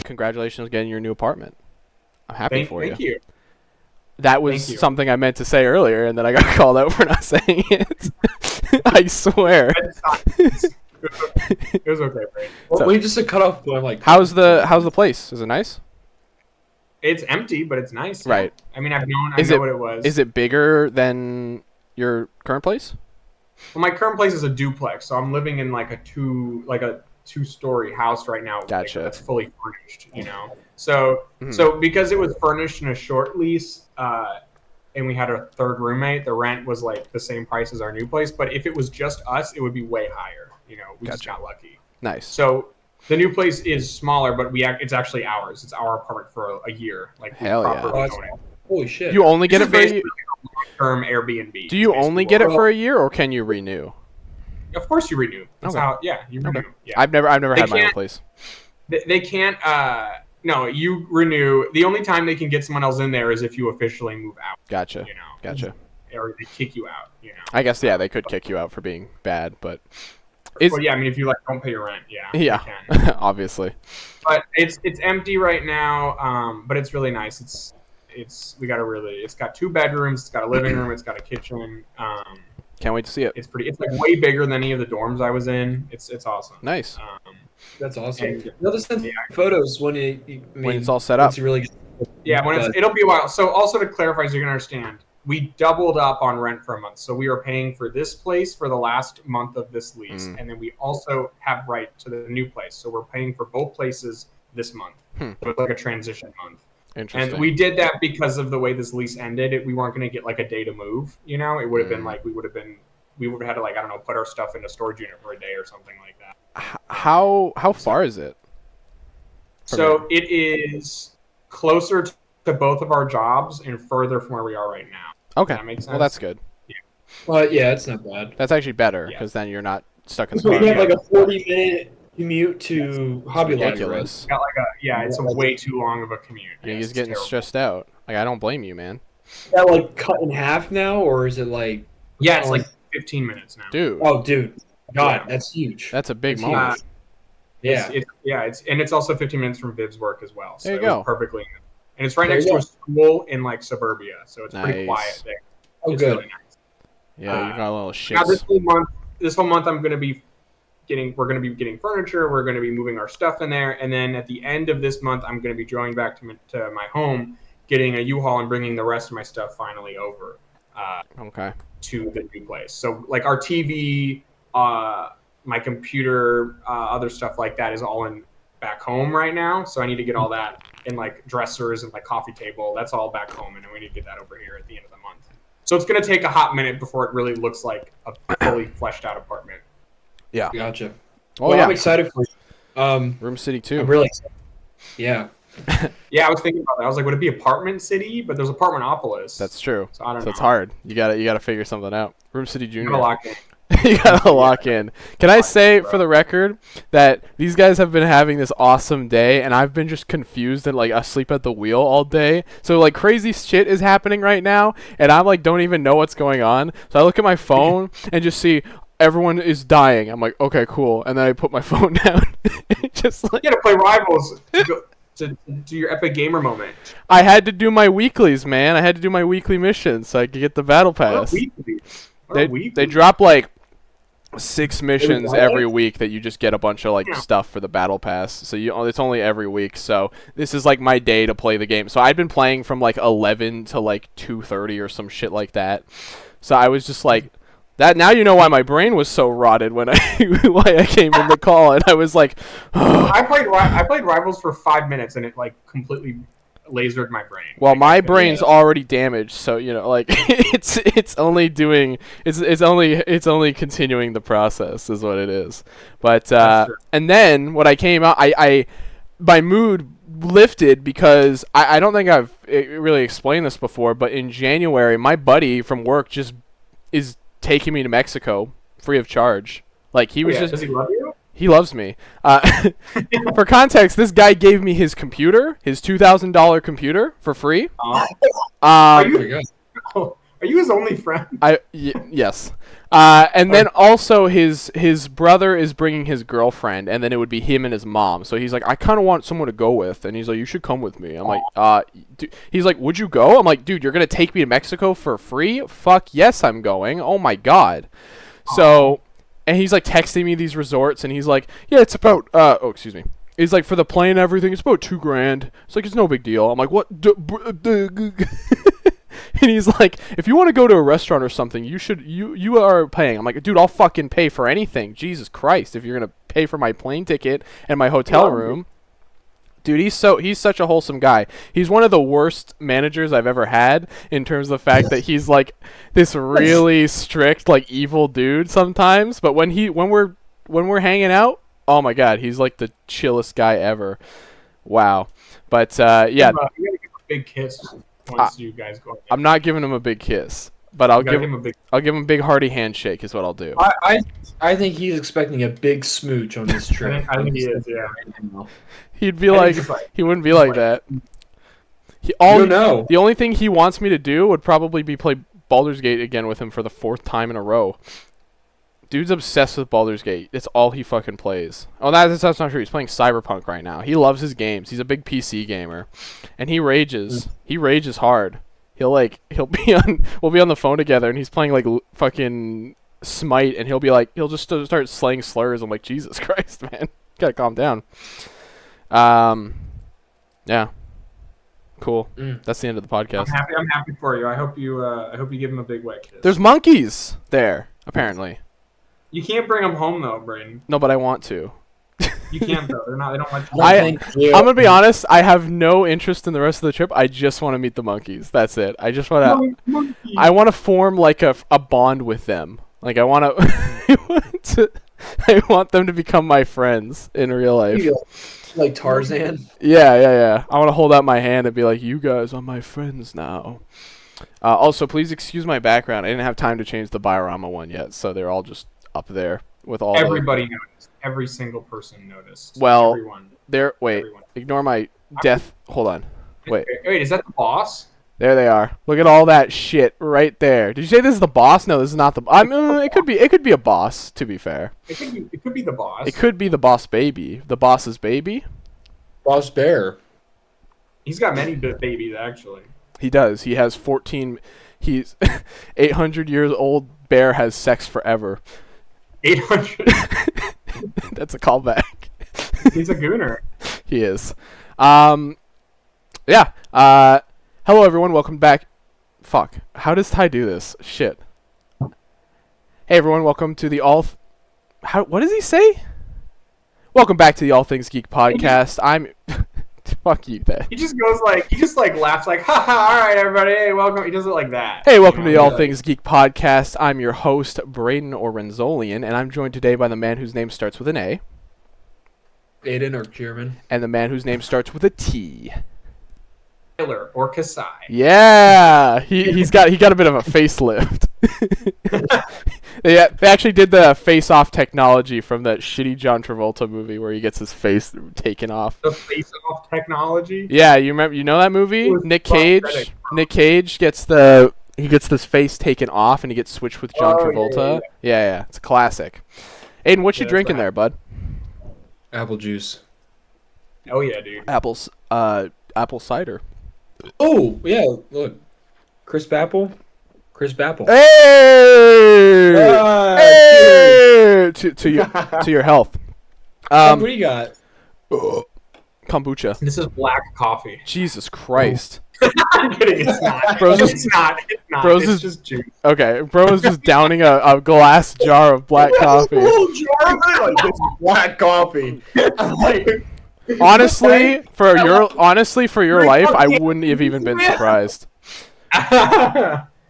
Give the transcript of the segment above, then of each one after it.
Congratulations on getting your new apartment. I'm happy for you. Thank you. That was something I meant to say earlier, and then I got called out for not saying it. I swear. It was okay, Brady. Well, we just cut off going like. How's the place? Is it nice? It's empty, but it's nice. Yeah. Right. I mean, I know what it was. Is it bigger than your current place? Well, my current place is a duplex, so I'm living in like a two-story house right now. Gotcha. That's fully furnished, you know. So because it was furnished in a short lease, and we had a third roommate, the rent was like the same price as our new place. But if it was just us, it would be way higher. You know, we just got lucky. Nice. So the new place is smaller, but it's actually ours. It's our apartment for a year. Like hell yeah! Holy shit! You only get it for a year? Long-term Airbnb. Do you only get it for a year, or can you renew? Of course, you renew. That's how. Yeah, you renew. Okay. Yeah. I've never had my own place. They can't. No, you renew. The only time they can get someone else in there is if you officially move out. Gotcha. You know. Gotcha. Or they kick you out. You know. I guess they could kick you out for being bad, but. Well, yeah, I mean, if you like don't pay your rent, yeah. Yeah. You can. Obviously. But it's empty right now. But it's really nice. It's got 2 bedrooms. It's got a living room. It's got a kitchen. Can't wait to see it. It's like way bigger than any of the dorms I was in. It's awesome. Nice. That's awesome. And, You'll just send photos when when it's all set up. It's really good. Yeah, it'll be a while. So also to clarify, so you can understand, we doubled up on rent for a month. So we are paying for this place for the last month of this lease, and then we also have right to the new place. So we're paying for both places this month. So it's like a transition month. Interesting. And we did that because of the way this lease ended. We weren't going to get like a day to move. You know, it would have been like we would have had to like, I don't know, put our stuff in a storage unit for a day or something like that. How far is it? So it is closer to both of our jobs and further from where we are right now. Okay. Does that make sense? Well, that's good. Yeah. Well, yeah, it's not bad. That's actually better because then you're not stuck in the So car. we have like a 40-minute commute to Hobby Lobby. Ridiculous. Got like it's a way too long of a commute. You're just getting stressed out. Like, I don't blame you, man. Is that like cut in half now, or is it like? Yeah, it's like 15 minutes now. Dude. Oh, dude. God, that's huge. That's a big moment. It's also 15 minutes from Viv's work as well. So there you go. Perfectly. And it's right next to a school in like suburbia, so it's pretty Nice. quiet there. Oh, it's good. really nice. Yeah, you got a little shit. Now this whole month we're going to be getting furniture. We're going to be moving our stuff in there, and then at the end of this month, I'm going to be going back to my home, getting a U-Haul and bringing the rest of my stuff finally over. To the new place. So like our TV, my computer, other stuff like that is all in back home right now. So I need to get all that in like dressers and like coffee table. That's all back home, and then we need to get that over here at the end of the month. So it's going to take a hot minute before it really looks like a fully fleshed out apartment. Yeah. Gotcha. Well, I'm excited for you. Room City 2. I'm really excited. Yeah. Yeah, I was thinking about that. I was like, would it be Apartment City? But there's Apartmentopolis. That's true. So I don't know. It's hard. You gotta figure something out. Room City Junior. You gotta lock in. Can I say for the record that these guys have been having this awesome day, and I've been just confused and like asleep at the wheel all day. So like crazy shit is happening right now, and I'm like don't even know what's going on. So I look at my phone and just see everyone is dying. I'm like, okay, cool, and then I put my phone down. Just like you gotta play Rivals to do your epic gamer moment. I had to do my weeklies, man. I had to do my weekly missions so I could get the battle pass. They drop like 6 missions every week that you just get a bunch of like stuff for the battle pass. So it's only every week. So this is like my day to play the game. So I'd been playing from like 11 to like 2:30 or some shit like that. So I was just like that. Now you know why my brain was so rotted when why I came in the call, and I was like, I played Rivals for 5 minutes and it like completely lasered my brain. Well, my brain's already damaged, so you know, like it's only continuing the process is what it is. But and then when I came out, I my mood lifted because I don't think I've really explained this before, but in January, my buddy from work just is taking me to Mexico free of charge. Like he was just. Does he love you? He loves me. For context, this guy gave me his computer, his $2,000 computer, for free. Are Are you his only friend? Yes. And then also his brother is bringing his girlfriend, and then it would be him and his mom. So he's like, I kind of want someone to go with, and he's like, you should come with me. I'm like, dude. He's like, would you go? I'm like, dude, you're gonna take me to Mexico for free? Fuck yes, I'm going. Oh my god. So, and he's like texting me these resorts, and he's like, yeah, it's about excuse me. He's like, for the plane and everything, it's about $2,000. It's like, it's no big deal. I'm like, what? And he's like, if you want to go to a restaurant or something, you are paying. I'm like, dude, I'll fucking pay for anything. Jesus Christ, if you're gonna pay for my plane ticket and my hotel room. Dude, he's such a wholesome guy. He's one of the worst managers I've ever had in terms of the fact that he's like this really strict, like evil dude sometimes. But when we're hanging out, oh my god, he's like the chillest guy ever. Wow. But yeah, you gotta give him a big kiss once you guys go. I'm not giving him a big kiss, but I'll give him a big hearty handshake. Is what I'll do. I think he's expecting a big smooch on this trip. I think he is. Yeah. He'd be like, he wouldn't be like that. The only thing he wants me to do would probably be play Baldur's Gate again with him for the 4th time in a row. Dude's obsessed with Baldur's Gate. It's all he fucking plays. Oh, that's not true. He's playing Cyberpunk right now. He loves his games. He's a big PC gamer, and he rages. He rages hard. We'll be on the phone together, and he's playing like fucking Smite, and he'll just start slaying slurs. I'm like, Jesus Christ, man, gotta calm down. Yeah, cool. That's the end of the podcast. I'm happy for you. I hope you give him a big wet kiss. There's monkeys there, apparently. You can't bring them home though, Braden. No, but I want to. You can't though. They don't let you. I'm gonna be honest. I have no interest in the rest of the trip. I just want to meet the monkeys. That's it. I just want to. I want to form like a bond with them. Like I want to. I want them to become my friends in real life. Like Tarzan? Yeah. I want to hold out my hand and be like, you guys are my friends now. Also, please excuse my background. I didn't have time to change the Biorama one yet, so they're all just up there with all. Everybody noticed. Every single person noticed. Well, everyone. Everyone. Ignore my death. Hold on. Wait, is that the boss? There they are. Look at all that shit right there. Did you say this is the boss? No, this is not the. I mean, it could be a boss. To be fair, it could be the boss. It could be the boss baby. The boss's baby. Boss bear. He's got many babies actually. He does. He has 14. He's 800 years old. Bear has sex forever. 800. That's a callback. He's a gooner. He is. Yeah. Hello, everyone. Welcome back. Fuck. How does Ty do this? Shit. Hey, everyone. Welcome to the what does he say? Welcome back to the All Things Geek podcast. I'm... Fuck you, then. He just laughs like, ha ha, all right, everybody, hey, welcome. He does it like that. Hey, welcome to the All Things Geek podcast. I'm your host, Braden Orenzolian, and I'm joined today by the man whose name starts with an A. Aiden or Kierman. And the man whose name starts with a T. Taylor or Kasai. Yeah, he got a bit of a facelift. They actually did the face-off technology from that shitty John Travolta movie where he gets his face taken off. The face-off technology? Yeah, you know that movie? Nick Cage gets this face taken off and he gets switched with John Travolta. Yeah, it's a classic. Aiden, what you drinking there, bud? Apple juice. Oh yeah, dude. Apple cider. Oh, yeah, look. Crisp apple. Hey! Hey! To your health. What do you got? Kombucha. This is black coffee. Jesus Christ. I'm kidding, it's not. It's not. It's just juice. Okay, bro is just downing a glass jar of black coffee. A whole jar of it? Like, this is black coffee. Honestly, for your life, I wouldn't have even been surprised.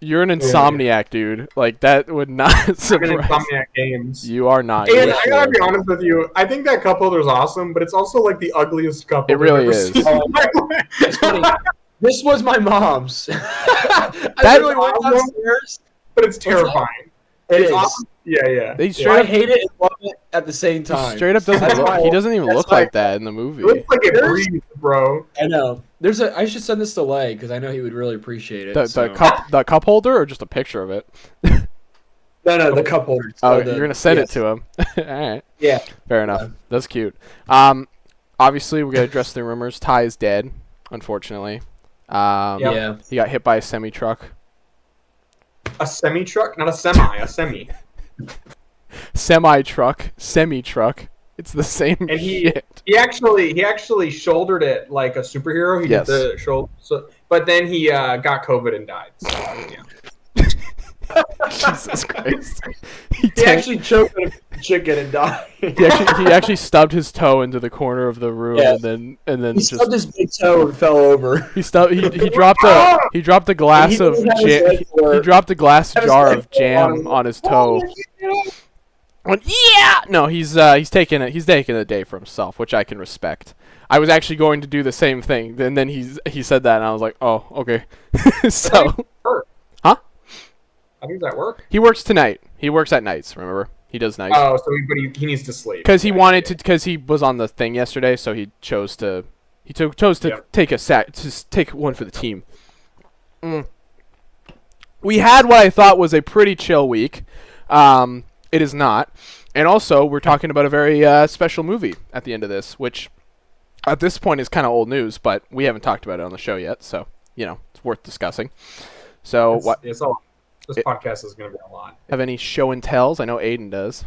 You're an insomniac, dude. Like, that would not surprise. Insomniac games. You are not. And I gotta be honest with you. I think that cup holder is awesome, but it's also like the ugliest cup holder. It really is. It's funny. This was my mom's. I really went downstairs, but it's terrifying. It is. Awesome. Yeah. I hate it and love it at the same time. He straight up doesn't look. He doesn't even look like that in the movie. It looks like it breathes, bro. I know. I should send this to Lay because I know he would really appreciate it. The cup holder or just a picture of it? No, the cup holder. You're gonna send it to him. All right. Yeah. Fair enough. That's cute. Obviously we're gonna address the rumors. Ty is dead, unfortunately. Yeah. He got hit by a semi truck. A semi truck, not a semi. A semi. Semi truck. It's the same and shit. He actually shouldered it like a superhero. He did the shoulder, but then he got COVID and died. So, yeah. Jesus Christ. He actually choked on a chicken and died. he actually stubbed his toe into the corner of the room and then he stubbed his big toe and fell over. He dropped a glass of jar of jam on his toe. No, he's taking a day for himself, which I can respect. I was actually going to do the same thing, and then he said that, and I was like, oh, okay. So, huh? How does that work? He works tonight. He works at nights. Remember, he does nights. Oh, so he needs to sleep because he wanted to. Because he was on the thing yesterday, so he chose to. Take one for the team. We had what I thought was a pretty chill week. It is not, and also we're talking about a very special movie at the end of this, which at this point is kind of old news, but we haven't talked about it on the show yet, so it's worth discussing. So this podcast is going to be a lot. Have any show and tells? I know Aiden does.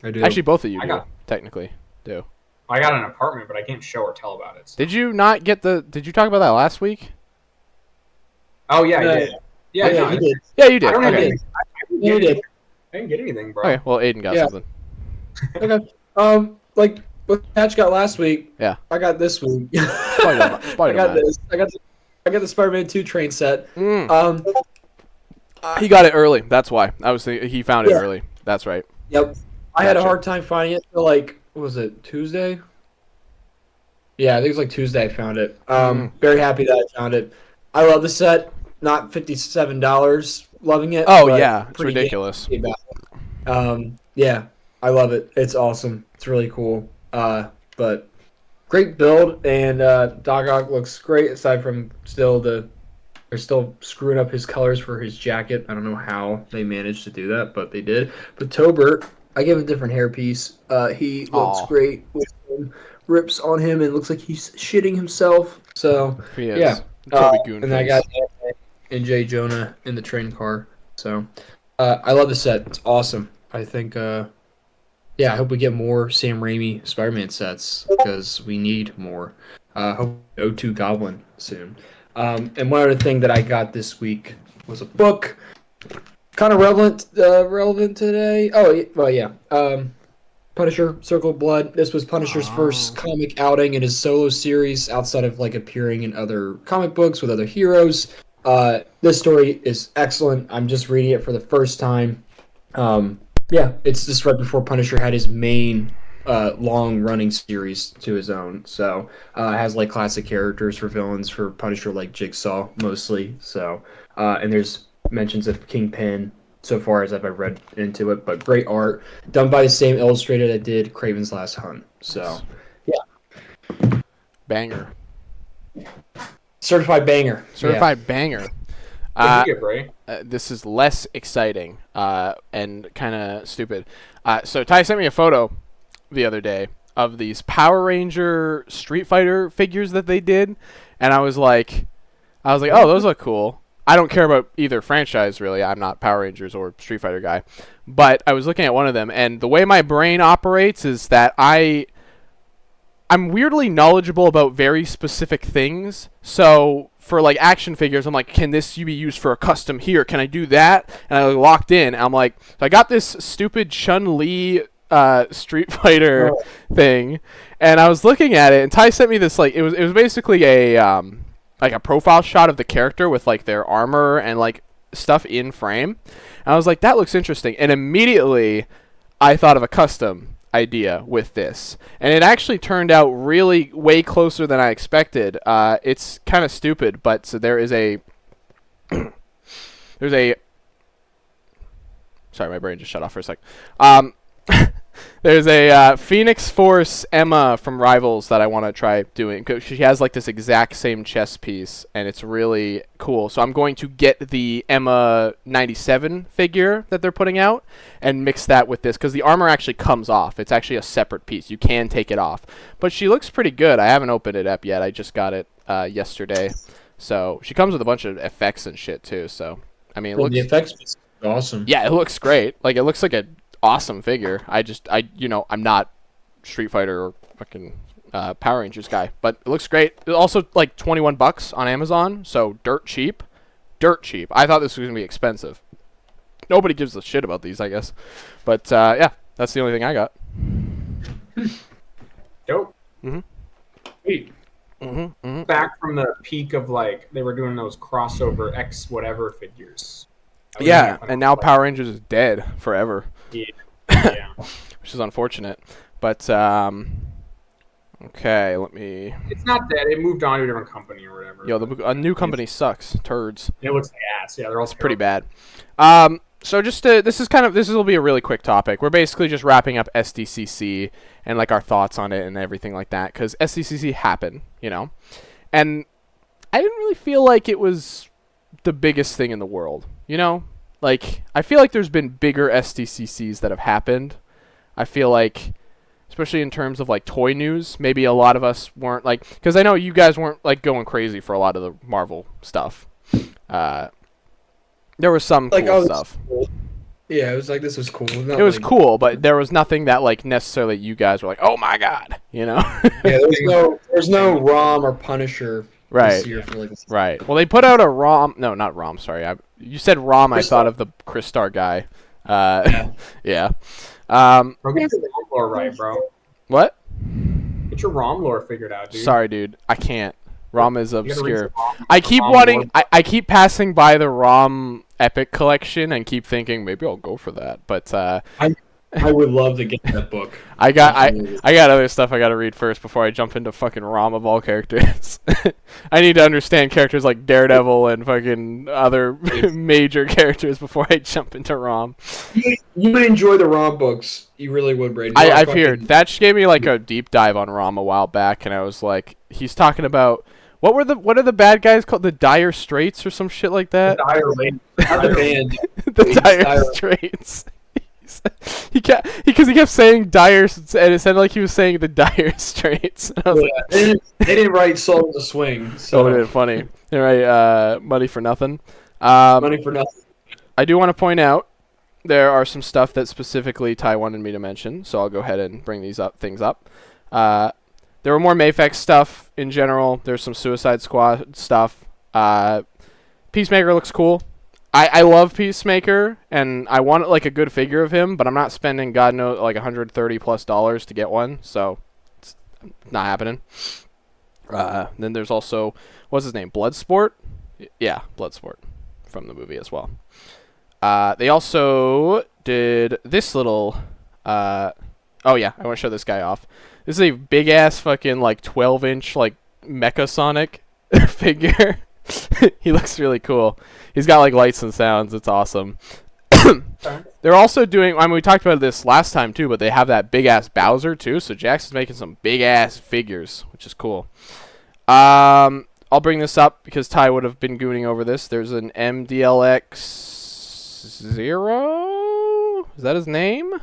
I do. Actually, both of you technically do. I got an apartment, but I can't show or tell about it. So. Did you not get Did you talk about that last week? Oh yeah, I did. Yeah, you did. Yeah, you did. I don't okay. I didn't get anything, bro. Okay, well, Aiden got something. Okay. Like what Patch got last week. Yeah. I got this week. I got this. I got the Spider-Man 2 train set. He got it early. That's why. He found it early. That's right. Yep. I had a hard time finding it till what was it, Tuesday? Yeah, I think it was like Tuesday I found it. Very happy that I found it. I love the set. Not $57. Loving it. Oh yeah, it's ridiculous. Yeah, I love it. It's awesome. It's really cool. But great build, and Doc Ock looks great. Aside from they're still screwing up his colors for his jacket. I don't know how they managed to do that, but they did. But Tobert, I gave him a different hairpiece. He looks great with rips on him, and looks like he's shitting himself. So yeah, and I got and J. Jonah in the train car. So I love the set. It's awesome. I think I hope we get more Sam Raimi Spider-Man sets because we need more. Hope O2 Goblin soon. And one other thing that I got this week was a book, kind of relevant today. Oh, well, yeah. Punisher, Circle of Blood. This was Punisher's first comic outing in his solo series outside of appearing in other comic books with other heroes. This story is excellent. I'm just reading it for the first time. It's just right before Punisher had his main long-running series to his own. So it has classic characters for villains for Punisher, like Jigsaw mostly. So and there's mentions of Kingpin so far as I've read into it, but great art done by the same illustrator that did Kraven's Last Hunt. So banger. Certified banger. Banger. This is less exciting and kind of stupid. So Ty sent me a photo the other day of these Power Ranger Street Fighter figures that they did, and I was like, oh, those look cool. I don't care about either franchise really. I'm not Power Rangers or Street Fighter guy, but I was looking at one of them, and the way my brain operates is that I'm weirdly knowledgeable about very specific things. So for action figures, I'm like, can this be used for a custom here? Can I do that? And I locked in. I'm like, so I got this stupid Chun-Li Street Fighter thing, and I was looking at it, and Ty sent me this it was basically a profile shot of the character with their armor and stuff in frame. And I was like, that looks interesting, and immediately I thought of a custom idea with this, and it actually turned out really way closer than I expected. It's kind of stupid, but so there's a Sorry, my brain just shut off for a sec. There's a Phoenix Force Emma from Rivals that I want to try doing. Cause she has like this exact same chess piece, and it's really cool. So I'm going to get the Emma 97 figure that they're putting out and mix that with this, because the armor actually comes off. It's actually a separate piece. You can take it off. But she looks pretty good. I haven't opened it up yet. I just got it yesterday. So she comes with a bunch of effects and shit too. So I mean, it looks, the effects is awesome. Yeah, it looks great. Like, it looks like a awesome figure. I'm not Street Fighter or fucking Power Rangers guy, but it looks great. It's also like $21 on Amazon, so dirt cheap. I thought this was gonna be expensive. Nobody gives a shit about these, I guess. But yeah, that's the only thing I got. Dope. Sweet. Back from the peak of like they were doing those crossover X whatever figures. Yeah, and now Power Rangers is dead forever. Yeah. Which is unfortunate. But okay, let me. It's not dead. It moved on to a different company or whatever. Yo, a new company sucks. Turds. It looks like ass. Yeah, they're all pretty bad. So just this will be a really quick topic. We're basically just wrapping up SDCC and like our thoughts on it and everything like that, because SDCC happened, and I didn't really feel like it was the biggest thing in the world, Like, I feel like there's been bigger SDCCs that have happened. I feel like, especially in terms of like toy news, maybe a lot of us weren't like, because I know you guys weren't like going crazy for a lot of the Marvel stuff. There was some cool stuff. Cool. Yeah, it was like, this was cool. It was cool, but there was nothing that like necessarily you guys were like, oh my god, Yeah, there's no ROM or Punisher. Right. Right. Well, they put out a ROM. No, not ROM. Sorry. You said ROM. Crystar. I thought of the Crystar guy. Yeah. Bro, get your ROM lore right, bro. What? Get your ROM lore figured out, dude. Sorry, dude. I can't. ROM is obscure. I keep wanting. I keep passing by the ROM Epic collection and keep thinking maybe I'll go for that. But I would love to get that book. I got other stuff I got to read first before I jump into fucking ROM of all characters. I need to understand characters like Daredevil and fucking other major characters before I jump into ROM. You would enjoy the ROM books. You really would, Brady. I've heard. Thatch gave me like a deep dive on ROM a while back, and I was like, he's talking about what are the bad guys called? The Dire Straits or some shit like that? The Dire Straits. Because he kept saying Dire, and it sounded like he was saying the Dire Straits. They didn't write Soul in the Swing. So isn't it funny? They write Money for Nothing. Money for Nothing. I do want to point out there are some stuff that specifically Ty wanted me to mention, so I'll go ahead and bring these things up. There were more Mafex stuff in general. There's some Suicide Squad stuff. Peacemaker looks cool. I love Peacemaker, and I want like a good figure of him, but I'm not spending God knows like $130+ to get one, so it's not happening. Then there's also, what's his name, Bloodsport? Yeah, Bloodsport from the movie as well. They also did this little, oh yeah, I want to show this guy off. This is a big ass fucking like 12-inch like Mecha Sonic figure. He looks really cool. He's got like lights and sounds. It's awesome. They're also doing, I mean, we talked about this last time too, but they have that big ass Bowser too. So Jax is making some big ass figures, which is cool. I'll bring this up because Ty would have been gooning over this. There's an MDLX0. Is that his name?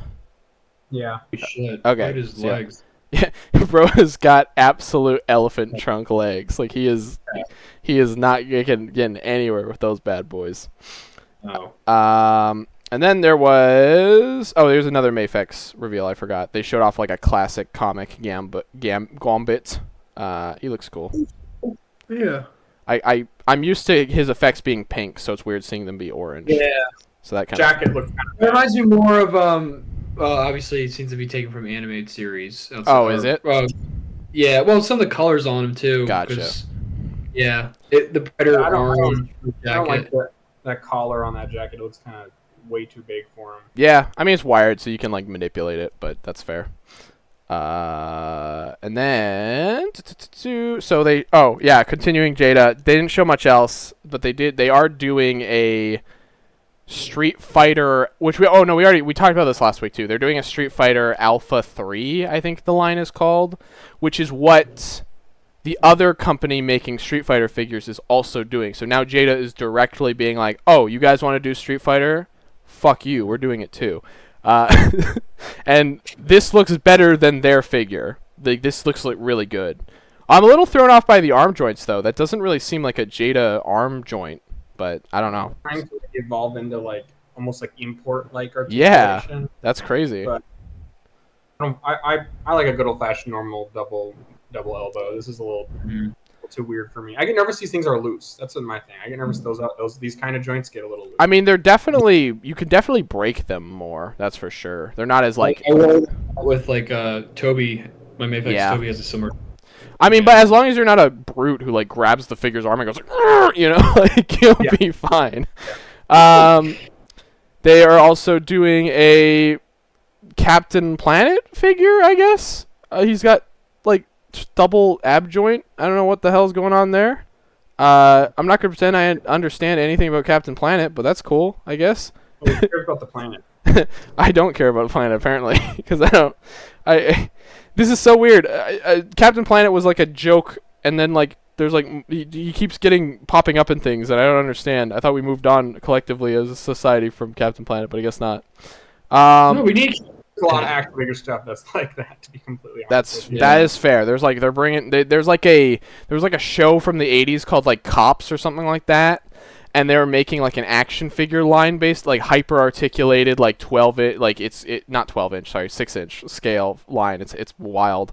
Yeah. Shit. Okay. His legs. Yeah, bro has got absolute elephant trunk legs. Like he is not getting anywhere with those bad boys. Oh. And then there's another Mafex reveal. I forgot. They showed off like a classic comic Gambit. He looks cool. Yeah. I'm used to his effects being pink, so it's weird seeing them be orange. Yeah. So that kind jacket looks kind of. It reminds me more of Well, obviously, it seems to be taken from animated series. Is it? Yeah. Well, some of the colors on them too. Gotcha. Yeah. The brighter I orange jacket. I don't like that collar on that jacket. It looks kind of way too big for him. Yeah, I mean it's wired, so you can like manipulate it, but that's fair. And then continuing Jada. They didn't show much else, but they are doing a Street Fighter, which we talked about this last week too. They're doing a Street Fighter Alpha 3, I think the line is called, which is what the other company making Street Fighter figures is also doing. So now Jada is directly being like, "Oh, you guys want to do Street Fighter? Fuck you, we're doing it too." And this looks better than their figure. This looks like really good. I'm a little thrown off by the arm joints though. That doesn't really seem like a Jada arm joint, but I don't know. Trying to evolve into like almost like import like articulation. Yeah, that's crazy. But I like a good old fashioned normal double elbow. This is a little too weird for me. I get nervous these things are loose. That's my thing. I get nervous these kind of joints get a little loose. I mean, you can definitely break them more. That's for sure. They're not as like with like Toby. My Mayflex Toby has a similar. I mean, but as long as you're not a brute who like grabs the figure's arm and goes like, you know, like you'll be fine. They are also doing a Captain Planet figure, I guess. He's got like double ab joint. I don't know what the hell's going on there. I'm not gonna pretend I understand anything about Captain Planet, but that's cool, I guess. Well, who cares about the planet? I don't care about the planet apparently, because I don't. This is so weird. Captain Planet was like a joke, and then like there's like he keeps popping up in things that I don't understand. I thought we moved on collectively as a society from Captain Planet, but I guess not. No, we need a lot of action figure stuff that's like that. To be completely honest, that is fair. There's like there's like a show from the 80s called like Cops or something like that. And they were making like an action figure line based, like hyper articulated, like 12-inch, like not 12-inch, sorry, 6-inch scale line. It's wild.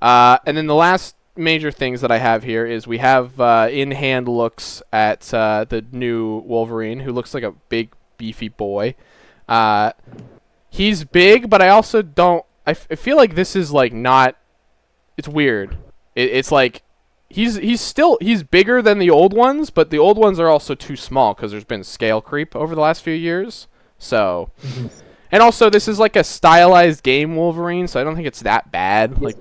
And then the last major things that I have here is we have in-hand looks at the new Wolverine, who looks like a big beefy boy. He's big, but I also don't. I feel like this is like not. It's weird. It's like. He's bigger than the old ones, but the old ones are also too small because there's been scale creep over the last few years. So, and also this is like a stylized game Wolverine, so I don't think it's that bad. Like,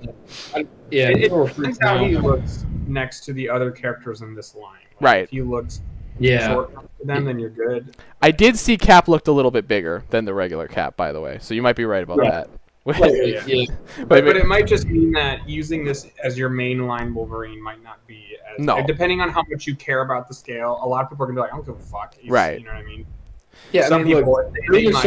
yeah, it depends how he looks next to the other characters in this line. Like, right. If he looks short to them, then you're good. I did see Cap looked a little bit bigger than the regular Cap, by the way. So you might be right about that. Yeah. But it might just mean that using this as your mainline Wolverine might not be as depending on how much you care about the scale. A lot of people are gonna be like, I don't give a fuck. Right. You know what I mean? Yeah. Some people they might.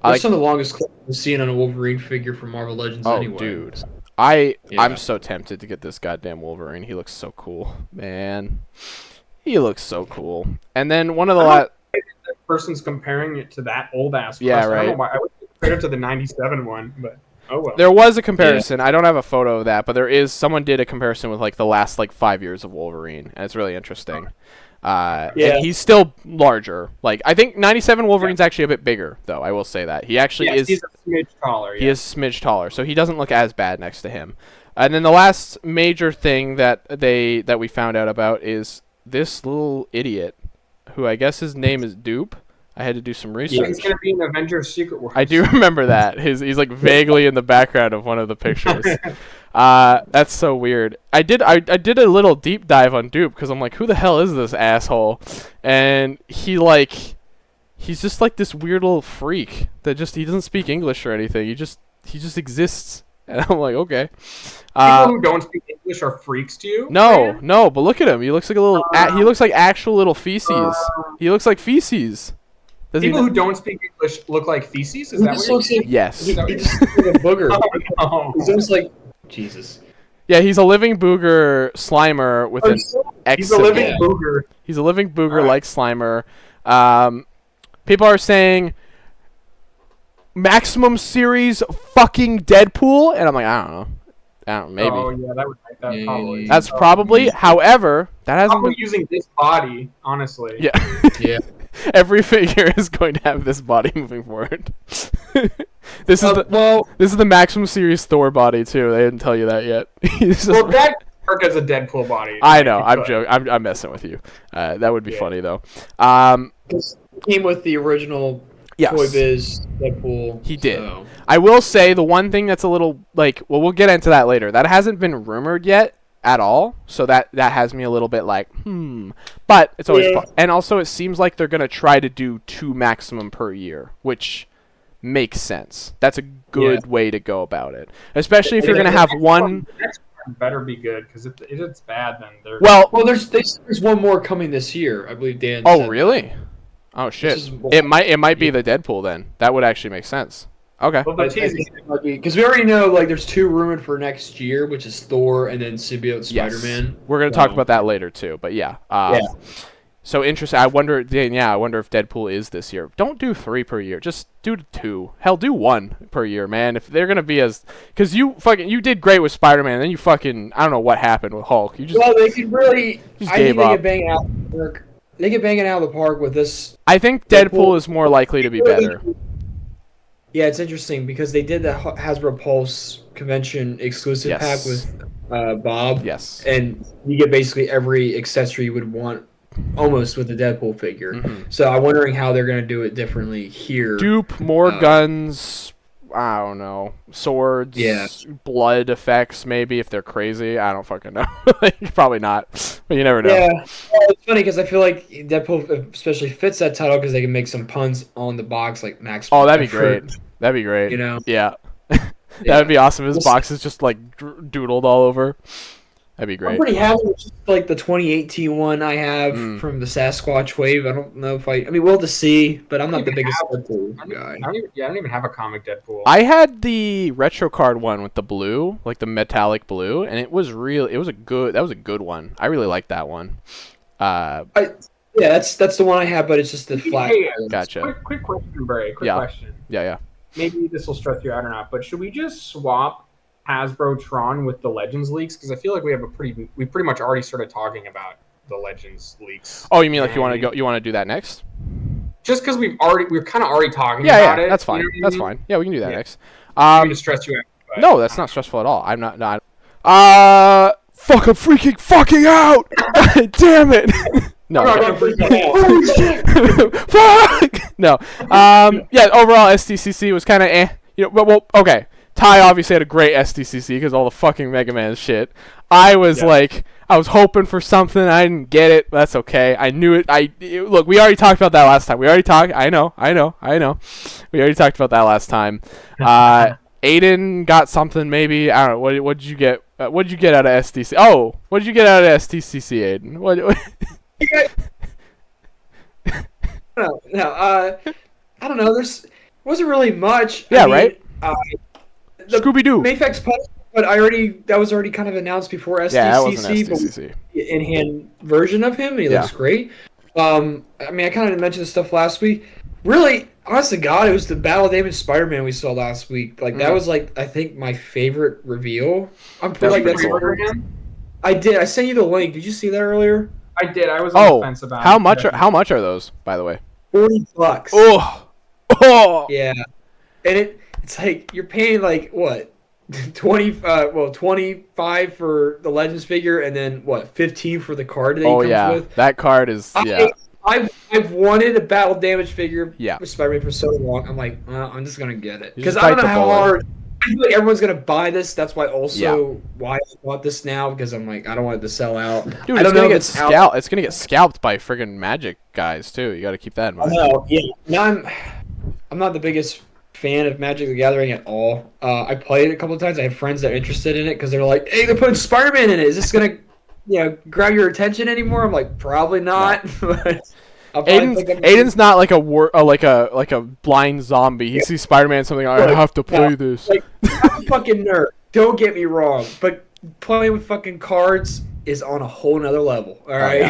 That's some of the longest clips I've seen on a Wolverine figure from Marvel Legends anyway. Dude. I'm so tempted to get this goddamn Wolverine. He looks so cool. Man. He looks so cool. And then one of the last person's comparing it to that old ass. Yeah, right. I don't know why. I would compare it to the '97 one, but oh well. There was a comparison. I don't have a photo of that, but there is. Someone did a comparison with like the last like 5 years of Wolverine, and it's really interesting. And he's still larger. Like I think '97 Wolverine's actually a bit bigger, though. I will say that he actually is. He's a smidge taller. He is a smidge taller, so he doesn't look as bad next to him. And then the last major thing that we found out about is this little idiot, who I guess his name is Dupe. I had to do some research. Yeah, he's gonna be in Avengers Secret Wars. I do remember that. He's like vaguely in the background of one of the pictures. That's so weird. I did a little deep dive on Dupe because I'm like, who the hell is this asshole? And he's just like this weird little freak that he doesn't speak English or anything. He just exists. And I'm like, okay. People who don't speak English are freaks to you? No, but look at him. He looks like a little. He looks like actual little feces. He looks like feces. People who don't speak English look like feces? Is that what you're saying? Yes. He just looks like a booger. Oh, no. He's just like Jesus. Yeah, he's a living booger Slimer with an X. He's a living booger. He's a living booger like Slimer. People are saying Maximum Series fucking Deadpool, and I'm like, I don't know. Maybe. Oh yeah, that would make that probably. That's probably. However, that hasn't been using this body, honestly. Yeah. Yeah. Every figure is going to have this body moving forward. This is the Maximum Series Thor body too. They didn't tell you that yet. Well, that work as a Deadpool body. I know. I'm joking. I'm messing with you. That would be funny though. This came with the original Toy Biz Deadpool. He did. I will say the one thing that's a little like, well, we'll get into that later. That hasn't been rumored yet. at all, so that has me a little bit like, But it's always and also it seems like they're gonna try to do 2 maximum per year, which makes sense. That's a good way to go about it, especially if you're gonna have one. The next one better be good, because if it's bad, then they're well. There's one more coming this year, I believe. Dan. Oh really? Oh shit! It might be the Deadpool then. That would actually make sense. Okay. Well, because we already know like there's 2 rumored for next year, which is Thor and then Symbiote Spider-Man. We're gonna talk about that later too, but yeah. So interesting. I wonder if Deadpool is this year. Don't do 3 per year. Just do 2. Hell, do 1 per year, man. If they're gonna be because you did great with Spider-Man, then you fucking I don't know what happened with Hulk. You just they could really. I think they could bang out. They get banging out of the park with this. I think Deadpool is more likely to be better. Yeah, it's interesting because they did the Hasbro Pulse convention exclusive pack with Bob. Yes. And you get basically every accessory you would want almost with the Deadpool figure. So I'm wondering how they're going to do it differently here. Dupe, more guns, I don't know, swords, blood effects maybe if they're crazy. I don't fucking know. Probably not, but you never know. Yeah, well, it's funny because I feel like Deadpool especially fits that title because they can make some puns on the box like Max. Oh, that'd be great. That'd be great. You know? Yeah. That'd be awesome. His box is just like doodled all over. That'd be great. I'm pretty happy with just like the 2018 one I have from the Sasquatch wave. I don't know if I mean, we'll have to see, but I'm not the biggest Deadpool guy. I don't even have a comic Deadpool. I had the retro card one with the blue, like the metallic blue, and it was a good one. I really liked that one. Yeah, that's the one I have, but it's just the flat. Gotcha. Quick question, Bray. Quick question. Yeah. Maybe this will stress you out or not, but should we just swap Hasbro Tron with the Legends leaks? Because I feel like we pretty much already started talking about the Legends leaks. Oh, you mean like you want to do that next? Just because we're kind of already talking about it. Yeah, that's fine. You know that's fine. Yeah, we can do that next. To stress you out. But, no, that's not stressful at all. I'm not. Fuck! I'm freaking fucking out! Damn it! No. Holy shit! Fuck! No. Yeah. Overall, SDCC was kind of eh. You know. Well. Okay. Ty obviously had a great SDCC because all the fucking Mega Man shit. I was I was hoping for something. I didn't get it. That's okay. I knew it. Look, we already talked about that last time. I know. We already talked about that last time. Aiden got something maybe. I don't know. What did you get? What did you get out of SDCC? Oh, what did you get out of SDCC, Aiden? What? No. I don't know. There wasn't really much. Yeah, right. Scooby-Doo. Mayfex Punch, but that was already kind of announced before SDCC. Yeah, that wasn't SDCC. But in-hand version of him, he looks great. I mean, I kind of mentioned this stuff last week. Really, honest to God, it was the Battle Damage Spider-Man we saw last week. Like that was like I think my favorite reveal. I'm pretty like that's. I did. I sent you the link. Did you see that earlier? I did. I was on the fence about. How much are those, by the way? $40. Oh. Yeah, and it's like you're paying like what 25 for the Legends figure, and then what 15 for the card that he comes with. That card is I've wanted a Battle Damage figure with Spider-Man for so long. I'm like, I'm just gonna get it because I don't know how hard. I feel like everyone's gonna buy this. That's why why I bought this now because I'm like I don't want it to sell out. Dude, it's gonna get scalped. It's gonna get scalped by friggin' Magic guys too. You got to keep that in mind. Now I'm not the biggest fan of Magic the Gathering at all. I played it a couple of times. I have friends that are interested in it because they're like, "Hey, they're putting Spider-Man in it. Is this gonna, grab your attention anymore?" I'm like, probably not. No. Aiden's not like a blind zombie. He sees Spider-Man something. I have to play this. Like, I'm a fucking nerd. Don't get me wrong, but playing with fucking cards is on a whole nother level. All right,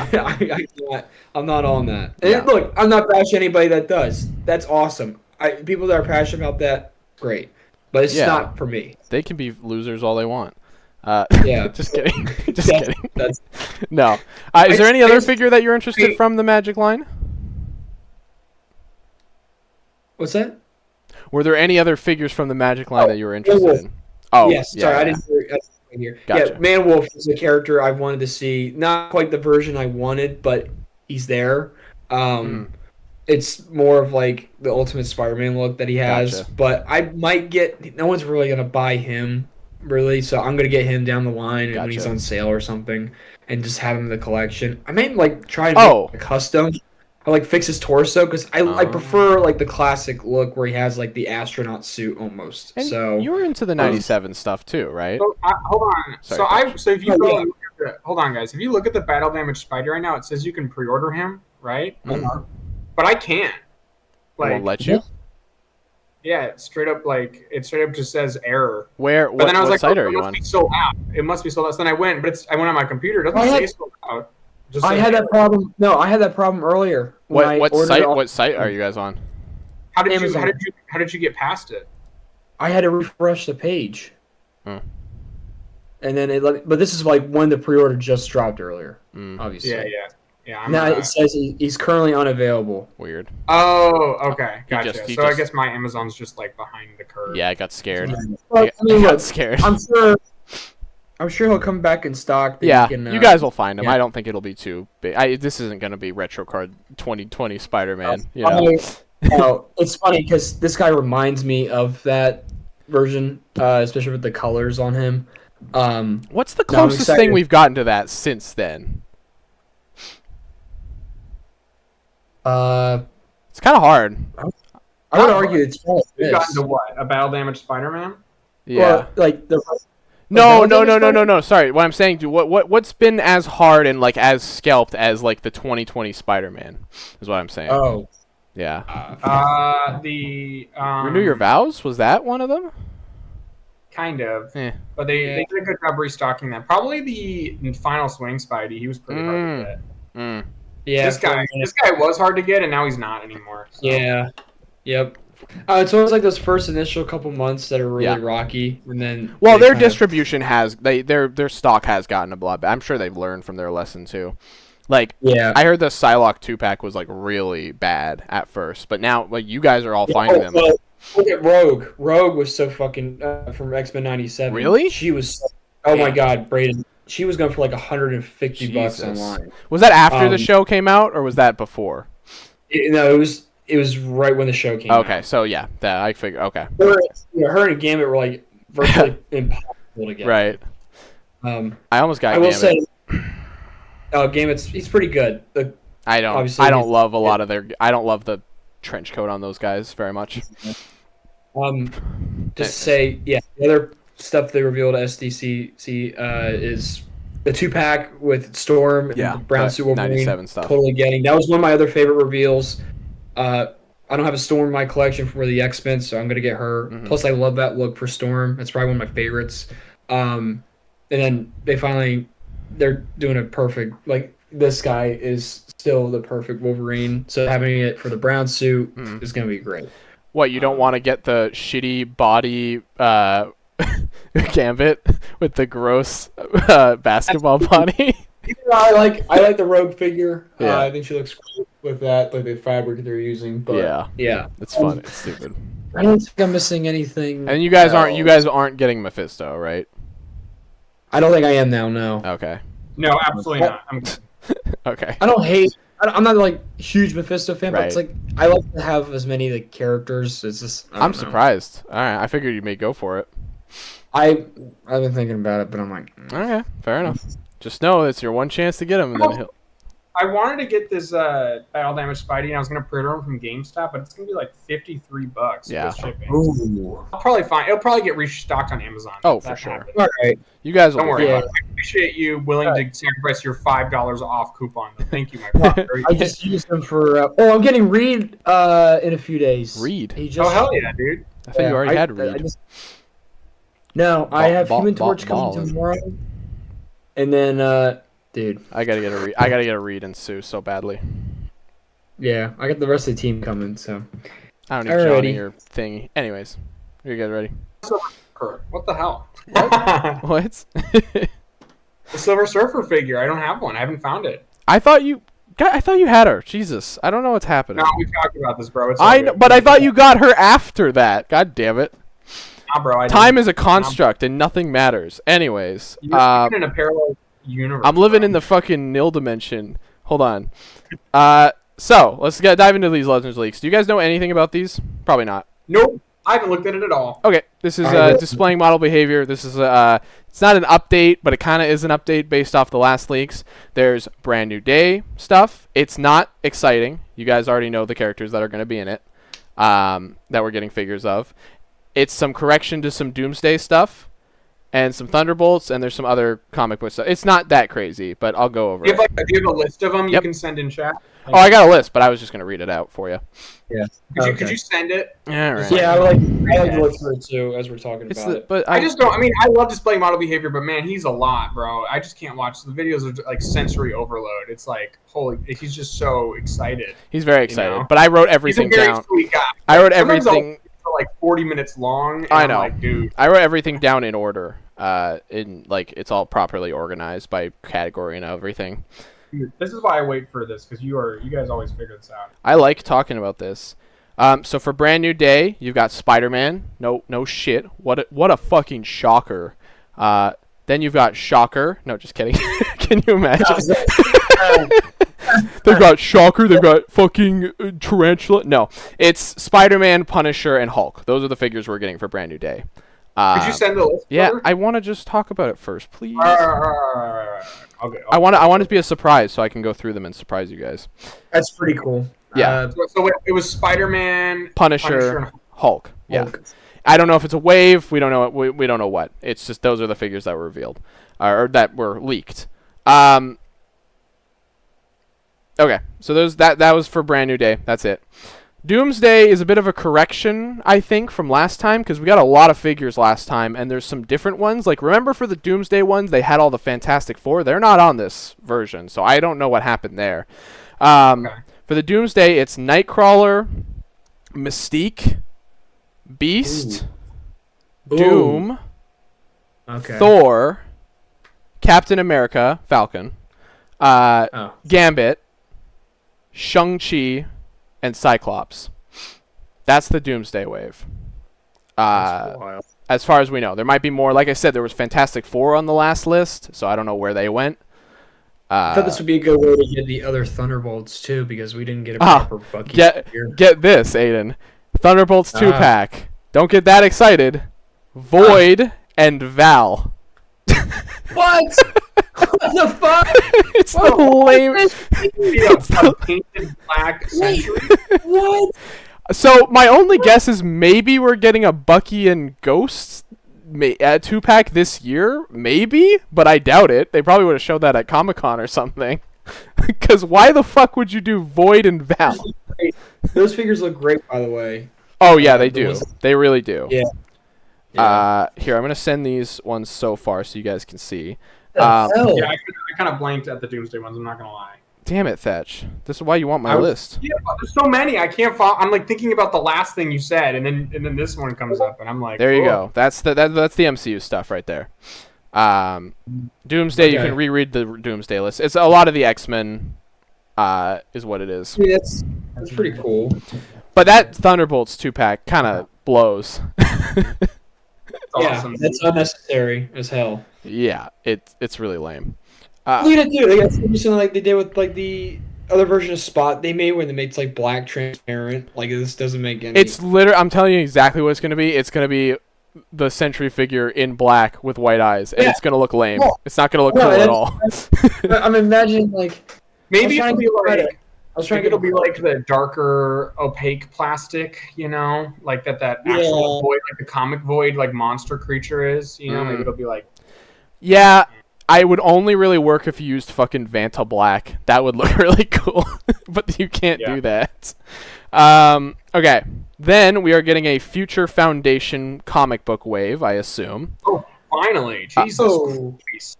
I'm not on that. And look, I'm not bashing anybody that does. That's awesome. People that are passionate about that, great. But it's not for me. They can be losers all they want. Just kidding. Kidding. No. Is there any other figure that you're interested from the Magic line? What's that? Were there any other figures from the Magic line that you were interested in? Oh, yes. Sorry, I didn't hear. Gotcha. Yeah, Man Wolf is a character I wanted to see. Not quite the version I wanted, but he's there. It's more of like the Ultimate Spider-Man look that he has. Gotcha. But I might get. No one's really gonna buy him. really. So I'm gonna get him down the line and when he's Gotcha. on sale or something, and just have him in the collection. I may like try and Oh. make a custom. I like fix his torso because I prefer like the classic look where he has like the astronaut suit almost. And so you were into the '97 stuff too, right? So, hold on. Sorry, so if you go and look at hold on, guys. If you look at the Battle Damage Spider right now, it says you can pre-order him, right? Mm. But I can't. Like, won't let you. Yeah, it straight up just says error. Where? But then I was like, site oh, are you it must on? be sold out. It must be sold out. So then I went, but I went on my computer. It doesn't say sold out. I had that problem. No, I had that problem earlier. What site? What site are you guys on? How did you get past it? I had to refresh the page. Hmm. And then but this is like when the pre-order just dropped earlier. Obviously. Yeah. Now it says he's currently unavailable. Weird. Oh, okay, gotcha. I guess my Amazon's just like behind the curve. Yeah, I got scared. Well, I got scared. I'm sure he'll come back in stock. Yeah, you guys will find him. Yeah. I don't think it'll be too big. This isn't going to be Retro Card 2020 Spider-Man. You know? No, it's funny because this guy reminds me of that version, especially with the colors on him. What's the closest thing we've gotten to that since then? It's kind of hard. I would argue it's probably We've gotten to what? A Battle Damage Spider-Man? Yeah. Well, like the. No. Sorry, what I'm saying, what's been as hard and like as scalped as like the 2020 Spider-Man is what I'm saying. Oh. Yeah. Renew Your Vows, was that one of them? Kind of. But they did a good job restocking that. Probably the Final Swing Spidey. He was pretty hard to get. Yeah. This guy was hard to get, and now he's not anymore. So. Yeah. Yep. It's always like those first initial couple months that are really rocky, and then their distribution has their stock has gotten a lot better. I'm sure they've learned from their lesson too. Like, I heard the Psylocke 2-pack was like really bad at first, but now like you guys are all finding them. Well, look at Rogue. Rogue was so fucking from X-Men '97. Really? She was. Oh my God, Braden. She was going for like $150 online. Was that after the show came out, or was that before? No, it was right when the show came out. Okay, so yeah, that I figure. Okay. Her and Gambit were like virtually impossible to get. Right. I almost got. I will say, Gambit's he's pretty good. I don't love a lot of their. I don't love the trench coat on those guys very much. Just say the other stuff they revealed at SDCC is the 2-pack with Storm and the Brown Suit Wolverine. 97 stuff. Totally getting. That was one of my other favorite reveals. I don't have a Storm in my collection for the X-Men, so I'm gonna get her. Mm-hmm. Plus, I love that look for Storm. It's probably one of my favorites. And then they're doing a perfect. Like, this guy is still the perfect Wolverine. So having it for the brown suit is gonna be great. What, you don't want to get the shitty body Gambit with the gross basketball body? I like the Rogue figure. Yeah. I think she looks cool with that, like the fabric they're using. But yeah, it's fun. It's stupid. I don't think I'm missing anything. And you guys aren't getting Mephisto, right? I don't think I am now. No. Okay. No, absolutely not. I'm good. Okay. I'm not like a huge Mephisto fan, but it's like I like to have as many like characters. It's just I'm surprised. All right, I figured you may go for it. I've been thinking about it, but I'm like, okay, fair enough. Just know it's your one chance to get him, and then I wanted to get this Battle Damage Spidey, and I was gonna pre-order him from GameStop, but it's gonna be like $53. Yeah. With shipping. Ooh. I'll probably find. It'll probably get restocked on Amazon. Oh, for sure. Happens. All right. You guys will. Don't worry. I appreciate you willing to sacrifice your $5 off coupon. Thank you, my friend. I just used them for. I'm getting Reed in a few days. Reed. Hell yeah, dude! I thought you already had Reed. I have Human Torch coming tomorrow, and then dude, I gotta get a Reed and Sue so badly. Yeah, I got the rest of the team coming, so I don't need Johnny or thingy. Anyways, are you guys ready? What the hell? What? The Silver Surfer figure. I don't have one. I haven't found it. I thought you had her. Jesus, I don't know what's happening. No, we talked about this, bro. But I thought you got her after that. God damn it. Nah, bro. Time is a construct and nothing matters. Anyways, you're in a parallel universe. I'm living in the fucking nil dimension. Hold on. So let's dive into these Legends leaks. Do you guys know anything about these? Probably not. Nope. I haven't looked at it at all. Okay, this is displaying model behavior. This is it's not an update, but it kind of is an update based off the last leaks. There's brand new day stuff. It's not exciting. You guys already know the characters that are going to be in it, that we're getting figures of. It's some correction to some Doomsday stuff, and some Thunderbolts, and there's some other comic book stuff. It's not that crazy, but I'll go over it. Do you have a list of them you can send in chat? Oh, I got a list, but I was just going to read it out for you. Yeah. Could you send it? All right. Yeah, I like to look through it too as we're talking about it. But I just don't. I mean, I love displaying model behavior, but man, he's a lot, bro. I just can't watch the videos. Are like sensory overload. It's like holy. He's just so excited. He's very excited. But I wrote everything he's a very down. Sweet guy. I wrote everything. Like 40 minutes long. And I know. I'm like, dude. I wrote everything down in order. In like it's all properly organized by category and everything. Dude, this is why I wait for this because you guys always figure this out. I like talking about this. So for brand new day, you've got Spider-Man. No shit. What a fucking shocker. Then you've got Shocker. No, just kidding. Can you imagine? They've got Shocker. They've got fucking Tarantula. No, it's Spider-Man, Punisher, and Hulk. Those are the figures we're getting for brand new day. Could you send the list? Yeah, I want to just talk about it first, please. Okay. I want it to be a surprise, so I can go through them and surprise you guys. That's pretty cool. Yeah. So it was Spider-Man, Punisher, and Hulk. Yeah. Hulk. I don't know if it's a wave. We don't know. We don't know what. It's just those are the figures that were revealed, or that were leaked. Okay, so that was for brand new day. That's it. Doomsday is a bit of a correction, I think, from last time, because we got a lot of figures last time, and there's some different ones. Like, remember for the Doomsday ones, they had all the Fantastic Four? They're not on this version, so I don't know what happened there. Okay. For the Doomsday, it's Nightcrawler, Mystique, Beast, Doom, Thor, Captain America, Falcon, Gambit, Shang-Chi, and Cyclops. That's the Doomsday wave. As far as we know. There might be more. Like I said, there was Fantastic Four on the last list, so I don't know where they went. I thought this would be a good way to get the other Thunderbolts, too, because we didn't get a proper Bucky. Get this, Aiden. Thunderbolts 2-pack. Don't get that excited. Void and Val. What? What the fuck? It's the lame. It's the painted black century. What? So my only guess is maybe we're getting a Bucky and Ghost 2-pack this year, maybe, but I doubt it. They probably would have showed that at Comic-Con or something. Because why the fuck would you do Void and Val? Those figures look great, by the way. Oh yeah, they do. They really do. Yeah. Here, I'm gonna send these ones so far so you guys can see. Yeah, I kind of blanked at the Doomsday ones. I'm not gonna lie. Damn it, Fetch. This is why you want my list. Yeah, there's so many. I can't follow. I'm like thinking about the last thing you said, and then this one comes up, and I'm like, there you go. That's the MCU stuff right there. Doomsday. You can reread the Doomsday list. It's a lot of the X-Men. Is what it is. Yeah, that's pretty cool. But that Thunderbolts 2-pack kind of blows. Awesome. That's unnecessary as hell. Yeah, it's really lame. What are you gonna do? They got something like they did with like the other version of Spot they made when they made like black transparent. Like this doesn't make any. It's literally. I'm telling you exactly what it's gonna be. It's gonna be the Sentry figure in black with white eyes, and it's gonna look lame. Well, it's not gonna look cool at all. I'm imagining like maybe it'll be like. It'll be like the darker, opaque plastic, you know, like that actual Void, like the comic Void, like monster creature is, you know. Maybe it'll be like. Yeah, I would only really work if you used fucking Vanta Black. That would look really cool, but you can't do that. Okay, then we are getting a Future Foundation comic book wave, I assume. Oh, finally! Jesus Christ!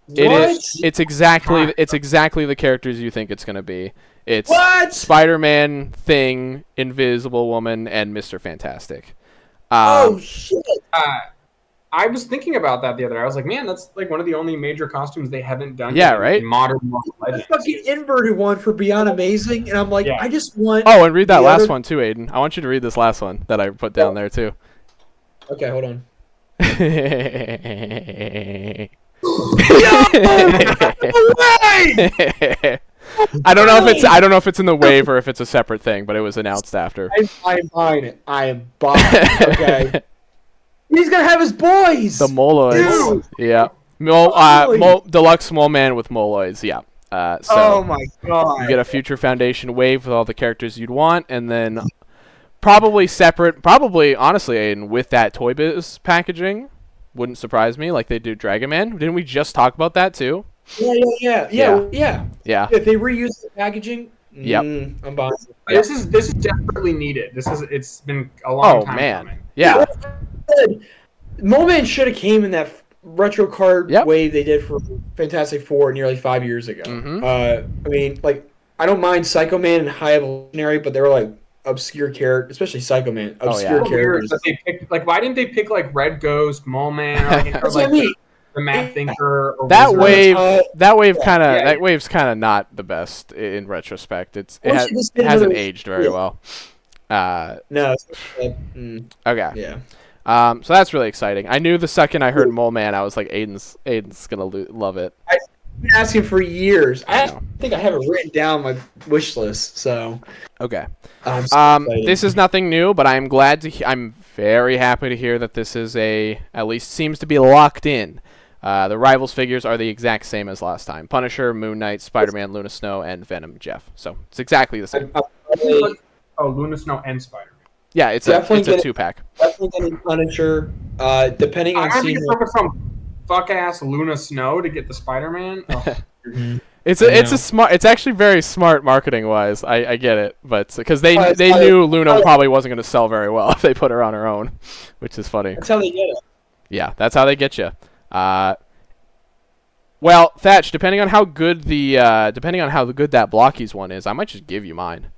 It's exactly the characters you think it's gonna be. It's Spider-Man, Thing, Invisible Woman, and Mr. Fantastic. Oh shit! I was thinking about that the other day. I was like, man, that's like one of the only major costumes they haven't done. Yeah, right. In modern Legends. The fucking inverted one for Beyond Amazing, and I'm like, I just want. Oh, and read that last one too, Aiden. I want you to read this last one that I put down there too. Okay, hold on. I don't know if it's in the wave or if it's a separate thing, but it was announced after. I am buying it. I am buying it. Okay. He's gonna have his boys. The Moloids. Yeah. Deluxe Mole Man with Moloids. Yeah. So oh my god. You get a Future Foundation wave with all the characters you'd want, and then probably separate. Probably, honestly, Aiden, with that Toy Biz packaging, wouldn't surprise me. Like they do Dragon Man. Didn't we just talk about that too? Yeah. If they reuse the packaging, yep. I'm buying it. This is desperately needed. It's been a long time coming. Yeah. Mole Man should have came in that retro card wave they did for Fantastic Four nearly 5 years ago. I mean, like, I don't mind Psycho Man and High Evolutionary, but they were like obscure characters, especially Psycho Man. Obscure characters. That they picked, like, why didn't they pick like Red Ghost, Mole Man, or like the Mad Thinker? Or that wave's kind of not the best in retrospect. It hasn't aged very well. No. Okay. Yeah. So that's really exciting. I knew the second I heard Mole Man, I was like, Aiden's gonna love it. I've been asking for years. I think I have it written down my wish list. So okay. So this is nothing new, but I'm glad to. I'm very happy to hear that this is at least seems to be locked in. The Rivals figures are the exact same as last time: Punisher, Moon Knight, Spider-Man, Luna Snow, and Venom Jeff. So it's exactly the same. Luna Snow and Spider-Man. Yeah, it's a 2-pack. Definitely getting Punisher. Depending on seeing some fuck ass Luna Snow to get the Spider-Man. Oh. It's actually very smart marketing wise. I get it, but because they knew Luna probably wasn't going to sell very well if they put her on her own, which is funny. That's how they get it. Yeah, that's how they get you. Well, Thatch, depending on how good that Blockies one is, I might just give you mine.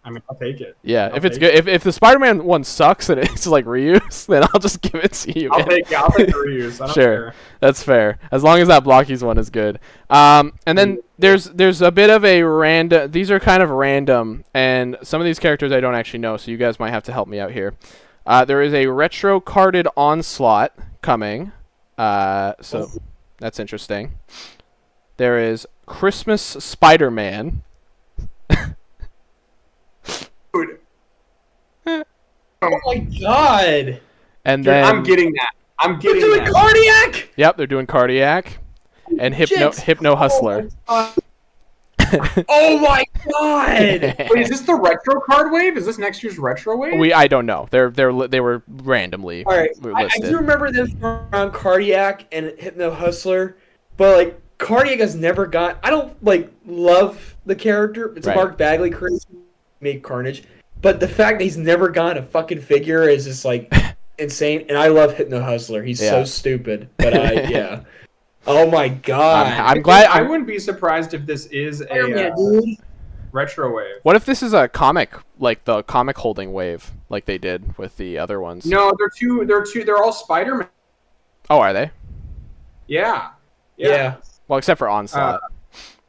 I mean, I'll take it. Yeah, if it's good, if the Spider-Man one sucks and it's like reuse, then I'll just give it to you. I'll take the reuse. I don't care. That's fair. As long as that Blockies one is good. And then there's a bit of a random. These are kind of random, and some of these characters I don't actually know, so you guys might have to help me out here. There is a retro carded Onslaught coming, so that's interesting. There is Christmas Spider-Man. Oh my god! And then I'm getting that. They're doing Cardiac. Yep, they're doing Cardiac and Hypno Hustler. Oh my god! Wait, is this the retro card wave? Is this next year's retro wave? I don't know. They were randomly listed. I do remember them around Cardiac and Hypno Hustler, but like Cardiac has never got. I don't like love the character. It's right. Mark Bagley crazy, made Carnage. But the fact that he's never gotten a fucking figure is just like insane. And I love Hypno Hustler. He's so stupid. But yeah. Oh my god. I'm glad. I wouldn't be surprised if this is a retro wave. What if this is a comic, like the comic holding wave, like they did with the other ones? No, they're all Spider-Man. Oh, are they? Yeah. Well, except for Onslaught.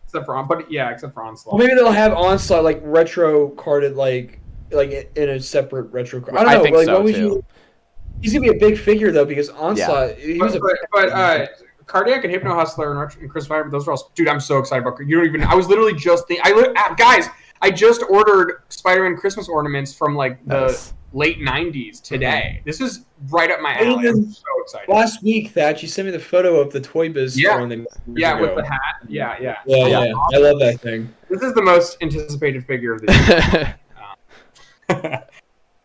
Except for Onslaught. Well, maybe they'll have Onslaught like retro carded like in a separate retro card. I don't know. Think like, so, what would too. He's gonna be a big figure though because Onslaught. Yeah. But Cardiac and Hypno Hustler and Chris Spider, those are all. Dude, I'm so excited about. You don't even. I was literally just thinking. Guys, I just ordered Spider-Man Christmas ornaments from like the late '90s today. Mm-hmm. This is right up my alley. I'm so excited. Last week, Thatch, you sent me the photo of the Toy Biz one. With the hat. Yeah. I love that thing. This is the most anticipated figure of the year.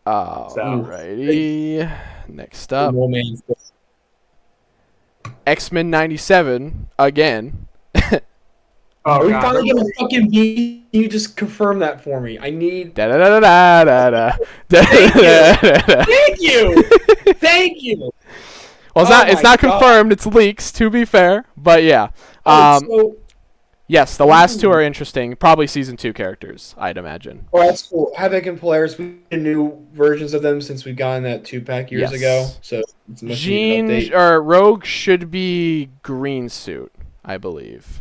Alrighty. Next up, X-Men '97 again. Are we finally getting a fucking B? You just confirm that for me. I need. Thank you. Thank you. Well, it's not confirmed. It's leaks, to be fair. But yeah. Yes, the last two are interesting. Probably season 2 characters, I'd imagine. Oh, that's cool. Havoc and Polaris, we have new versions of them since we've gotten that 2-pack years ago. So it's a much update. Rogue should be green suit, I believe.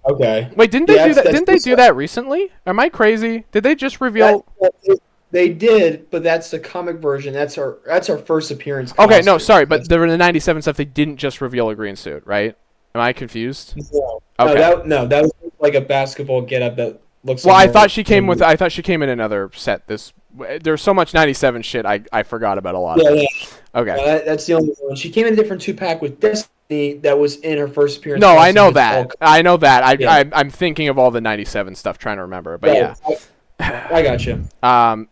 Okay. Wait, didn't they do that? Didn't they do that recently? Am I crazy? Did they just reveal? They did, but that's the comic version. That's our first appearance. Okay, no, sorry, but in the '97 stuff, they didn't just reveal a green suit, right? Am I confused? No. Okay. That was like a basketball getup that looks. Well, I thought she came with. I thought she came in another set. There's so much 97 shit. I forgot about a lot of it. Yeah. Okay. That's the only one. She came in a different 2-pack with Destiny that was in her first appearance. No, I know that. I know that. I'm thinking of all the 97 stuff, trying to remember. But yeah. I got you.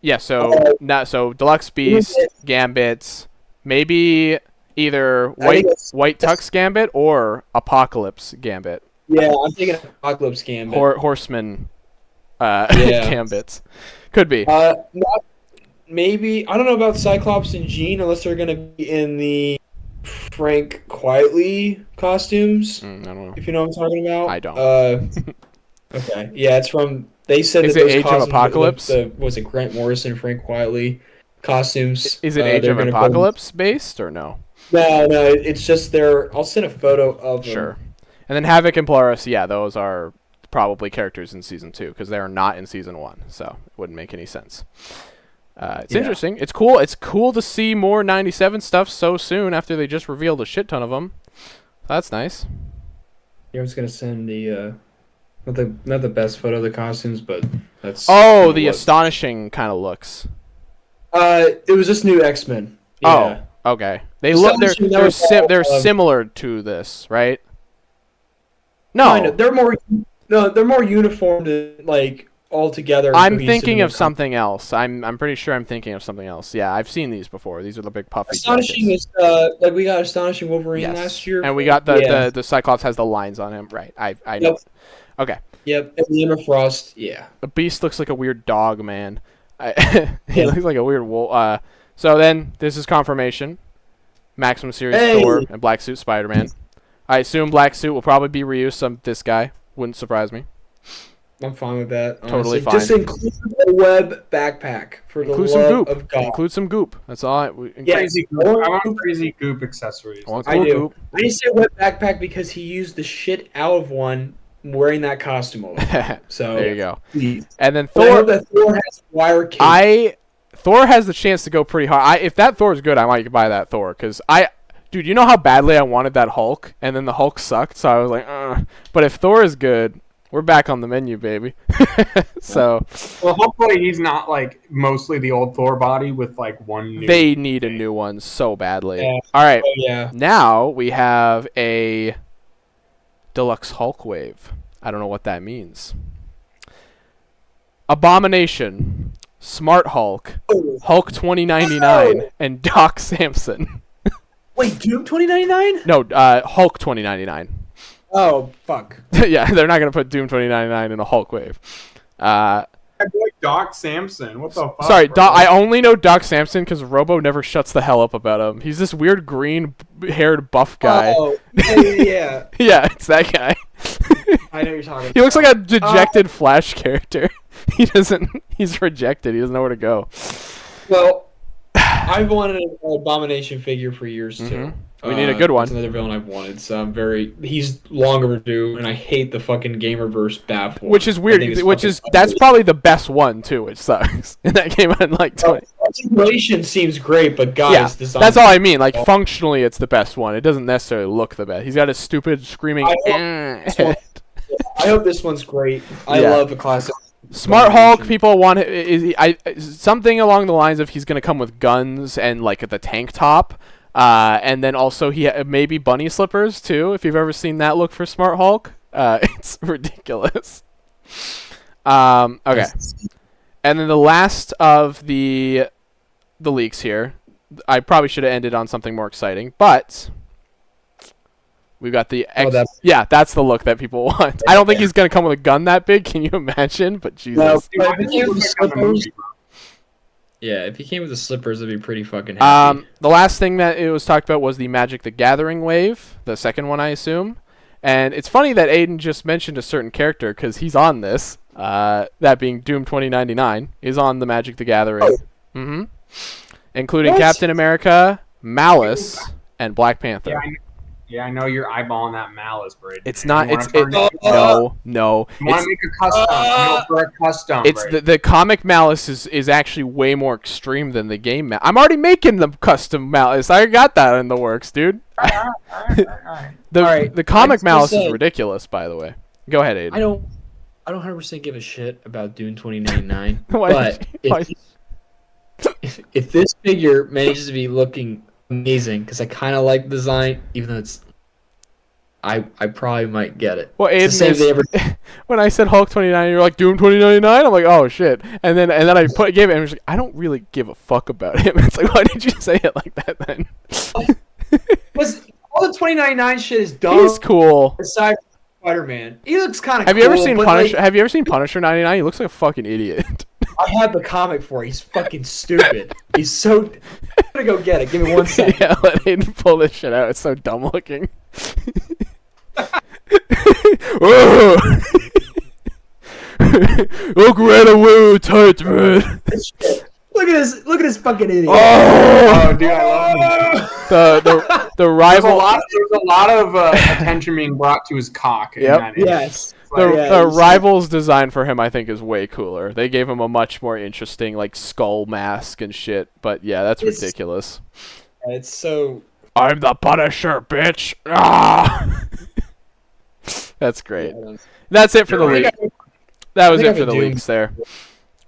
Yeah. So Deluxe Beast, Gambits, maybe either White Tux Gambit or Apocalypse Gambit. Yeah, I'm thinking Apocalypse Gambit. Horseman Gambits. Could be. Maybe. I don't know about Cyclops and Jean unless they're going to be in the Frank Quietly costumes. I don't know. If you know what I'm talking about. I don't. Okay. Yeah, it's from... They said is that it Age of Apocalypse? Was it Grant Morrison, Frank Quietly costumes? Is it Age of Apocalypse based or no? No, it's just their... I'll send a photo of them. Sure. And then Havoc and Polaris, yeah, those are probably characters in Season 2, because they are not in Season 1, so it wouldn't make any sense. It's interesting. It's cool. It's cool to see more 97 stuff so soon after they just revealed a shit ton of them. That's nice. Yeah, I was going to send the... Not the best photo of the costumes, but that's... Oh, the astonishing kind of looks. It was just new X-Men. Yeah. Oh, okay. They look... They're similar to this, right? No. Kind of. They're more uniformed, like, all together. I'm thinking of something else. I'm pretty sure I'm thinking of something else. Yeah, I've seen these before. These are the big puffy Astonishing jackets. Is like we got Astonishing Wolverine last year. And we got the Cyclops has the lines on him. Right. I know. Okay. Yep. And the Emma Frost, yeah. The Beast looks like a weird dog, man. He looks like a weird wolf. So then this is confirmation. Maximum Series Thor and Black Suit Spider-Man. I assume Black Suit will probably be reused. This guy wouldn't surprise me. I'm fine with that. Honestly. Totally fine. Just include a web backpack for the love of God. Include some goop. That's all. Crazy goop. I want crazy goop accessories. I do. Goop. I need to say web backpack because he used the shit out of one wearing that costume over. So there you go. Please. And then Thor. I hope that Thor has wire cape. Thor has the chance to go pretty hard. If that Thor is good, I might buy that Thor because dude, you know how badly I wanted that Hulk, and then the Hulk sucked, so I was like, But if Thor is good, we're back on the menu, baby. So. Well, hopefully he's not like mostly the old Thor body with like one new. They need a new one so badly. Yeah. All right. Oh, yeah. Now we have a Deluxe Hulk wave. I don't know what that means. Abomination, Smart Hulk, Hulk 2099, and Doc Samson. Wait, Doom 2099? No, Hulk 2099. Oh, fuck. Yeah, they're not going to put Doom 2099 in a Hulk wave. Doc Samson. What the fuck? Sorry, I only know Doc Samson because Robo never shuts the hell up about him. He's this weird green-haired buff guy. Oh, yeah. Yeah, it's that guy. I know you're talking about. He looks like a dejected Flash character. He's rejected. He doesn't know where to go. Well, I've wanted an Abomination figure for years, too. We need a good one. That's another villain I've wanted, so he's long overdue, and I hate the fucking Gamerverse bath one. Which is weird, that's probably the best one, too, which sucks. And that came out in like 20. Articulation seems great, but guys, that's all I mean. Like, functionally, it's the best one. It doesn't necessarily look the best. He's got a stupid screaming head. I hope this one's great. I love the classic. Smart Hulk, people want something along the lines of he's going to come with guns and, like, the tank top. And then also maybe bunny slippers too. If you've ever seen that look for Smart Hulk, it's ridiculous. Okay, and then the last of the leaks here. I probably should have ended on something more exciting, but we've got the that's the look that people want. I don't think he's gonna come with a gun that big. Can you imagine? But Jesus. Yeah, if he came with the slippers, it'd be pretty fucking happy. The last thing that it was talked about was the Magic the Gathering wave, the second one, I assume. And it's funny that Aiden just mentioned a certain character, because he's on this, that being Doom 2099, is on the Magic the Gathering. Oh. Including Captain America, Malice, and Black Panther. Yeah, I know you're eyeballing that Malice, Brady. It's not. No. You want to make a custom? For a custom. It's the comic Malice is actually way more extreme than the game Malice. I'm already making the custom Malice. I got that in the works, dude. All right. The comic Malice is ridiculous, by the way. Go ahead, Aiden. I don't 100% give a shit about Dune 2099, Why? but if this figure manages to be looking amazing, because I kind of like the design, even though it's, I probably might get it. Well, it's Aiden, when I said Hulk 29, you're like Doom 2099. I'm like, oh shit, and then I gave it, and I was like, I don't really give a fuck about him. It's like, why did you say it like that then? Because all the 2099 shit is dumb. He's cool. Aside from Spider-Man, he looks kind of. Have you ever seen Punisher? Have you ever seen Punisher 99? He looks like a fucking idiot. I have the comic for it. He's fucking stupid. He's so. I'm gonna go get it. Give me 1 second. Yeah, let Aiden pull this shit out. It's so dumb looking. Look right away, tight man. Look at this fucking idiot. Oh, dude, I love him. The rival. There's a lot of attention being brought to his cock. Yep. Yes. The Rivals design for him, I think, is way cooler. They gave him a much more interesting, like, skull mask and shit. But yeah, that's ridiculous. It's so. I'm the Punisher, bitch. Ah! That's great. Yeah, that's it for the leak. That was it for the Doom. leaks there.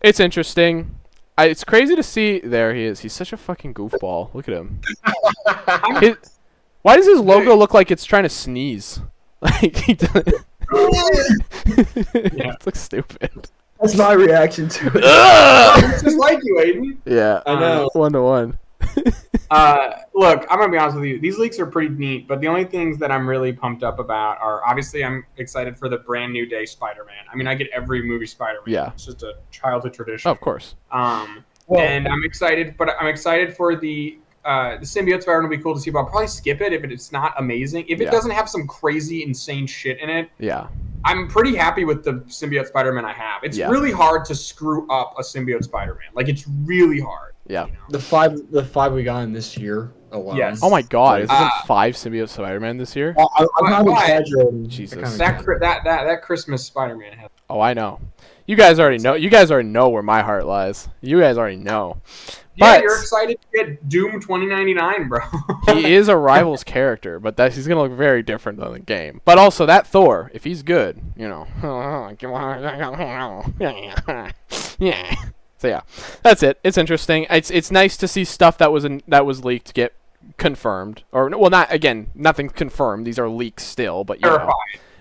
It's interesting. It's crazy to see. There he is. He's such a fucking goofball. Look at him. Why does his logo look like it's trying to sneeze? Like he does. It looks stupid. That's my reaction to it. Just like you, Aiden. Yeah, I know. 1-1. Look, I'm gonna be honest with you. These leaks are pretty neat, but the only things that I'm really pumped up about are obviously I'm excited for the brand new day Spider-Man. I mean, I get every movie Spider-Man. Yeah, it's just a childhood tradition. Oh, of course. And I'm excited, but I'm excited for the symbiote Spider-Man. Will be cool to see, but I'll probably skip it if it's not amazing. If it doesn't have some crazy, insane shit in it. Yeah. I'm pretty happy with the symbiote Spider-Man I have. It's really hard to screw up a symbiote Spider-Man. Like, it's really hard. Yeah. You know? The five we got in this year alone. Yes. Oh my god, is there 5 symbiote Spider-Man this year? I'm not exaggerating. Jesus. That Christmas Spider-Man has. Oh, I know. You guys already know. You guys already know where my heart lies. You guys already know. Yeah, you're excited to get Doom 2099, bro. He is a Rivals character, but he's gonna look very different than the game. But also that Thor, if he's good, you know. Yeah. So yeah, that's it. It's interesting. It's nice to see stuff that was leaked get confirmed, or well, nothing confirmed. These are leaks still, but you know.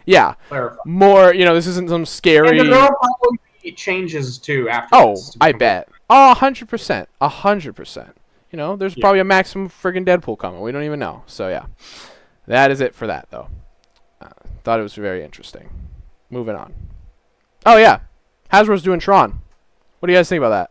Yeah. Clarify. More, this isn't some scary. And there will probably be changes too after. Oh, I bet. Oh, 100%. 100%. There's probably a maximum friggin' Deadpool coming. We don't even know. So, yeah. That is it for that, though. Thought it was very interesting. Moving on. Oh, yeah. Hasbro's doing Tron. What do you guys think about that?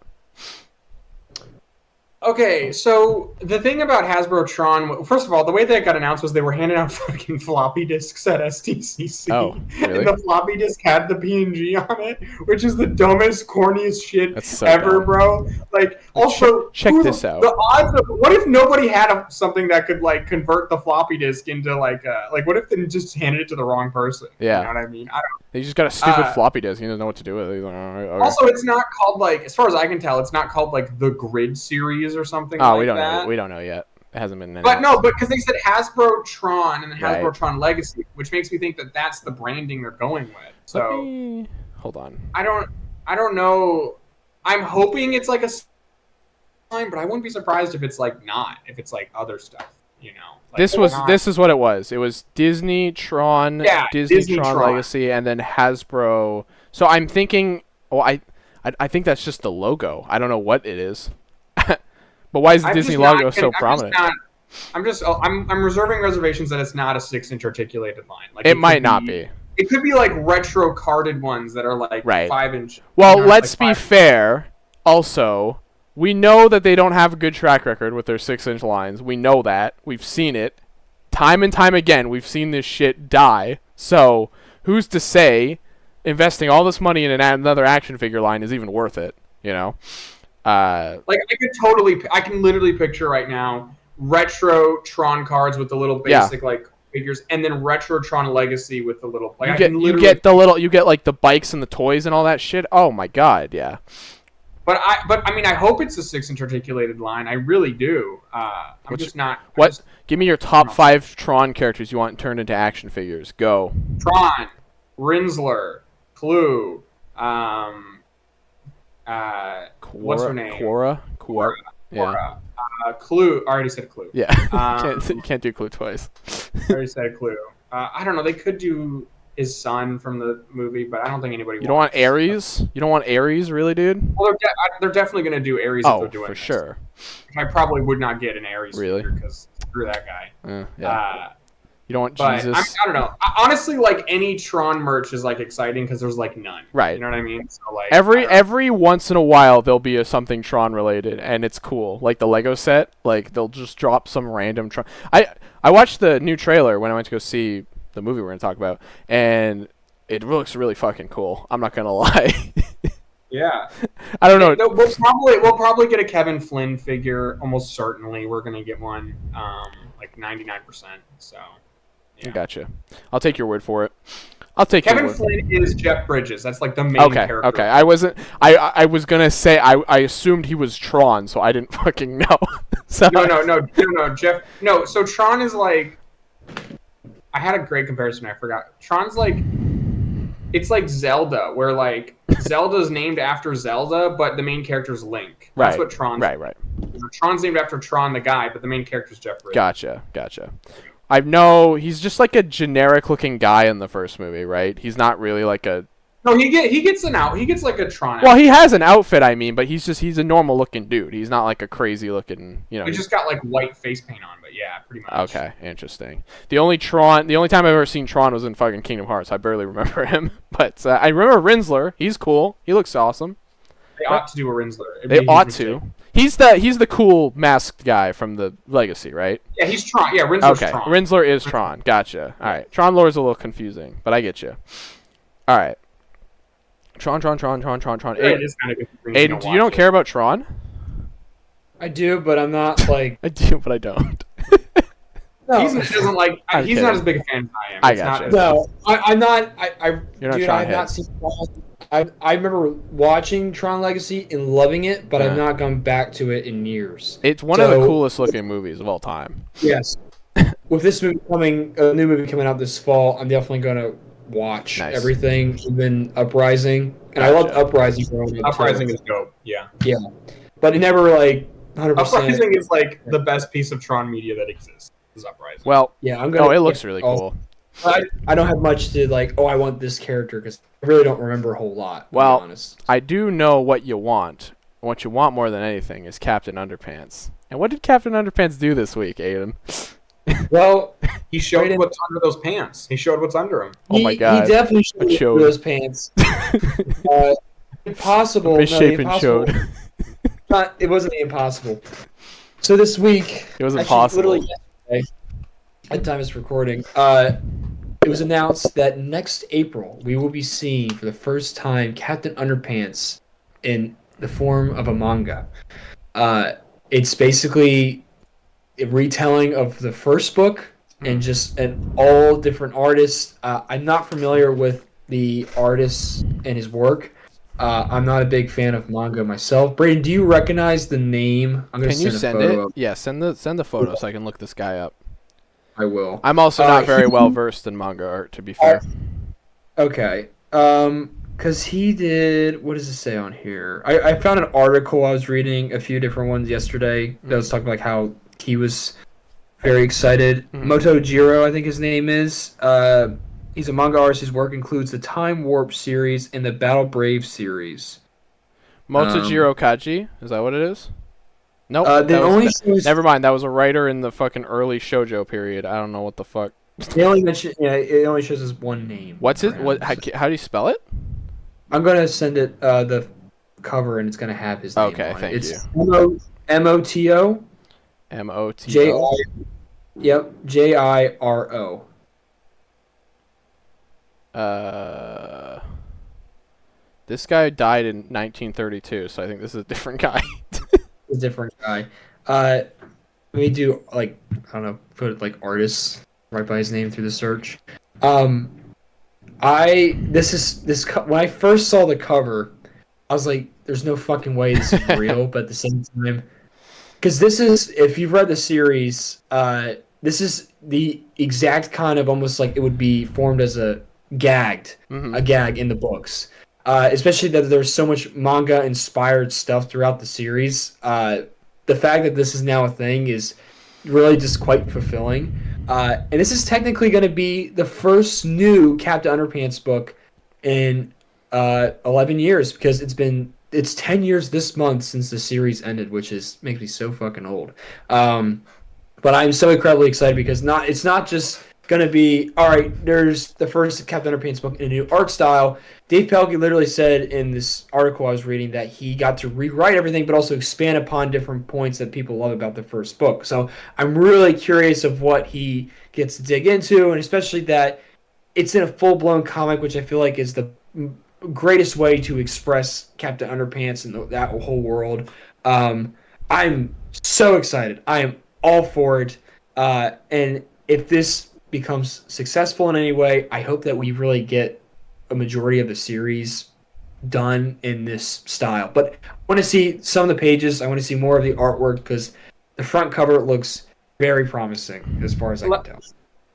Okay, so the thing about Hasbro Tron, first of all, the way that got announced was they were handing out fucking floppy disks at SDCC. Oh, really? And the floppy disk had the PNG on it, which is the dumbest, corniest shit ever, dumb. Bro. Like, also, check this out. The odds of, what if nobody had something that could, like, convert the floppy disk into, like, what if they just handed it to the wrong person? Yeah. You know what I mean? They just got a stupid floppy disk. He doesn't know what to do with it. Okay. Also, it's not called, like, as far as I can tell, it's not called, like, the Grid series or something like that. We don't know yet. It hasn't been announced. But no, because they said Hasbro Tron and then Hasbro Tron Legacy, which makes me think that that's the branding they're going with. So hold on. I don't know. I'm hoping it's like a line, but I wouldn't be surprised if it's like not. If it's like other stuff, Like this is what it was. It was Disney Tron, Disney Tron Legacy, and then Hasbro. So I'm thinking. Well, I think that's just the logo. I don't know what it is. But why is the Disney logo so prominent? I'm reserving reservations that it's not a 6-inch articulated line. Like it might not be. It could be like retro carded ones that are like 5-inch. Well, let's be fair. Also, we know that they don't have a good track record with their 6-inch lines. We know that. We've seen it. Time and time again, we've seen this shit die. So, who's to say investing all this money in another action figure line is even worth it, Like I can literally picture right now retro Tron cards with the little basic like figures, and then retro Tron Legacy with the little. Like, you get like the bikes and the toys and all that shit. Oh my god, yeah. But I mean, I hope it's a 6-inch articulated line. I really do. Give me your top 5 Tron characters you want turned into action figures. Go. Tron, Rinsler, Clue. What's her name? Quora. Yeah. Clue. I already said Clue. Yeah. You can't do Clue twice. I already said Clue. I don't know. They could do his son from the movie, but I don't think anybody. You don't want Aries? You don't want Aries, really, dude? Well, they're definitely going to do Aries if they're doing for this. Sure. I probably would not get an Aries really because screw that guy. Yeah. You don't want Jesus. I don't know. Honestly, like any Tron merch is like exciting because there's like none. Right. You know what I mean? So like every once in a while there'll be something Tron related, and it's cool. Like the Lego set, like they'll just drop some random Tron. I watched the new trailer when I went to go see the movie we're gonna talk about, and it looks really fucking cool. I'm not gonna lie. Yeah. I don't know. We'll probably get a Kevin Flynn figure. Almost certainly, we're gonna get one. Like 99%. So. Yeah. Gotcha. I'll take your word for it. I'll take Kevin your word. Flynn is Jeff Bridges. That's like the main character. Okay. I was gonna say I assumed he was Tron, so I didn't fucking know. So. No, Jeff. No, so Tron is like. I had a great comparison. I forgot. Tron's like. It's like Zelda, where like Zelda's named after Zelda, but the main character's Link. That's what Tron's. Right. Tron's named after Tron the guy, but the main character's Jeff Bridges. Gotcha. I know he's just like a generic looking guy in the first movie, right? He's not really like a. No, he gets like a Tron. Well, he has an outfit, I mean, but he's a normal looking dude. He's not like a crazy looking, you know. He just got like white face paint on, but yeah, pretty much. Okay, interesting. The only time I've ever seen Tron was in fucking Kingdom Hearts. I barely remember him, but I remember Rinsler. He's cool. He looks awesome. They ought to do a Rinsler. They ought to. He's the cool masked guy from the Legacy, right? Yeah, he's Tron. Yeah, Rinsler's okay. Tron. Rinsler is Tron. Gotcha. All right. Tron lore is a little confusing, but I get you. All right. Tron. Yeah, Aiden, do you don't care about Tron? I do, but I'm not like. I do, but I don't. No. He's not as big a fan as I am. I gotcha. No, I'm not. You're not dude, Tron I've head. not seen. I remember watching Tron Legacy and loving it, but I've not gone back to it in years. It's one of the coolest looking movies of all time. Yes. With this movie a new movie coming out this fall, I'm definitely going to watch everything, even Uprising. And I loved Uprising growing up. Uprising is dope. Yeah. Yeah. But it never like 100%. Uprising is like the best piece of Tron media that exists. Is Uprising. Well, yeah, I'm gonna. It looks really cool. I don't have much to like. Oh, I want this character because I really don't remember a whole lot. Well, to be honest. I do know what you want. What you want more than anything is Captain Underpants. And what did Captain Underpants do this week, Aiden? Well, he showed what's under those pants. He showed what's under them. Oh my god! He definitely showed those pants. Impossible. Misshapen showed. It wasn't impossible. So this week, it was impossible. Literally yesterday, at the time of this recording, it was announced that next April we will be seeing for the first time Captain Underpants in the form of a manga. It's basically a retelling of the first book and all different artists. I'm not familiar with the artist and his work. I'm not a big fan of manga myself. Braden, do you recognize the name? I'm gonna send it? Yeah, send the photo so I can look this guy up. I will. I'm also not very well versed in manga art, to be fair. Okay. Because he did. What does it say on here? I found an article. I was reading a few different ones yesterday that was talking like how he was very excited. Moto Jiro, I think his name is. He's a manga artist. His work includes the Time Warp series and the Battle Brave series. Motojiro Kaji? Is that what it is? Nope. Never mind. That was a writer in the fucking early shoujo period. I don't know what the fuck. It only shows his one name. What's it? How do you spell it? I'm gonna send it the cover, and it's gonna have his name. Okay, on thank it. you. Moto. Moto. Yep. Jiro. This guy died in 1932, so I think this is a different guy. A different guy. Let me do like I don't know, put like artists right by his name through the search. When I first saw the cover, I was like, "There's no fucking way this is real." But at the same time, because this is, if you've read the series, this is the exact kind of almost like it would be formed as a gagged, a gag in the books. Especially that there's so much manga inspired stuff throughout the series. The fact that this is now a thing is really just quite fulfilling. And this is technically going to be the first new Captain Underpants book in 11 years, because it's 10 years this month since the series ended, which makes me so fucking old. But I'm so incredibly excited because it's not just going to be, all right, there's the first Captain Underpants book in a new art style. Dave Pelkey literally said in this article I was reading that he got to rewrite everything, but also expand upon different points that people love about the first book. So I'm really curious of what he gets to dig into, and especially that it's in a full-blown comic, which I feel like is the greatest way to express Captain Underpants and that whole world. I'm so excited. I am all for it. And if this becomes successful in any way, I hope that we really get a majority of the series done in this style. But I want to see some of the pages. I want to see more of the artwork because the front cover looks very promising as far as I can tell.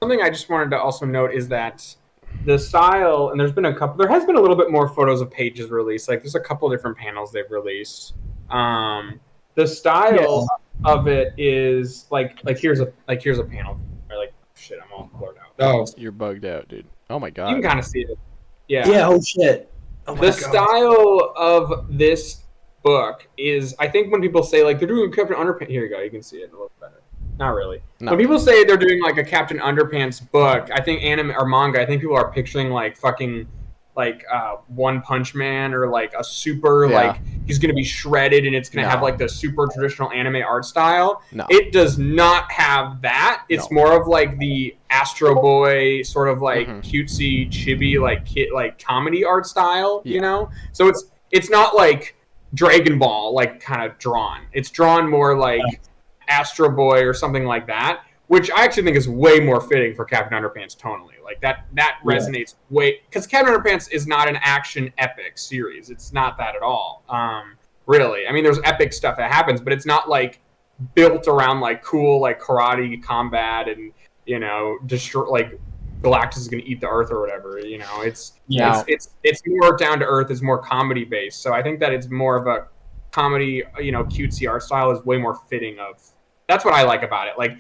Something I just wanted to also note is that the style, and there has been a little bit more photos of pages released. Like there's a couple different panels they've released. The style of it is like here's a panel. Like shit, I'm all blurred out. Oh, you're bugged out, dude. Oh my god. You can kind of see it. Yeah. Yeah. Oh shit. Oh my God. Style of this book is, I think when people say like they're doing Captain Underpants, here you go. You can see it a little better. Not really. No. When people say they're doing like a Captain Underpants book, I think anime or manga, I think people are picturing like fucking like One Punch Man or like a super like he's gonna be shredded and it's gonna have like the super traditional anime art style. No. It does not have that. It's more of like the Astro Boy sort of like cutesy chibi like kid like comedy art style, you know? So it's not like Dragon Ball like kind of drawn. It's drawn more like Astro Boy or something like that, which I actually think is way more fitting for Captain Underpants tonally. Like that resonates way, because Captain Underpants is not an action epic series. It's not that at all. Really. I mean, there's epic stuff that happens, but it's not like built around like cool like karate combat and, you know, destroy like Galactus is going to eat the Earth or whatever. You know, it's more down to earth. It's more comedy based. So I think that it's more of a comedy, you know, cutesy art style is way more fitting of. That's what I like about it. Like,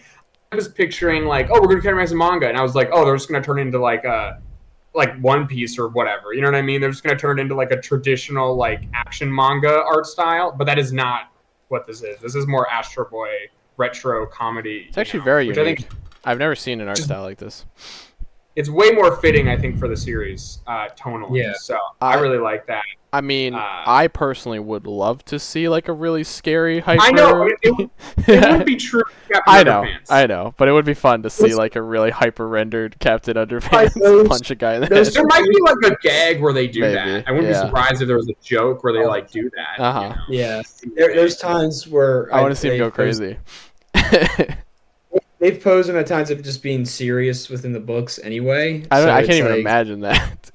I was picturing like, oh, we're gonna categorize a manga, and I was like, oh, they're just gonna turn into like a One Piece or whatever. You know what I mean? They're just gonna turn it into like a traditional like action manga art style. But that is not what this is. This is more Astro Boy retro comedy. It's actually very unique. I've never seen an art style like this. It's way more fitting, I think, for the series tonally. Yeah. So I really like that. I mean, I personally would love to see like a really scary hyper. I know it wouldn't be true. I know, but it would be fun to see like a really hyper rendered Captain Underpants punch a guy in the head. There might be like a gag where they do that. I wouldn't be surprised if there was a joke where they like do that. You know? Yeah, there's times where I want to see him go crazy. They've posed him at times of just being serious within the books anyway. I can't even imagine that.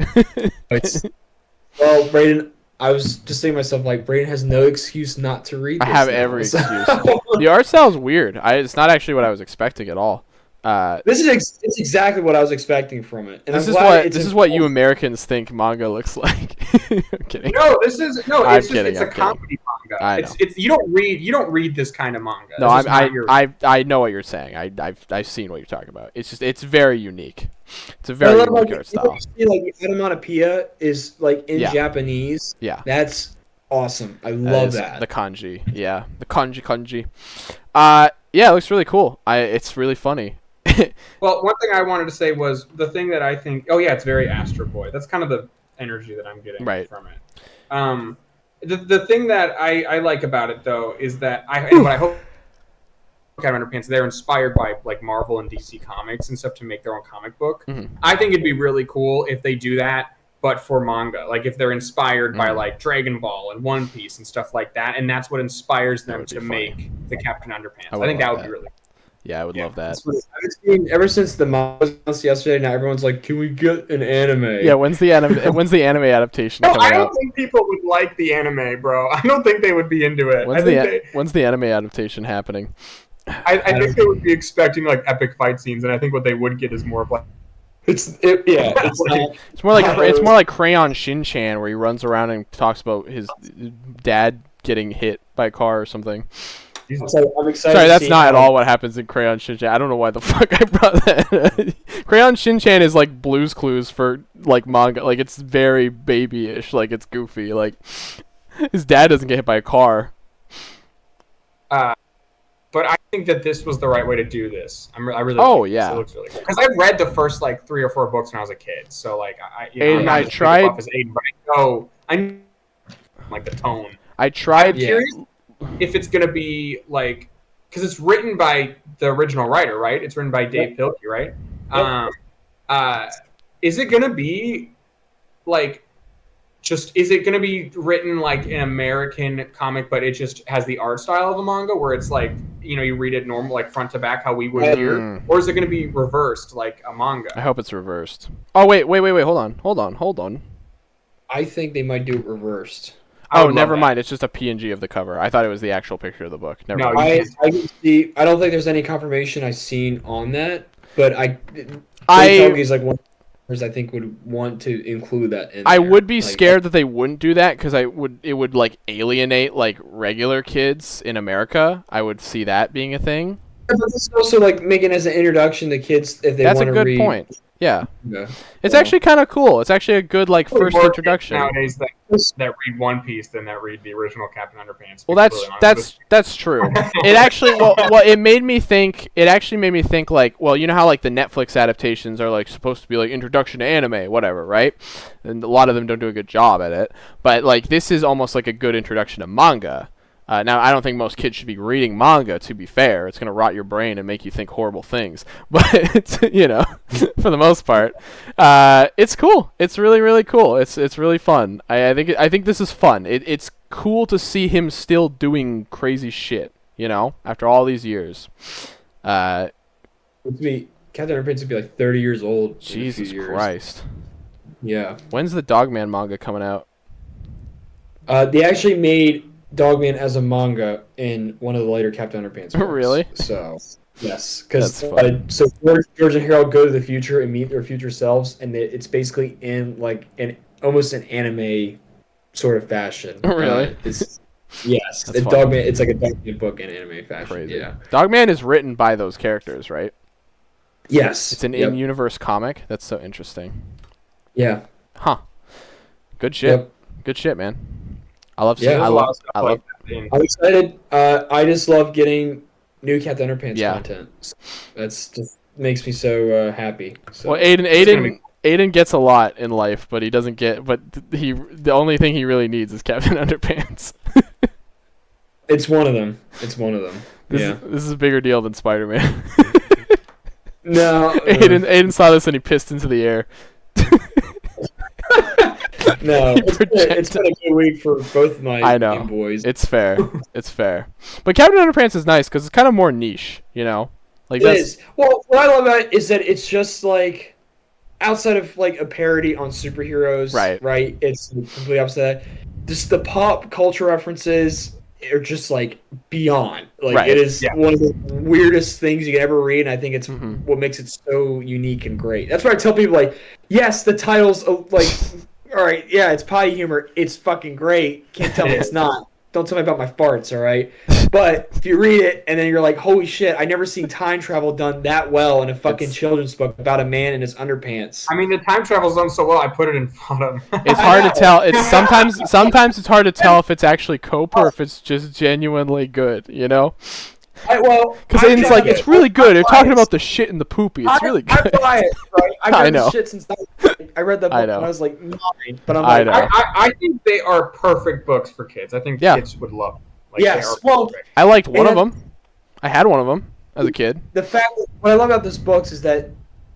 Well, Brayden, I was just saying to myself, like, Brayden has no excuse not to read this. I have every excuse. The art style is weird. It's not actually what I was expecting at all. It's exactly what I was expecting from it. And this is what you Americans think manga looks like. I'm kidding. No, it's a comedy manga. It's you don't read this kind of manga. No, I know what you're saying. I've seen what you're talking about. It's very unique. It's a very unique art style. See, like the onomatopoeia is like in Japanese. Yeah, that's awesome. I love that. The kanji. Yeah, the kanji. Yeah, it looks really cool. It's really funny. Well, one thing I wanted to say was the thing that I think. Oh yeah, it's very Astro Boy. That's kind of the energy that I'm getting from it. The thing that I like about it though is that what I hope Captain Underpants, they're inspired by like Marvel and DC comics and stuff to make their own comic book. Mm-hmm. I think it'd be really cool if they do that, but for manga. Like if they're inspired by like Dragon Ball and One Piece and stuff like that, and that's what inspires them to make the Captain Underpants. I think that would be really cool. Yeah, I would love that. I've seen ever since the manga was announced yesterday. Now everyone's like, "Can we get an anime?" Yeah, when's the anime adaptation coming out? I don't think people would like the anime, bro. I don't think they would be into it. When's the anime adaptation happening? I think they would be expecting like epic fight scenes, and I think what they would get is more of like It's more like Crayon Shin-chan, where he runs around and talks about his dad getting hit by a car or something. So I'm excited. Sorry, that's not at all what happens in Crayon Shin-chan. I don't know why the fuck I brought that. Crayon Shin-chan is like Blue's Clues for like manga. Like it's very babyish. Like it's goofy. Like his dad doesn't get hit by a car. But I think that this was the right way to do this. I really. Oh think yeah. It looks really cool. Because I read the first like 3 or 4 books when I was a kid. So like I tried. I like the tone. I tried. I'm curious if it's gonna be like, because it's written by the original writer, right? It's written by Dave Pilkey, right? Yep. Is it gonna be like? Is it going to be written like an American comic, but it just has the art style of a manga, where it's like, you read it normal, like front to back, how we would here, or is it going to be reversed like a manga? I hope it's reversed. Oh wait, hold on. I think they might do it reversed. Oh, never mind. It's just a PNG of the cover. I thought it was the actual picture of the book. Never mind. I can see. I don't think there's any confirmation I've seen on that, but he's like one. I think would want to include that in I there. would be scared that they wouldn't do that, because it would like alienate like regular kids in America. I would see that being a thing. But it's also like making as an introduction to kids if they want to read. That's a good point. Yeah. It's actually kind of cool. It's actually a good like first introduction. Nowadays that read One Piece than that read the original Captain Underpants. Well, that's true. It actually it made me think. It actually made me think like, well, you know how like the Netflix adaptations are like supposed to be like introduction to anime, whatever, right? And a lot of them don't do a good job at it. But like this is almost like a good introduction to manga. Now, I don't think most kids should be reading manga, to be fair. It's going to rot your brain and make you think horrible things. But, for the most part, it's cool. It's really, really cool. It's really fun. I think this is fun. It's cool to see him still doing crazy shit, after all these years. Captain Underpants would be like 30 years old. Jesus Christ. Yeah. When's the Dogman manga coming out? They actually made Dogman as a manga in one of the later Captain Underpants books. Really? So, yes. Because so George and Harold go to the future and meet their future selves, and it's basically in like almost an anime sort of fashion. Really? Yes. Dogman. It's like a Dogman book in anime fashion. Crazy. Yeah. Dogman is written by those characters, right? Yes. It's an in-universe comic. That's so interesting. Yeah. Huh. Good shit. Yep. Good shit, man. I love. I'm excited. I just love getting new Captain Underpants content. That's just makes me so happy. So, well, Aiden gets a lot in life, but he doesn't get. But the only thing he really needs is Captain Underpants. It's one of them. This is a bigger deal than Spider-Man. No. Aiden saw this and he pissed into the air. No, it's been a good week for both my boys. It's fair. But Captain Underpants is nice because it's kind of more niche, Like it is. Well, what I love about it is that it's just like outside of like a parody on superheroes, right? It's completely opposite of that. Just the pop culture references are just like beyond. Like it is one of the weirdest things you can ever read, and I think it's what makes it so unique and great. That's why I tell people like, yes, the title's like. All right, yeah, it's potty humor. It's fucking great. Can't tell me it's not. Don't tell me about my farts, all right? But if you read it and then you're like, holy shit, I never seen time travel done that well in a fucking children's book about a man in his underpants. I mean, the time travel's done so well, I put it in front of him. It's hard to tell. It's sometimes it's hard to tell if it's actually cope or if it's just genuinely good, Because Aiden's like, it's really good. They're talking about the shit and the poopy. It's really good. I buy it, right? I've read the shit since I read that book when I was like 9. But I'm like, I think they are perfect books for kids. I think kids would love them. Like, yes. Well, I liked one of them. I had one of them as a kid. The fact what I love about these books is that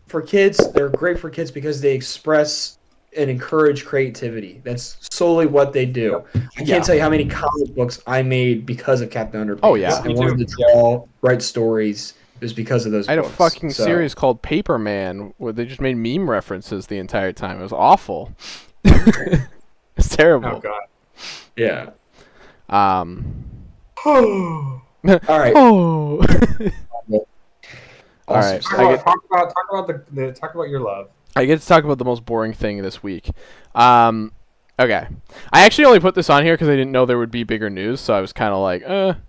for kids, they're great for kids because they express and encourage creativity. That's solely what they do. I can't tell you how many comic books I made because of Captain Underpants. Oh yeah, I wanted to draw, write stories. It was because of those books. I had a fucking series called Paper Man where they just made meme references the entire time. It was awful. It's terrible. Oh god. Yeah. All right. All right. Talk about your love. I get to talk about the most boring thing this week. Okay. I actually only put this on here because I didn't know there would be bigger news, so I was kind of like,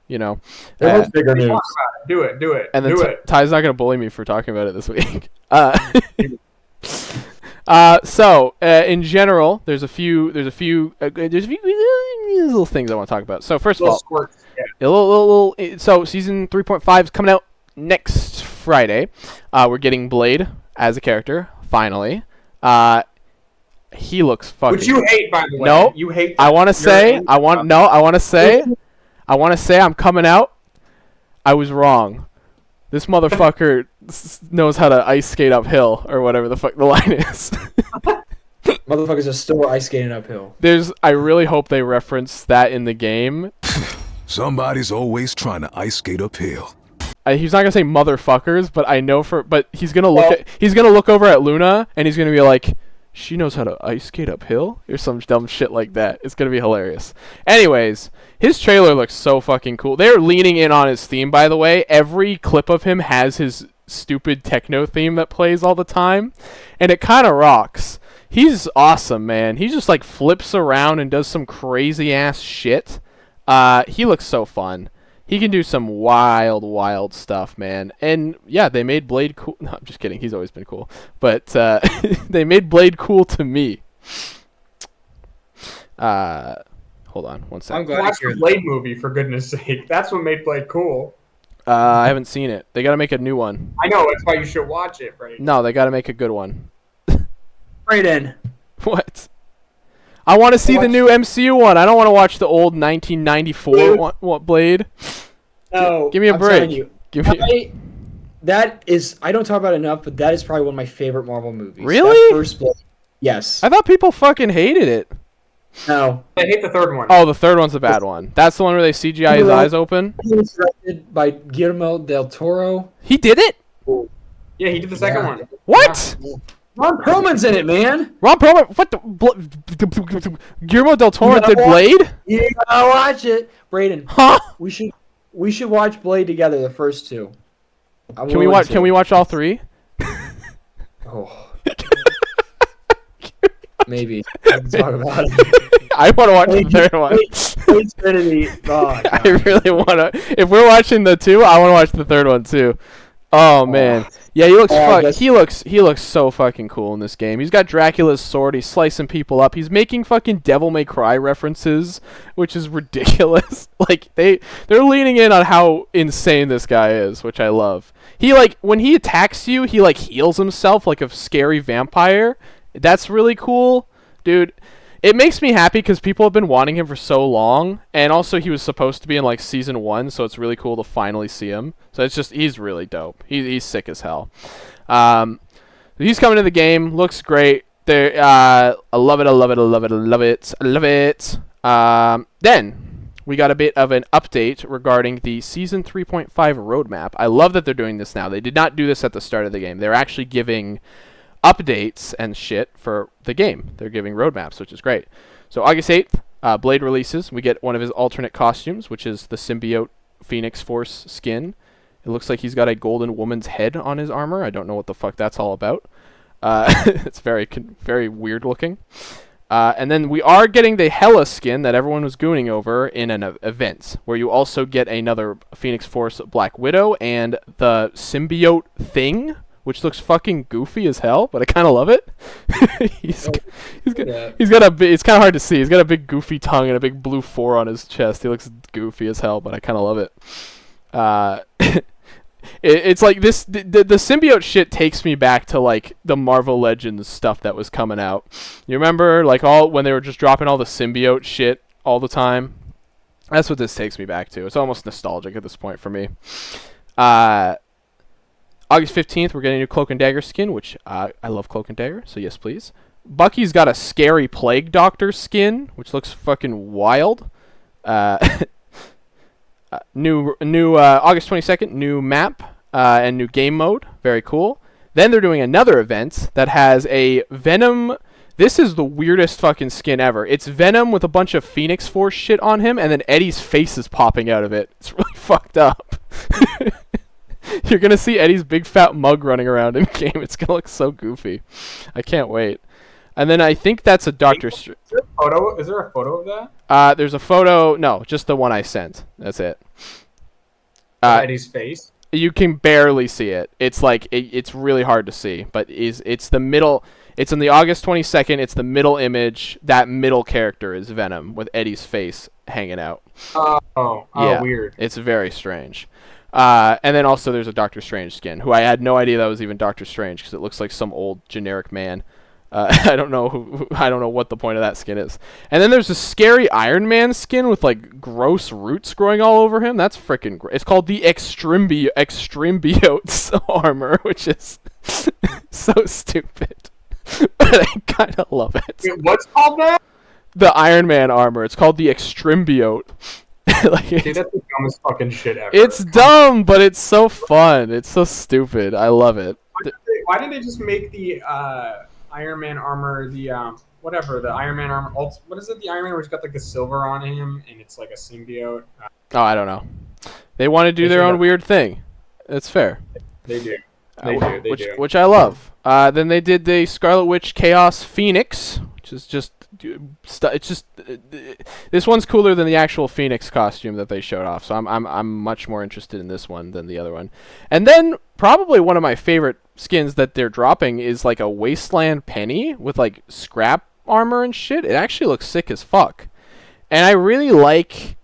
you know. There was bigger news. Do it. And then Ty's not going to bully me for talking about it this week. So in general, there's a few little things I want to talk about. So first of all, so season 3.5 is coming out next Friday. We're getting Blade as a character finally. He looks fucking. Which you hate, by the way. No, you hate. I want to say. I want to say. I'm coming out. I was wrong. This motherfucker knows how to ice skate uphill, or whatever the fuck the line is. Motherfuckers are still ice skating uphill. I really hope they reference that in the game. Somebody's always trying to ice skate uphill. He's not gonna say motherfuckers, but I know but he's gonna look over at Luna and he's gonna be like, she knows how to ice skate uphill, or some dumb shit like that. It's gonna be hilarious. Anyways, his trailer looks so fucking cool. They're leaning in on his theme, by the way. Every clip of him has his stupid techno theme that plays all the time, and it kind of rocks. He's awesome, man. He just like flips around and does some crazy ass shit. He looks so fun. He can do some wild stuff, man. And yeah, they made Blade cool. No, I'm just kidding. He's always been cool. But they made Blade cool to me. Hold on one second. Watch the Blade movie, for goodness sake. That's what made Blade cool. I haven't seen it. They got to make a new one. I know. That's why you should watch it, right? No, they got to make a good one. Brayden. What? I want to see the new MCU one. I don't want to watch the old 1994 Blade. No, give me a break. I don't talk about it enough, but that is probably one of my favorite Marvel movies. Really? That first Blade. Yes. I thought people fucking hated it. No. I hate the third one. Oh, the third one's the bad one. That's the one where they CGI his eyes open? He was directed by Guillermo del Toro. He did it? Yeah, he did the second one. What? Yeah. Ron Perlman's in it, man. Ron Perlman? What the? Guillermo del Toro did Blade? Yeah, watch it, Brayden. Huh? We should watch Blade together. The first two. Can we watch all three? Oh. Maybe. Let's talk about it. I want to watch the third one. I really want to. If we're watching the two, I want to watch the third one too. Oh man, yeah, he looks so fucking cool in this game. He's got Dracula's sword. He's slicing people up. He's making fucking Devil May Cry references, which is ridiculous. Like they're leaning in on how insane this guy is, which I love. He when he attacks you, he heals himself like a scary vampire. That's really cool, dude. It makes me happy because people have been wanting him for so long, and also he was supposed to be in season 1, so it's really cool to finally see him. So he's really dope. He's sick as hell. He's coming to the game, looks great. I love it. Then we got a bit of an update regarding the season 3.5 roadmap. I love that they're doing this now. They did not do this at the start of the game. They're actually giving updates and shit for the game. They're giving roadmaps, which is great. So August 8th, Blade releases. We get one of his alternate costumes, which is the symbiote Phoenix Force skin. It looks like he's got a golden woman's head on his armor. I don't know what the fuck that's all about. It's very weird looking. And then we are getting the Hela skin that everyone was gooning over in an event, where you also get another Phoenix Force Black Widow and the symbiote thing, which looks fucking goofy as hell, but I kind of love it. He's got a big, it's kind of hard to see. He's got a big goofy tongue and a big blue 4 on his chest. He looks goofy as hell, but I kind of love it. It's like this, the symbiote shit takes me back to the Marvel Legends stuff that was coming out. You remember when they were just dropping all the symbiote shit all the time? That's what this takes me back to. It's almost nostalgic at this point for me. August 15th, we're getting a new Cloak and Dagger skin, which I love Cloak and Dagger, so yes, please. Bucky's got a scary Plague Doctor skin, which looks fucking wild. New August 22nd, new map and new game mode. Very cool. Then they're doing another event that has a Venom. This is the weirdest fucking skin ever. It's Venom with a bunch of Phoenix Force shit on him, and then Eddie's face is popping out of it. It's really fucked up. You're gonna see Eddie's big fat mug running around in game. It's gonna look so goofy. I can't wait. And then I think that's a Doctor Strange. Is there a photo of that? There's a photo. No, just the one I sent. That's it. Eddie's face. You can barely see it. It's like it's really hard to see, but it's the middle. It's in the August 22nd. It's the middle image. That middle character is Venom with Eddie's face hanging out. Yeah. Weird. It's very strange. And then also there's a Doctor Strange skin, who I had no idea that was even Doctor Strange because it looks like some old generic man. I don't know what the point of that skin is. And then there's a scary Iron Man skin with like gross roots growing all over him. That's freaking great. It's called the Extrembiote's armor, which is so stupid. But I kind of love it. Wait, what's called that? The Iron Man armor. It's called the Extrembiote. Dude, that's the dumbest fucking shit ever. It's dumb, but it's so fun. It's so stupid. I love it. Why didn't they just make the Iron Man armor, the Iron Man armor, what is it, the Iron Man where he's got like the silver on him and it's like a symbiote? Oh, I don't know. They want to do their own weird thing. It's fair. They do. Which I love. Then they did the Scarlet Witch Chaos Phoenix, which is just this one's cooler than the actual Phoenix costume that they showed off. So I'm much more interested in this one than the other one. And then probably one of my favorite skins that they're dropping is like a Wasteland Penny with like scrap armor and shit. It actually looks sick as fuck. And I really like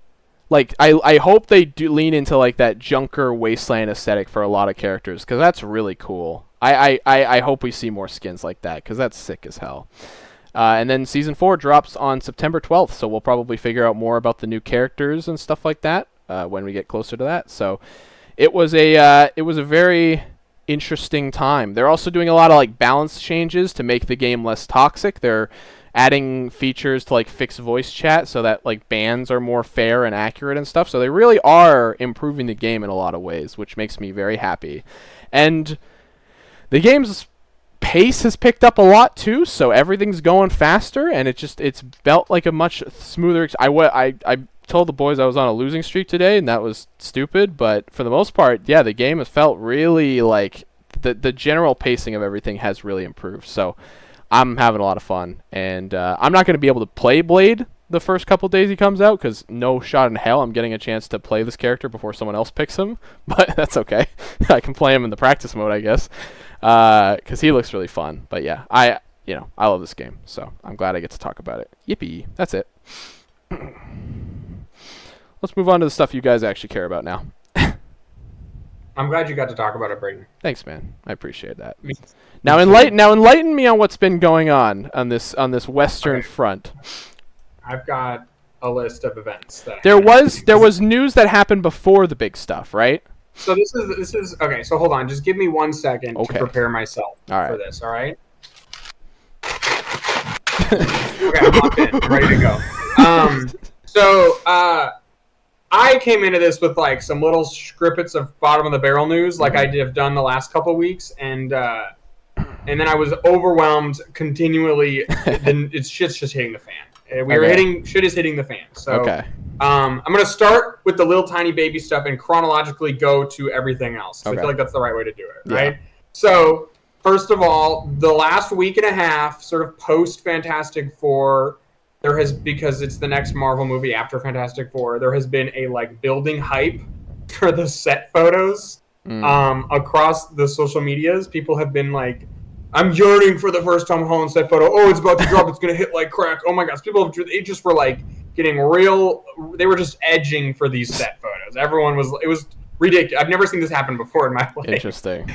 I hope they do lean into like that Junker Wasteland aesthetic for a lot of characters, because that's really cool. I hope we see more skins like that, because that's sick as hell. And then Season 4 drops on September 12th, so we'll probably figure out more about the new characters and stuff like that when we get closer to that. So it was a very interesting time. They're also doing a lot of like balance changes to make the game less toxic. They're adding features to like fix voice chat so that like bans are more fair and accurate and stuff. So they really are improving the game in a lot of ways, which makes me very happy. And the game's pace has picked up a lot too, so everything's going faster, and it's felt like a much smoother. I told the boys I was on a losing streak today, and that was stupid, but for the most part, yeah, the game has felt really like the general pacing of everything has really improved. So I'm having a lot of fun, and I'm not going to be able to play Blade the first couple days he comes out, because no shot in hell I'm getting a chance to play this character before someone else picks him, but that's okay. I can play him in the practice mode, I guess, because he looks really fun. But yeah, I love this game, so I'm glad I get to talk about it. Yippee! That's it. Let's move on to the stuff you guys actually care about now. I'm glad you got to talk about it, Brayden. Thanks, man. I appreciate that. Now enlighten me on what's been going on this Western front. I've got a list of events that there was news that happened before the big stuff, right? So this is okay. So hold on, just give me 1 second to prepare myself for this. All right. Okay, I'm locked in, ready to go. I came into this with like some little snippets of bottom of the barrel news, like I have done the last couple of weeks, and then I was overwhelmed continually. Then shit's just hitting the fan. Shit is hitting the fan. So I'm gonna start with the little tiny baby stuff and chronologically go to everything else. I feel like that's the right way to do it, right? Yeah. So first of all, the last week and a half, sort of post Fantastic Four, because it's the next Marvel movie after Fantastic Four, there has been a like building hype for the set photos across the social medias. People have been like, I'm yearning for the first Tom Holland set photo. Oh, it's about to drop. It's going to hit like crack. Oh my gosh. They just were like getting real. They were just edging for these set photos. It was ridiculous. I've never seen this happen before in my life. Interesting.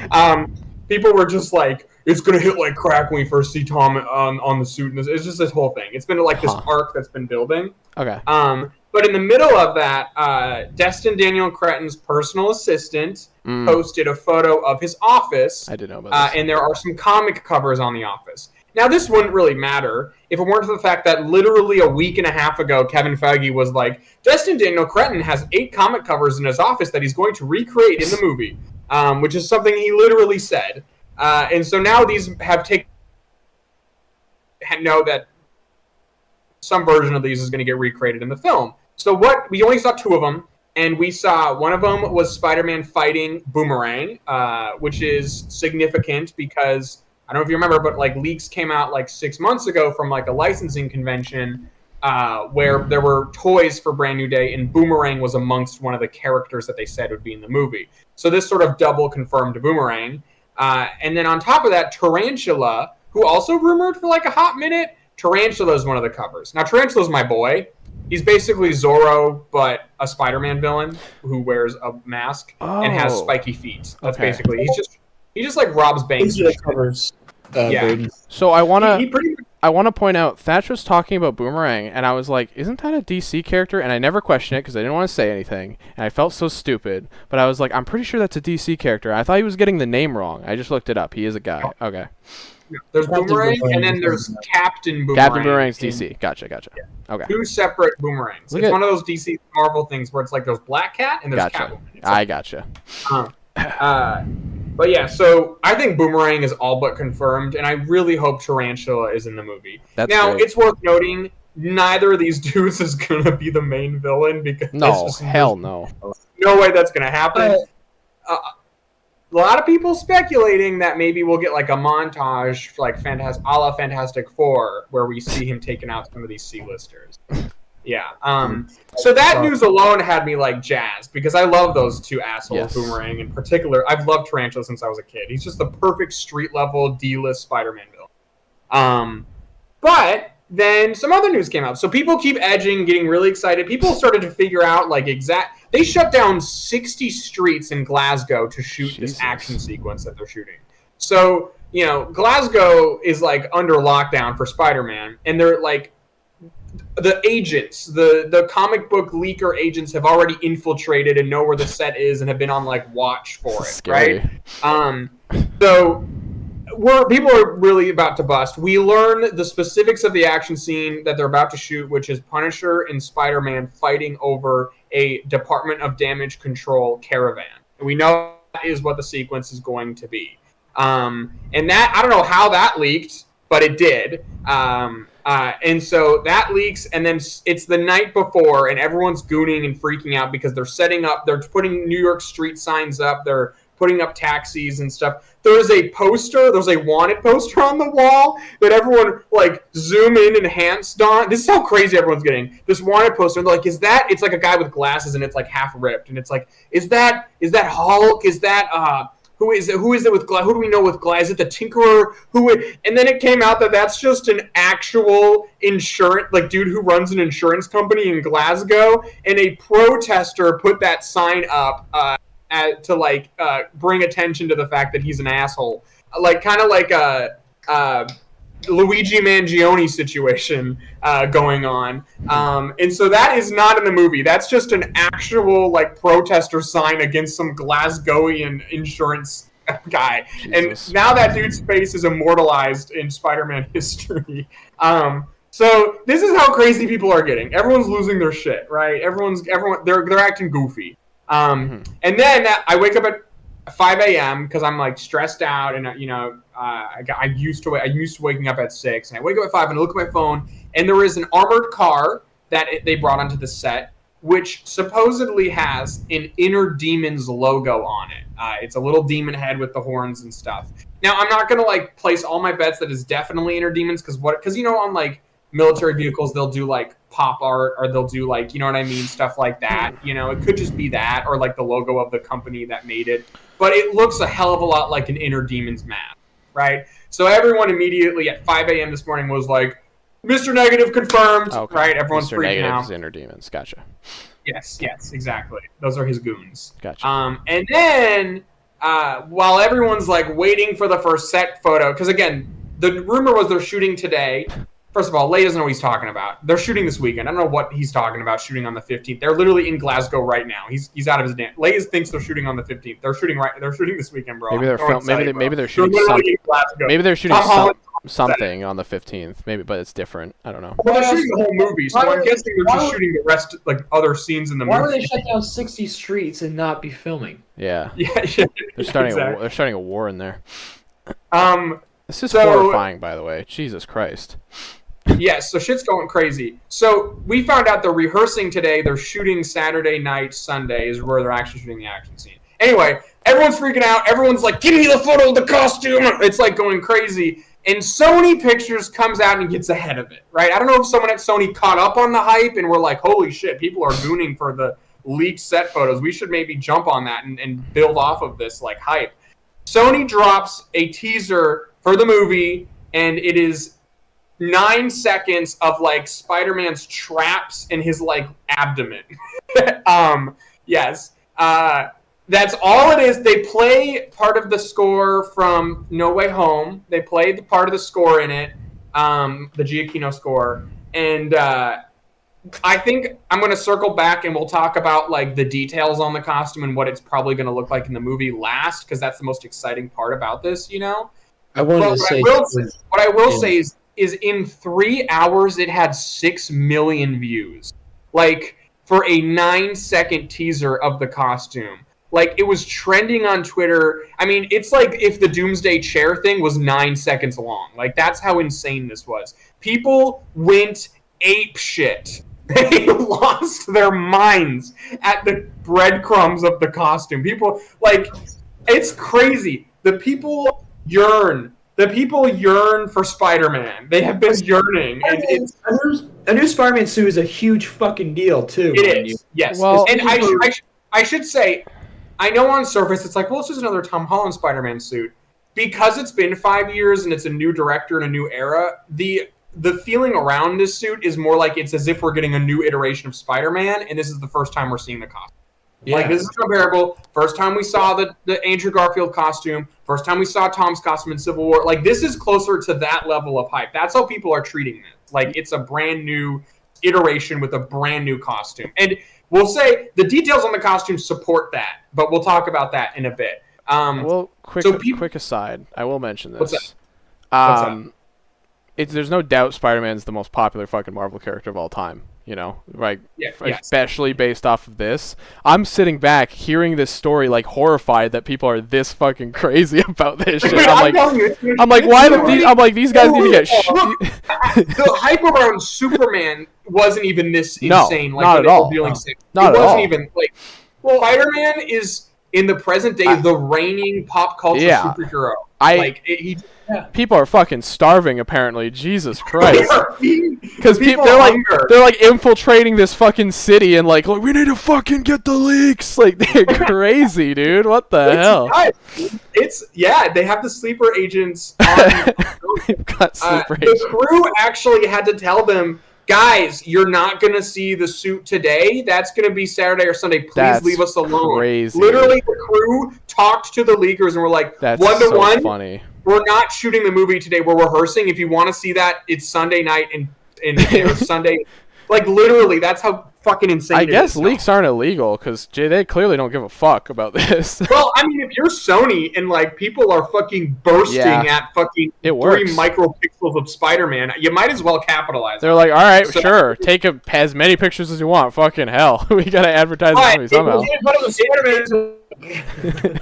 People were just like, it's going to hit like crack when we first see Tom on the suit. And it's just this whole thing. It's been like this arc that's been building. Okay. But in the middle of that, Destin Daniel Cretton's personal assistant posted a photo of his office. I didn't know about this. And there are some comic covers on the office. Now, this wouldn't really matter if it weren't for the fact that literally a week and a half ago, Kevin Feige was like, Destin Daniel Cretton has 8 comic covers in his office that he's going to recreate in the movie, which is something he literally said. And so now these know that some version of these is going to get recreated in the film. So we only saw 2 of them. And we saw one of them was Spider-Man fighting Boomerang, which is significant because I don't know if you remember, but like leaks came out like 6 months ago from like a licensing convention where there were toys for Brand New Day, and Boomerang was amongst one of the characters that they said would be in the movie. So this sort of double confirmed Boomerang. And then on top of that, Tarantula, who also rumored for like a hot minute. Tarantula is one of the covers. Now, Tarantula's my boy. He's basically Zorro, but a Spider-Man villain who wears a mask and has spiky feet. That's basically he just like robs banks. Covers. So I wanna point out Thatch was talking about Boomerang, and I was like, isn't that a DC character? And I never questioned it because I didn't want to say anything, and I felt so stupid. But I was like, I'm pretty sure that's a DC character. I thought he was getting the name wrong. I just looked it up. He is a guy. Okay. There's Boomerang, and then there's Captain Boomerang. Captain Boomerang's DC. Gotcha. Yeah. Okay. 2 separate Boomerangs. It's one of those DC Marvel things where it's like there's Black Cat and there's Catwoman. I gotcha. But yeah, so I think Boomerang is all but confirmed, and I really hope Tarantula is in the movie. That's now, great. It's worth noting, neither of these dudes is going to be the main villain because no. No way that's going to happen. A lot of people speculating that maybe we'll get like a montage like a la Fantastic Four where we see him taking out some of these C-listers. Yeah. So that news alone had me like jazzed because I love those 2 assholes, yes. Boomerang in particular. I've loved Tarantula since I was a kid. He's just the perfect street level D-list Spider-Man villain. But then some other news came out. So people keep edging, getting really excited. People started to figure out like they shut down 60 streets in Glasgow to shoot this action sequence that they're shooting. So, you know, Glasgow is like under lockdown for Spider-Man, and they're like the agents, the comic book leaker agents have already infiltrated and know where the set is and have been on like watch for it, scary. Right? So people are really about to bust. We learn the specifics of the action scene that they're about to shoot, which is Punisher and Spider-Man fighting over a Department of Damage Control caravan. We know that is what the sequence is going to be. And that, I don't know how that leaked, but it did. And so that leaks, and then it's the night before, and everyone's gooning and freaking out because they're setting up, they're putting New York street signs up, they're putting up taxis and stuff. There's a wanted poster on the wall that everyone like zoom in enhanced on. This is how crazy everyone's getting. This wanted poster, and they're like, is that? It's like a guy with glasses, and it's like half ripped, and it's like, is that Hulk? Is that Who is it with Glass? Who do we know with Glass? Is it the Tinkerer? And then it came out that that's just an actual insurance, like dude who runs an insurance company in Glasgow, and a protester put that sign up to bring attention to the fact that he's an asshole, like kind of like a Luigi Mangione situation going on. And so that is not in the movie. That's just an actual like protester sign against some Glasgowian insurance guy. Jesus. And now that dude's face is immortalized in Spider-Man history. So this is how crazy people are getting. Everyone's losing their shit, right? They're acting goofy. And then I wake up at 5 a.m. because I'm like stressed out, and I'm used to waking up at 6, and I wake up at 5 and I look at my phone, and there is an armored car that they brought onto the set, which supposedly has an Inner Demons logo on it. It's a little demon head with the horns and stuff. Now I'm not gonna like place all my bets that is definitely Inner Demons because on like military vehicles they'll do like pop art, or they'll do like, you know what I mean, stuff like that. You know, it could just be that, or like the logo of the company that made it. But it looks a hell of a lot like an Inner Demons mask, right? So everyone immediately at 5 a.m. this morning was like, Mr. Negative confirmed, okay. Right? Everyone's Mr. freaking out. Mr. Negative's Inner Demons, gotcha. Yes, exactly. Those are his goons. Gotcha. And then while everyone's like waiting for the first set photo, because again, the rumor was they're shooting today. First of all, Leigh doesn't know what he's talking about. They're shooting this weekend. I don't know what he's talking about shooting on the 15th. They're literally in Glasgow right now. He's out of his damn. Leigh thinks they're shooting on the 15th. They're shooting this weekend, bro. Maybe they're shooting something on the 15th. Maybe, but it's different. I don't know. Well, they're shooting the whole movie, so I'm guessing they're just shooting the rest, like other scenes in the movie. Why would they shut down 60 streets and not be filming? Yeah. Yeah. They're starting a war in there. This is horrifying, by the way. Jesus Christ. Yes, so shit's going crazy. So we found out they're rehearsing today. They're shooting Saturday night, Sunday is where they're actually shooting the action scene. Anyway, everyone's freaking out. Everyone's like, give me the photo of the costume. It's like going crazy. And Sony Pictures comes out and gets ahead of it, right? I don't know if someone at Sony caught up on the hype and were like, holy shit, people are gooning for the leaked set photos. We should maybe jump on that and build off of this like hype. Sony drops a teaser for the movie, and it is 9 seconds of like Spider-Man's traps in his like abdomen. Yes. That's all it is. They play part of the score from No Way Home. They play the part of the score in it, the Giacchino score. And I think I'm going to circle back and we'll talk about like the details on the costume and what it's probably going to look like in the movie last, because that's the most exciting part about this, you know? What I will say is in 3 hours it had 6 million views. Like for a 9-second teaser of the costume. Like, it was trending on Twitter. I mean, it's like if the Doomsday Chair thing was 9 seconds long. Like, that's how insane this was. People went ape shit. They lost their minds at the breadcrumbs of the costume. People, like, it's crazy. The people yearn. The people yearn for Spider-Man. They have been yearning. And it's a new Spider-Man suit is a huge fucking deal, too. It is, yes. Well, and I should say, I know on surface it's like, well, it's just another Tom Holland Spider-Man suit. Because it's been 5 years and it's a new director and a new era, the feeling around this suit is more like it's as if we're getting a new iteration of Spider-Man, and this is the first time we're seeing the costume. Yeah. Like, this is comparable. First time we saw the Andrew Garfield costume. First time we saw Tom's costume in Civil War. Like, this is closer to that level of hype. That's how people are treating this. Like, it's a brand new iteration with a brand new costume. And we'll say the details on the costume support that, but we'll talk about that in a bit. Quick aside, I will mention this. What's that? There's no doubt Spider-Man's the most popular fucking Marvel character of all time. You know, like, especially based off of this. I'm sitting back hearing this story, like, horrified that people are this fucking crazy about this shit. I'm like, these guys need to get the hype around Superman wasn't even this insane. Like, not at all. It wasn't even, like, Spider-Man is, in the present day, the reigning pop culture superhero. People are fucking starving, apparently. Jesus Christ! Because they're like infiltrating this fucking city and like we need to fucking get the leaks. Like, they're crazy, dude. What the hell? They have the sleeper agents. They've got sleeper agents. The crew actually had to tell them, guys, you're not going to see the suit today. That's going to be Saturday or Sunday. Please leave us alone. Crazy. Literally, the crew talked to the leakers and were like, that's one-to-one. Funny. We're not shooting the movie today. We're rehearsing. If you want to see that, it's Sunday night and Sunday. Like, literally, that's how fucking insane it is. I guess leaks aren't illegal because they clearly don't give a fuck about this. Well, I mean, if you're Sony and like people are fucking bursting at fucking 3 micropixels of Spider-Man, you might as well capitalize. They're like, all right, sure, take as many pictures as you want. Fucking hell, we gotta advertise the movie somehow.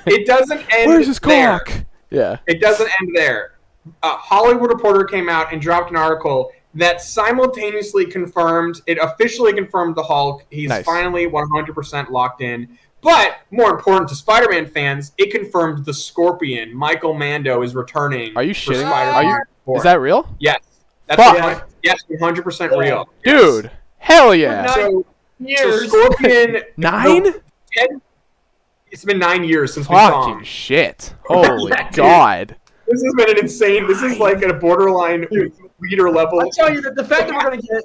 It doesn't end. Where's his there. cock? Yeah, it doesn't end there. Hollywood Reporter came out and dropped an article that simultaneously officially confirmed the Hulk. He's finally 100% locked in. But more important to Spider-Man fans, it confirmed the Scorpion, Michael Mando, is returning. Are you shitting? Is that real? Yes. That's yes, 100% real. Dude, yes. Hell yeah. So Scorpion 9? It's been 9 years since we saw him. Fucking shit. Holy God. This has been an insane. This is like a borderline leader level. I'll tell you that the fact that we're going to get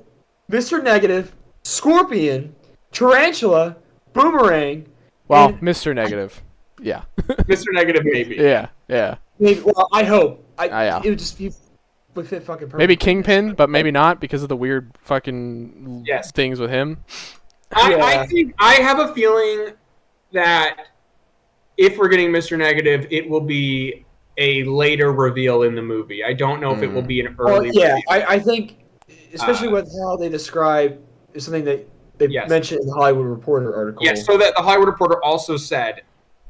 Mr. Negative, Scorpion, Tarantula, Boomerang. Well, Mr. Negative. Yeah. Mr. Negative, maybe. Yeah. Well, I hope. It would just be. Would fit fucking perfect. Maybe Kingpin, but maybe not because of the weird fucking things with him. I think I have a feeling that if we're getting Mr. Negative, it will be a later reveal in the movie. I don't know if it will be an early reveal. I think, especially with how they describe something that they mentioned in the Hollywood Reporter article. Yes, so that the Hollywood Reporter also said,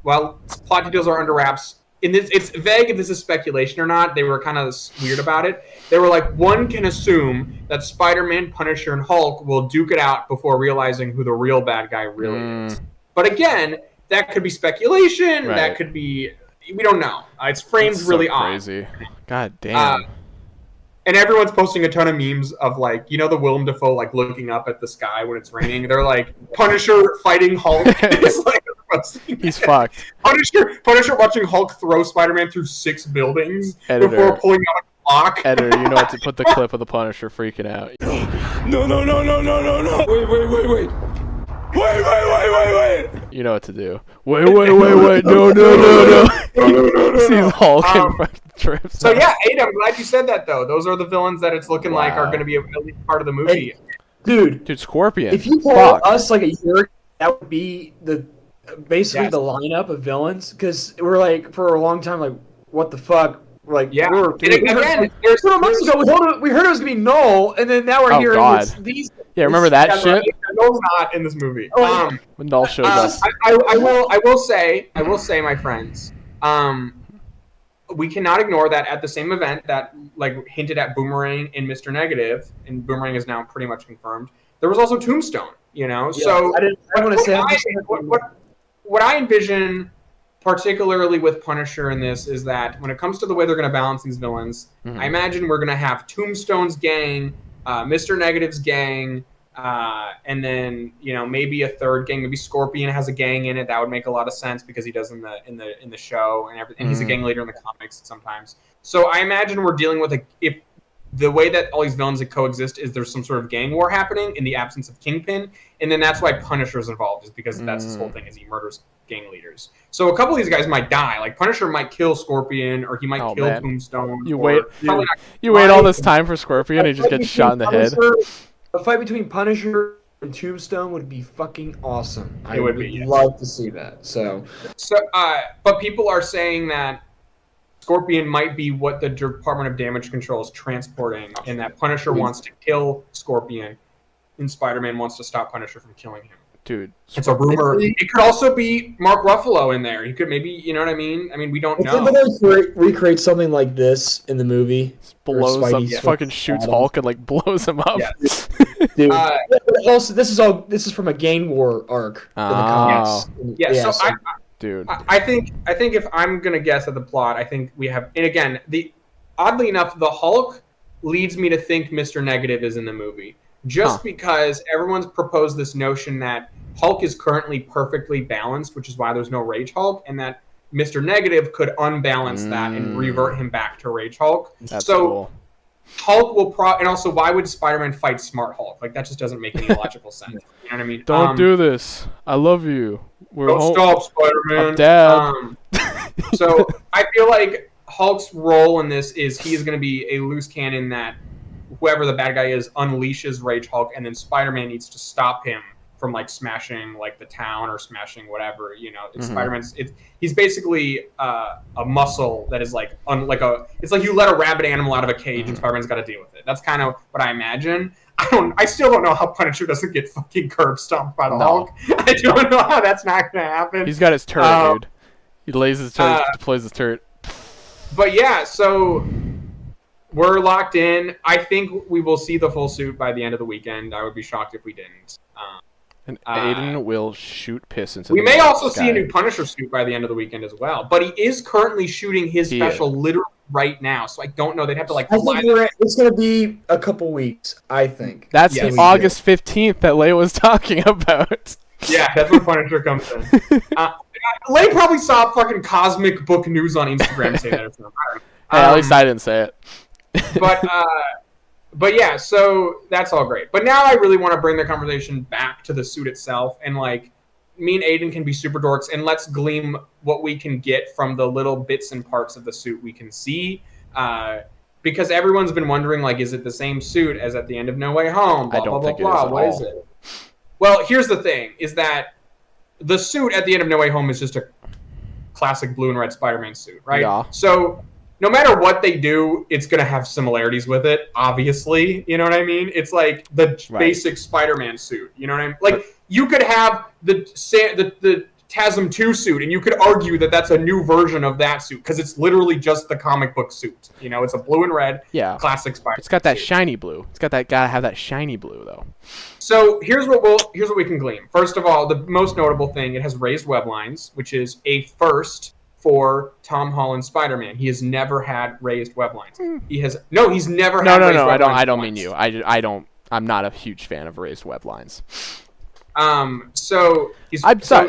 well, plot details are under wraps. it's vague if this is speculation or not. They were kind of weird about it. They were like, one can assume that Spider-Man, Punisher, and Hulk will duke it out before realizing who the real bad guy really is. But again, that could be speculation. Right. That could be, we don't know. It's framed really crazy. God damn. And everyone's posting a ton of memes of like, you know, the Willem Dafoe like looking up at the sky when it's raining. They're like, Punisher fighting Hulk. It's like, he's fucked. Punisher watching Hulk throw Spider-Man through 6 buildings before pulling out a clock. Editor, you know what to put the clip of the Punisher freaking out. No. Wait. Wait. You know what to do. Wait. No. Sees Hulk in front of the trips. So yeah, Aiden, I'm glad you said that though. Those are the villains that it's looking like are going to be at least part of the movie. Dude, Scorpion. If you told us like a year, that would be basically the lineup of villains, because we're like for a long time like, what the fuck? Like, we heard it was gonna be Null, and then now we're hearing these. Yeah, remember that shit? Null's not in this movie. When Null shows up. I will say, my friends, we cannot ignore that at the same event that like hinted at Boomerang and Mr. Negative, and Boomerang is now pretty much confirmed. There was also Tombstone, you know. Yeah, so I want to say what I envision, particularly with Punisher in this, is that when it comes to the way they're going to balance these villains, I imagine we're going to have Tombstone's gang, Mr. Negative's gang, and then maybe a third gang. Maybe Scorpion has a gang in it. That would make a lot of sense because he does in the show and everything. And he's a gang leader in the comics sometimes. So I imagine we're dealing with if the way that all these villains coexist is there's some sort of gang war happening in the absence of Kingpin, and then that's why Punisher's involved, is because that's his whole thing, is he murders gang leaders. So a couple of these guys might die. Like Punisher might kill Scorpion, or he might kill Tombstone. You wait all this time for Scorpion, and he just gets shot in the head. A fight between Punisher and Tombstone would be fucking awesome. I would love to see that. So, but people are saying that Scorpion might be what the Department of Damage Control is transporting, and that Punisher wants to kill Scorpion, and Spider-Man wants to stop Punisher from killing him. Dude, it's a rumor. It could also be Mark Ruffalo in there. He could maybe, you know what I mean? I mean, we don't know. If they recreate something like this in the movie, blows up, fucking shoots Hulk and like blows him up. Yeah. Dude. Also, this is from a gang war arc in the comics. Yeah. So I think if I'm gonna guess at the plot, I think we have, and again, oddly enough, the Hulk leads me to think Mr. Negative is in the movie, just because everyone's proposed this notion that Hulk is currently perfectly balanced, which is why there's no Rage Hulk, and that Mr. Negative could unbalance that and revert him back to Rage Hulk. That's cool. Hulk will and also, why would Spider-Man fight Smart Hulk? Like, that just doesn't make any logical sense. You know what I mean? Don't do this. I love you. Don't stop, Spider-Man. Dad. So I feel like Hulk's role in this is he is going to be a loose cannon that whoever the bad guy is unleashes Rage Hulk, and then Spider-Man needs to stop him from like smashing like the town or smashing whatever, Spider-Man's he's basically a muscle that is like it's like you let a rabid animal out of a cage and Spider-Man's got to deal with it. That's kind of what I imagine. I still don't know how Punisher doesn't get fucking curb stomped by the Hulk. I don't know how that's not gonna happen. He's got his turret, dude. He lays his turret, deploys his turret. But yeah, so we're locked in. I think we will see the full suit by the end of the weekend. I would be shocked if we didn't. And Aiden will shoot piss into the sky. We may also see a new Punisher suit by the end of the weekend as well. But he is currently shooting his special literally right now. So I don't know. They'd have to like fly. It's going to be a couple weeks, I think. That's the August 15th that Leia was talking about. Yeah, that's when Punisher comes in. Leia probably saw fucking Cosmic Book News on Instagram say that or something. At least I didn't say it. But yeah, so that's all great. But now I really want to bring the conversation back to the suit itself, and like me and Aiden can be super dorks, and let's glean what we can get from the little bits and parts of the suit we can see. Because everyone's been wondering, like, is it the same suit as at the end of No Way Home? Blah, I don't blah, think blah, it is. What is it? Well, here's the thing, is that the suit at the end of No Way Home is just a classic blue and red Spider-Man suit, right? Yeah. So no matter what they do, it's going to have similarities with it, obviously. You know what I mean? It's like the basic Spider-Man suit. You know what I mean? Like, you could have the TASM 2 suit, and you could argue that that's a new version of that suit because it's literally just the comic book suit. You know, it's a blue and red classic Spider-Man. It's got that suit. shiny blue. It's got that gotta have that shiny blue though. So here's what we can glean. First of all, the most notable thing, it has raised web lines, which is a first for Tom Holland Spider-Man. He has never had raised web lines. He's never had raised web lines. I don't mean you. I'm not a huge fan of raised web lines. I'm sorry.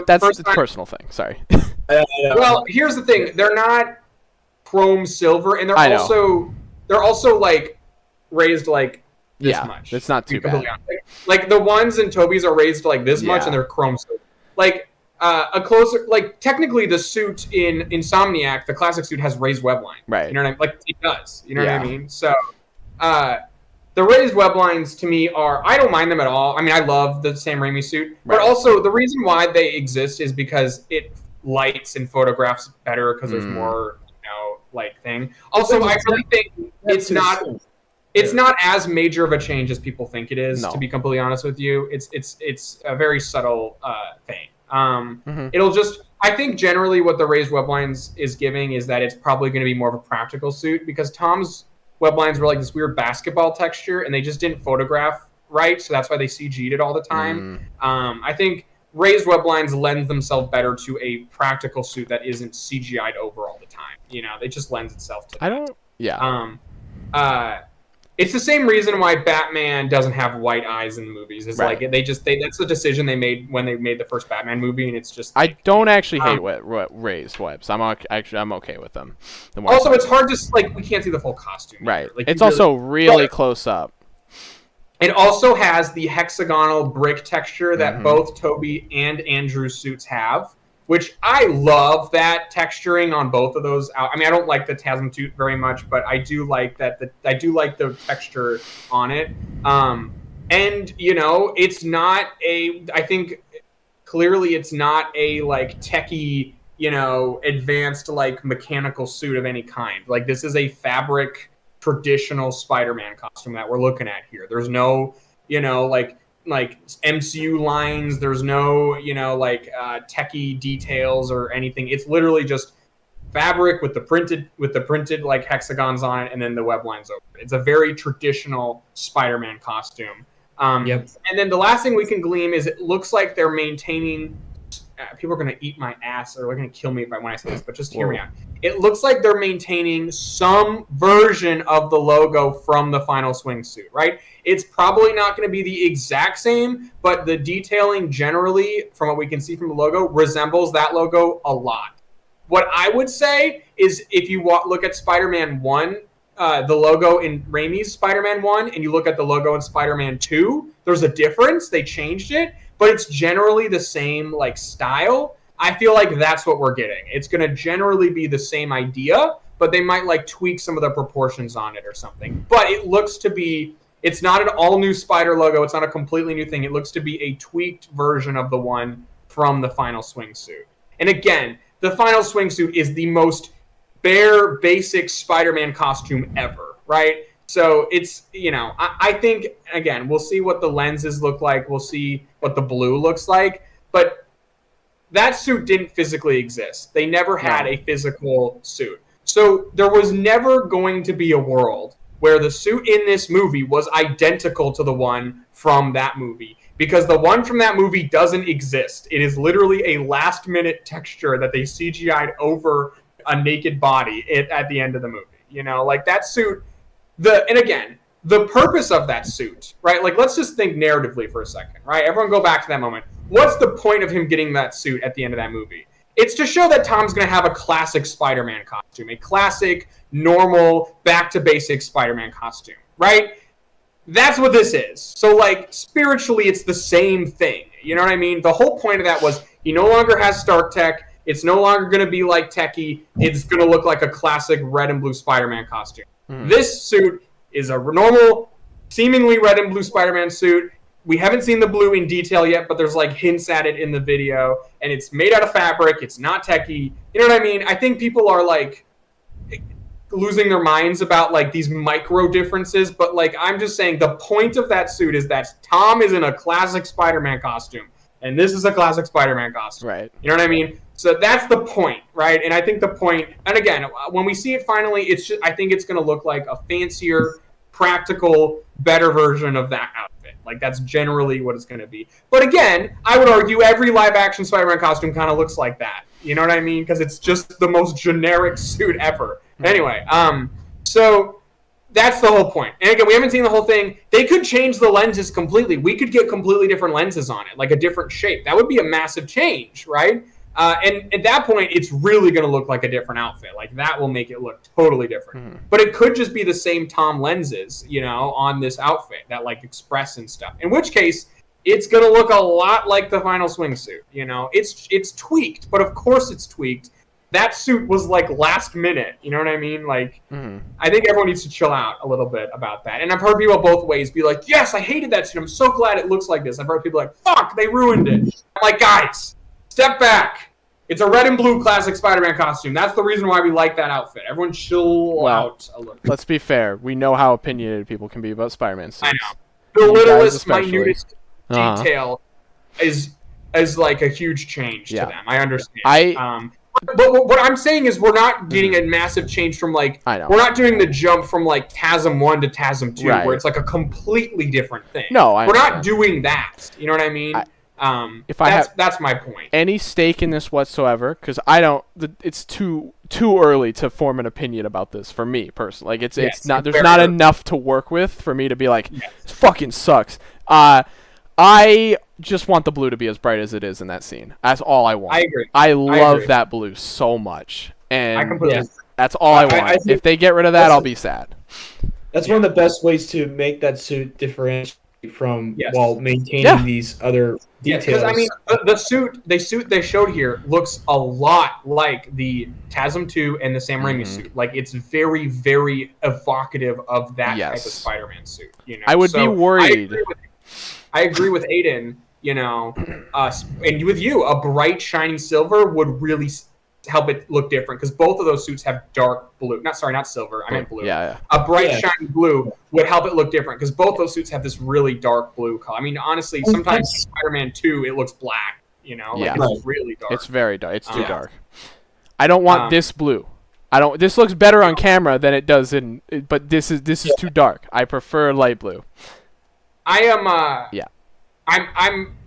That's a personal thing. Sorry. Well, here's the thing. They're not chrome silver, and they're also like raised like this much. It's not too bad. Like the ones in Toby's are raised like this much, and they're chrome silver. Like technically the suit in Insomniac, the classic suit has raised web line. Right. You know what I mean? Like it does. You know what I mean? So, the raised web lines to me I don't mind them at all. I mean, I love the Sam Raimi suit, but also the reason why they exist is because it lights and photographs better because there's more, thing. Also, I really think it's not as major of a change as people think it is. No. To be completely honest with you, it's a very subtle thing. It'll just. I think generally what the raised web lines is giving is that it's probably going to be more of a practical suit because Tom's web lines were like this weird basketball texture and they just didn't photograph right, so that's why they CG'd it all the time. I think raised web lines lend themselves better to a practical suit that isn't CGI'd over all the time. You know, it just lends itself to that. It's the same reason why Batman doesn't have white eyes in the movies. It's like that's the decision they made when they made the first Batman movie, and it's just. I don't actually hate raised webs. I'm okay with them. Also, it's hard to we can't see the full costume. Right. Like, it's also really close up. It also has the hexagonal brick texture that both Toby and Andrew's suits have, which I love that texturing on both of those. I mean, I don't like the TASM suit very much, but I do like I do like the texture on it. And it's not I think clearly it's not a techie, advanced mechanical suit of any kind. Like this is a fabric traditional Spider-Man costume that we're looking at here. There's no, like MCU lines. There's no, techie details or anything. It's literally just fabric with the printed hexagons on it, and then the web lines over it. It's a very traditional Spider-Man costume. And then the last thing we can glean is it looks like they're maintaining. People are going to eat my ass, or they're going to kill me when I say this, but just hear me out. It looks like they're maintaining some version of the logo from the final swingsuit, right? It's probably not going to be the exact same, but the detailing generally, from what we can see from the logo, resembles that logo a lot. What I would say is if you look at Spider-Man 1, the logo in Raimi's Spider-Man 1, and you look at the logo in Spider-Man 2, there's a difference. They changed it, but it's generally the same style. I feel like that's what we're getting. It's going to generally be the same idea, but they might tweak some of the proportions on it or something. But it looks to be, it's not an all-new Spider logo. It's not a completely new thing. It looks to be a tweaked version of the one from the final swingsuit. And again, the final swingsuit is the most bare, basic Spider-Man costume ever, right? So it's, I think, again, we'll see what the lenses look like. We'll see what the blue looks like. But that suit didn't physically exist. They never had a physical suit. So there was never going to be a world where the suit in this movie was identical to the one from that movie. Because the one from that movie doesn't exist. It is literally a last-minute texture that they CGI'd over a naked body at the end of the movie. That suit... And again, the purpose of that suit, right? Let's just think narratively for a second, right? Everyone go back to that moment. What's the point of him getting that suit at the end of that movie? It's to show that Tom's going to have a classic Spider-Man costume, a classic, normal, back-to-basic Spider-Man costume, right? That's what this is. So, spiritually, it's the same thing. You know what I mean? The whole point of that was he no longer has Stark Tech. It's no longer going to be techie. It's going to look like a classic red and blue Spider-Man costume. This suit is a normal, seemingly red and blue Spider-Man suit. We haven't seen the blue in detail yet, but there's hints at it in the video, and it's made out of fabric. It's not techie. You know what I mean? I think people are losing their minds about these micro differences, but I'm just saying the point of that suit is that Tom is in a classic Spider-Man costume, and this is a classic Spider-Man costume. Right. You know what I mean? So that's the point, right? And I think the point, and again, when we see it finally, it's just, I think it's going to look like a fancier, practical, better version of that outfit. Like, that's generally what it's going to be. But again, I would argue every live-action Spider-Man costume kind of looks like that. You know what I mean? Because it's just the most generic suit ever. Anyway, so that's the whole point. And again, we haven't seen the whole thing. They could change the lenses completely. We could get completely different lenses on it, like a different shape. That would be a massive change, right? And at that point, it's really going to look like a different outfit. Like, that will make it look totally different. But it could just be the same Tom lenses, you know, on this outfit that, like, express and stuff. In which case, it's going to look a lot like the final swimsuit, you know. It's tweaked, but of course it's tweaked. That suit was, like, last minute, you know what I mean? Like, I think everyone needs to chill out a little bit about that. And I've heard people both ways be like, yes, I hated that suit. I'm so glad it looks like this. I've heard people like, fuck, they ruined it. I'm like, guys, step back. It's a red and blue classic Spider-Man costume. That's the reason why we like that outfit. Everyone chill out a little. Let's be fair. We know how opinionated people can be about Spider-Man suits. I know. The littlest, minutest detail is like a huge change to them. I understand. But what I'm saying is we're not getting a massive change from, like, we're not doing the jump from, like, TASM 1 to TASM 2, where it's like a completely different thing. No, we're not doing that. You know what I mean? That's my point. Any stake in this whatsoever, because it's too early to form an opinion about this for me personally. Like, it's not. There's not enough to work with for me to be like, this fucking sucks. I just want the blue to be as bright as it is in that scene. That's all I want. I agree. I love that blue so much, and I completely agree. That's all I want. If they get rid of that, I'll be sad. That's one of the best ways to make that suit differentiate from while maintaining these other details. Because I mean, the suit they showed here looks a lot like the TASM 2 and the Sam Raimi suit. Like, it's very, very evocative of that type of Spider-Man suit. You know, I would be worried. I agree with Aiden. You know, and with you, a bright, shiny silver would really help it look different, because both of those suits have dark blue. Not silver. I meant blue. Yeah. A bright, shiny blue would help it look different, because both those suits have this really dark blue color. I mean, honestly, sometimes Spider-Man 2, it looks black. You know, like, it's really dark. It's very dark. It's too dark. I don't want this blue. This looks better on camera than it does but this is too dark. I prefer light blue. I am.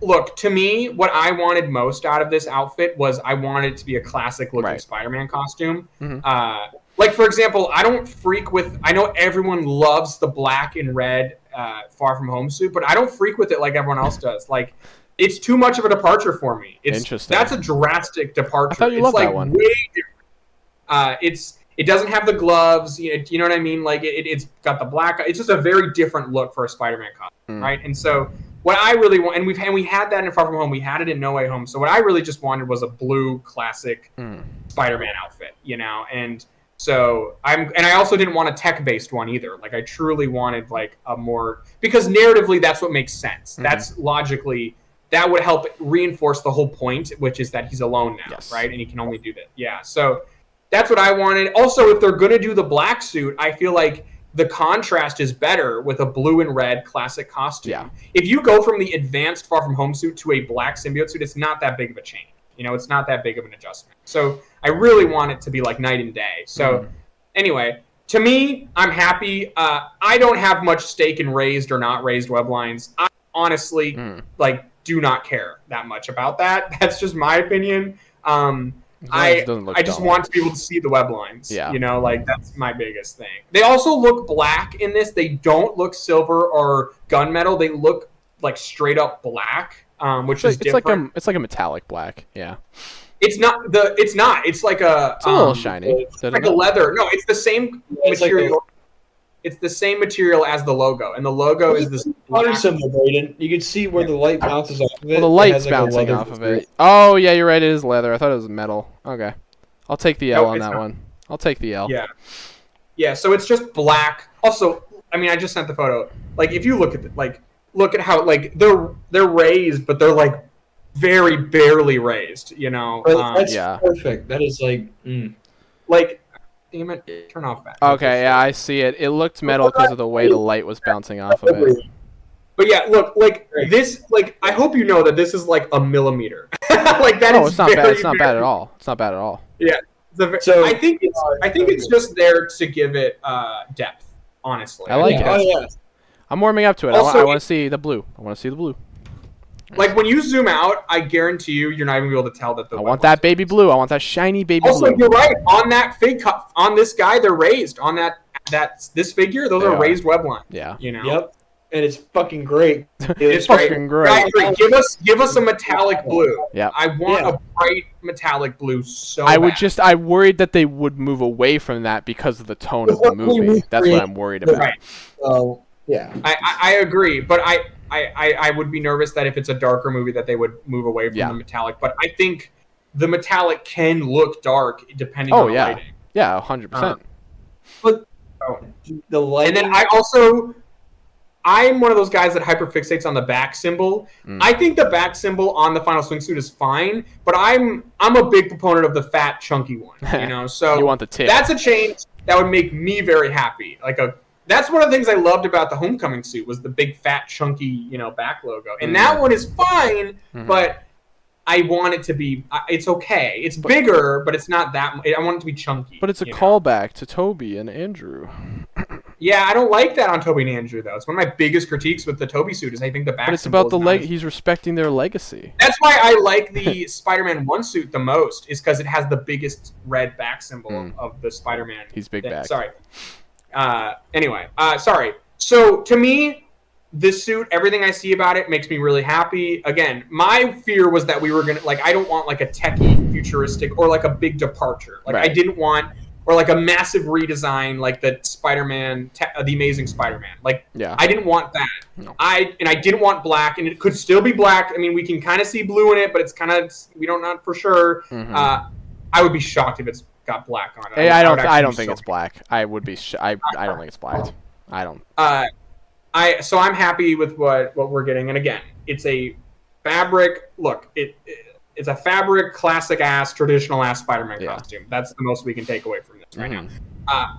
Look, to me, what I wanted most out of this outfit was I wanted it to be a classic looking Spider-Man costume. Like, for example, I know everyone loves the black and red Far From Home suit, but I don't freak with it like everyone else does. Like, it's too much of a departure for me. Interesting. That's a drastic departure. I thought you loved that one. Way different. It doesn't have the gloves. You know what I mean? Like, it's got the black. It's just a very different look for a Spider-Man costume, right? And so what I really want, and we had that in Far From Home. We had it in No Way Home. So what I really just wanted was a blue classic Spider-Man outfit, you know. And so I also didn't want a tech-based one either. Like, I truly wanted like a more, because narratively that's what makes sense. That's logically. That would help reinforce the whole point, which is that he's alone now, right? And he can only do that. Yeah. So that's what I wanted. Also, if they're going to do the black suit, I feel like the contrast is better with a blue and red classic costume. Yeah. If you go from the advanced Far From Home suit to a black symbiote suit, it's not that big of a change. You know, it's not that big of an adjustment. So I really want it to be like night and day. So anyway, to me, I'm happy. I don't have much stake in raised or not raised web lines. I honestly do not care that much about that. That's just my opinion. I just want to be able to see the web lines. Yeah. You know, like, that's my biggest thing. They also look black in this. They don't look silver or gunmetal. They look like straight up black, which is different. It's like a metallic black. Yeah. It's not. It's like a. It's a little shiny. It's like a leather. No, it's the same material. It's the same material as the logo, and the logo is this water symbol, Brayden. You can see where the light bounces off of it. Well, the light's bouncing off of it. Oh, yeah, you're right. It is leather. I thought it was metal. Okay. I'll take the L on that one. I'll take the L. Yeah. Yeah, so it's just black. Also, I mean, I just sent the photo. Like, if you look at how, like, they're raised, but they're, like, very barely raised, you know? That's perfect. That is, like... Like... Damn it, turn off that. Okay, yeah, I see it. It looked metal because of the way the light was bouncing off of it. But yeah, look, like this, like I hope you know that this is like a millimeter. Like that. No, it's not bad. It's not bad at all. It's not bad at all. Yeah. So I think it's just there to give it depth. Honestly, I like it. Oh, yeah. I'm warming up to it. Also, I want to see the blue. I want to see the blue. Like when you zoom out, I guarantee you're not even able to tell that the. I want that baby blue. I want that shiny baby blue. Also, you're right. On that on this guy, they're raised. On this figure, those are raised web lines. Yeah. You know. Yep. And it's fucking great. It's fucking great. I agree. Give us a metallic blue. Yeah. I want a bright metallic blue so bad. I worried that they would move away from that because of the tone of the movie. That's what I'm worried about. Right. So yeah. I agree, but I would be nervous that if it's a darker movie that they would move away from the metallic. But I think the metallic can look dark depending on the lighting. Yeah, 100%. But the lighting. And then I'm one of those guys that hyperfixates on the back symbol. I think the back symbol on the final swimsuit is fine, but I'm a big proponent of the fat, chunky one. You know, so you want the tip. That's a change that would make me very happy. That's one of the things I loved about the Homecoming suit was the big, fat, chunky, back logo. And that one is fine, but I want it to be. It's okay. It's bigger, but it's not that. I want it to be chunky. But it's a callback to Toby and Andrew. Yeah, I don't like that on Toby and Andrew, though. It's one of my biggest critiques with the Toby suit is I think the back. But it's about the he's respecting their legacy. That's why I like the Spider-Man 1 suit the most, is because it has the biggest red back symbol of the Spider-Man. He's big back. Sorry. Anyway, sorry. So to me, this suit, everything I see about it makes me really happy. Again, my fear was that we were gonna I don't want like a techie, futuristic, or like a big departure. I didn't want. Or like a massive redesign, like the Spider-Man, the Amazing Spider-Man. I didn't want that. No. I didn't want black, and it could still be black. I mean, we can kind of see blue in it, but it's kind of we don't know for sure. I would be shocked if it's got black on it. I don't think it's black. I would be. I don't think it's black. I don't. So I'm happy with what we're getting, and again, it's a fabric. Look, it's a fabric, classic-ass, traditional-ass Spider-Man costume. That's the most we can take away from this right now.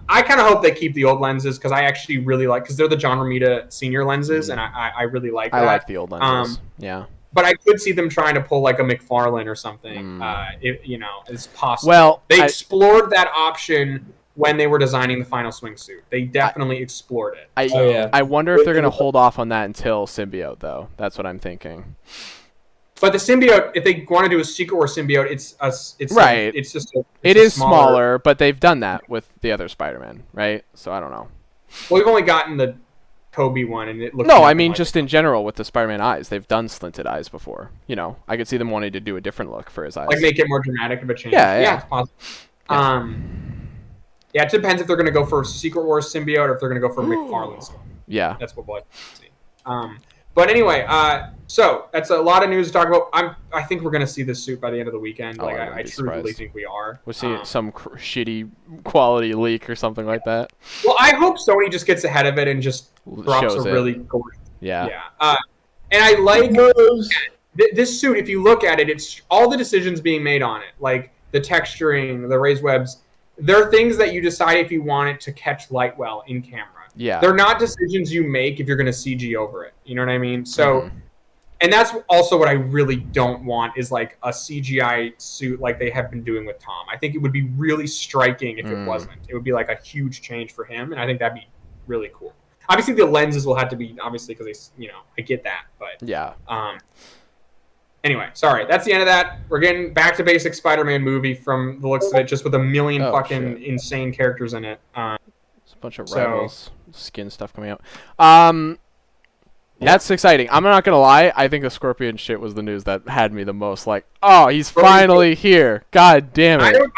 I kind of hope they keep the old lenses because I actually really like because they're the John Romita senior lenses, and I really like that. I like the old lenses. Yeah. But I could see them trying to pull like a McFarlane or something. It's possible. Well, they explored that option when they were designing the final swimsuit. They definitely explored it. I wonder if they're going to hold off on that until Symbiote, though. That's what I'm thinking. But the symbiote, if they want to do a Secret War symbiote, it's right. It's just it is smaller, but they've done that with the other Spider-Man, right? So I don't know. Well, we've only gotten the Toby one, and it looks. No, I mean just in general with the Spider-Man eyes, they've done slinted eyes before. I could see them wanting to do a different look for his eyes, like make it more dramatic of a change. Yeah, it's possible. Yeah, it depends if they're going to go for a Secret War symbiote or if they're going to go for McFarlane's. Yeah, that's what we'll have to see. But anyway, so that's a lot of news to talk about. I think we're going to see this suit by the end of the weekend. I truly think we are. We'll see some shitty quality leak or something like that. Well, I hope Sony just gets ahead of it and just drops a really gorgeous. Yeah. And I like this suit. If you look at it, it's all the decisions being made on it, like the texturing, the raised webs. They're things that you decide if you want it to catch light well in camera. Yeah. They're not decisions you make if you're going to CG over it. You know what I mean? So, and that's also what I really don't want is like a CGI suit like they have been doing with Tom. I think it would be really striking if it wasn't. It would be like a huge change for him, and I think that'd be really cool. Obviously, the lenses will have to be obviously because I get that, but yeah. Anyway, sorry. That's the end of that. We're getting back to basic Spider-Man movie from the looks of it, just with a million insane characters in it. It's a bunch of Rivals skin stuff coming out. That's exciting. I'm not gonna lie. I think the Scorpion shit was the news that had me the most. Like, oh, he's finally here. God damn it.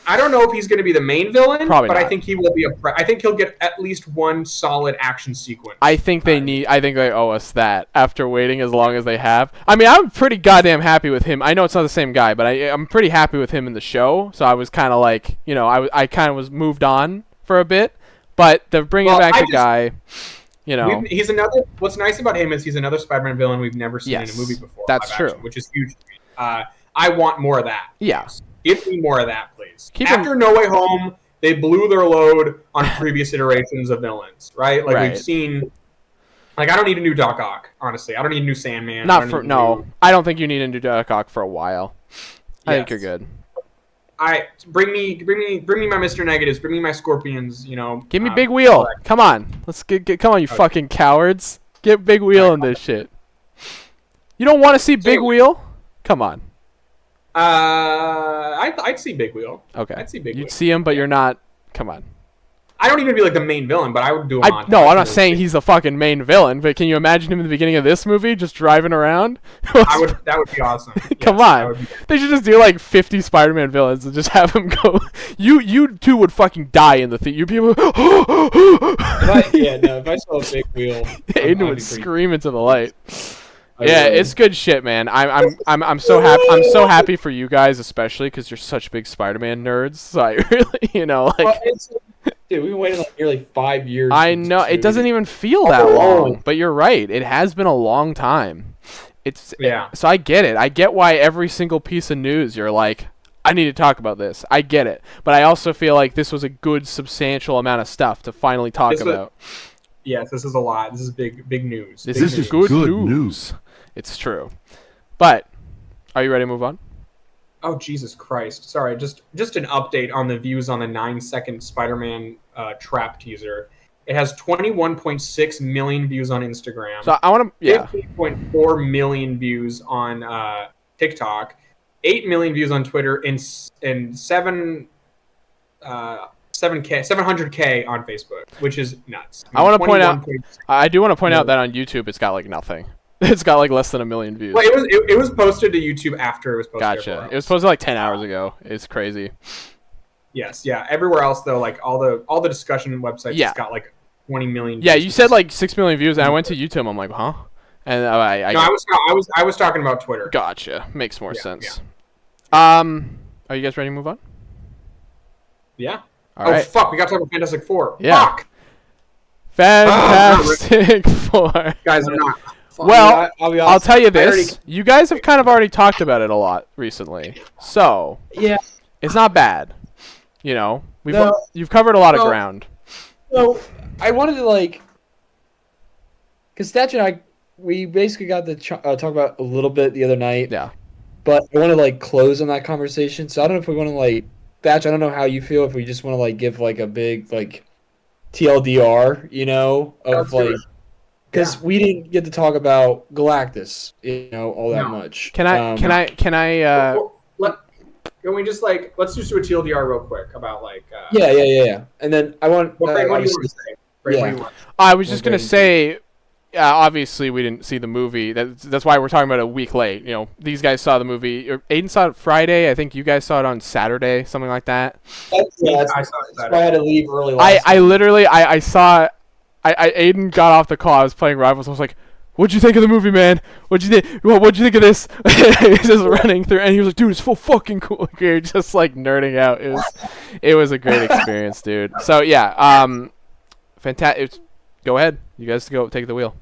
I don't know if he's going to be the main villain, Probably but not. I think he will be I think he'll get at least one solid action sequence. I think they owe us that after waiting as long as they have. I mean, I'm pretty goddamn happy with him. I know it's not the same guy, but I'm pretty happy with him in the show. So I was kind of like, I kind of was moved on for a bit, but they're bringing back the guy. He's another. What's nice about him is he's another Spider-Man villain we've never seen in a movie before. That's true, which is huge. I want more of that. Yeah. Give me more of that, please. After No Way Home, they blew their load on previous iterations of villains, right? We've seen Like, I don't need a new Doc Ock, honestly. I don't need a new Sandman. I don't think you need a new Doc Ock for a while. I think you're good. Bring me my Mr. Negatives. Bring me my Scorpions. You know. Give me Big Wheel. Come on, let's get. Come on, you fucking cowards. Get Big Wheel in this shit. You don't want to see Big Wheel? Come on. I'd see Big Wheel. Okay. I'd see Big Wheel. You'd see him, but you're not. Come on. I don't even be like the main villain, but I would do him No, I'm not saying he's the fucking main villain, but can you imagine him in the beginning of this movie just driving around? That would be awesome. Come on. They should just do like 50 Spider-Man villains and just have him go. You two would fucking die in the theater. You'd be able if I saw a Big Wheel, Aiden would scream into the light. Yeah, it's good shit, man. I'm so happy. I'm so happy for you guys, especially because you're such big Spider-Man nerds. So I really, dude, we've been waiting like nearly 5 years. I know it doesn't even feel that long, but you're right. It has been a long time. So I get it. I get why every single piece of news you're like, I need to talk about this. I get it, but I also feel like this was a good, substantial amount of stuff to finally talk about. Yes, this is a lot. This is big news. This is good news. It's true. But are you ready to move on? Oh, Jesus Christ. Sorry, just an update on the views on the 9-second Spider-Man trap teaser. It has 21.6 million views on Instagram. So I want to 15.4 million views on TikTok, 8 million views on Twitter, and 700K on Facebook, which is nuts. I want to point out. I do want to point out that on YouTube it's got like nothing. It's got like less than 1 million views. Well, it was posted to YouTube after it was posted. Gotcha. It was posted like 10 hours ago. It's crazy. Yes, yeah. Everywhere else though, like all the discussion websites, it's got like 20 million. Yeah, you said like 6 million views, and I went to YouTube. I'm like, huh? And I was talking about Twitter. Gotcha. Makes more sense. Yeah. Are you guys ready to move on? Yeah. All right. Fuck, we got to talk about Fantastic Four. Yeah. Fuck. Fantastic Four. Guys, I'm not. Well, I'll tell you this. You guys have kind of already talked about it a lot recently. So, yeah, it's not bad. You've covered a lot of ground. So, I wanted to because Thatch and I, we basically got to talk about a little bit the other night. Yeah. But I want to close on that conversation. So I don't know if we want to Thatch, I don't know how you feel, if we just want to give a big TLDR, because we didn't get to talk about Galactus, all that much. Can I? Can we just let's just do a TLDR real quick about Yeah. And then I want. What do you want to say? I was just gonna say. Obviously, we didn't see the movie. That's why we're talking about it a week late. These guys saw the movie. Aiden saw it Friday. I think you guys saw it on Saturday, something like that. I saw it Saturday. That's why I had to leave early. I saw. Aiden got off the call. I was playing Rivals. I was like, "What'd you think of the movie, man? What'd you think? What'd you think of this?" He's just running through, and he was like, "Dude, it's so fucking cool." You're just nerding out. It was a great experience, dude. So yeah, fantastic. Go ahead. You guys go take the wheel.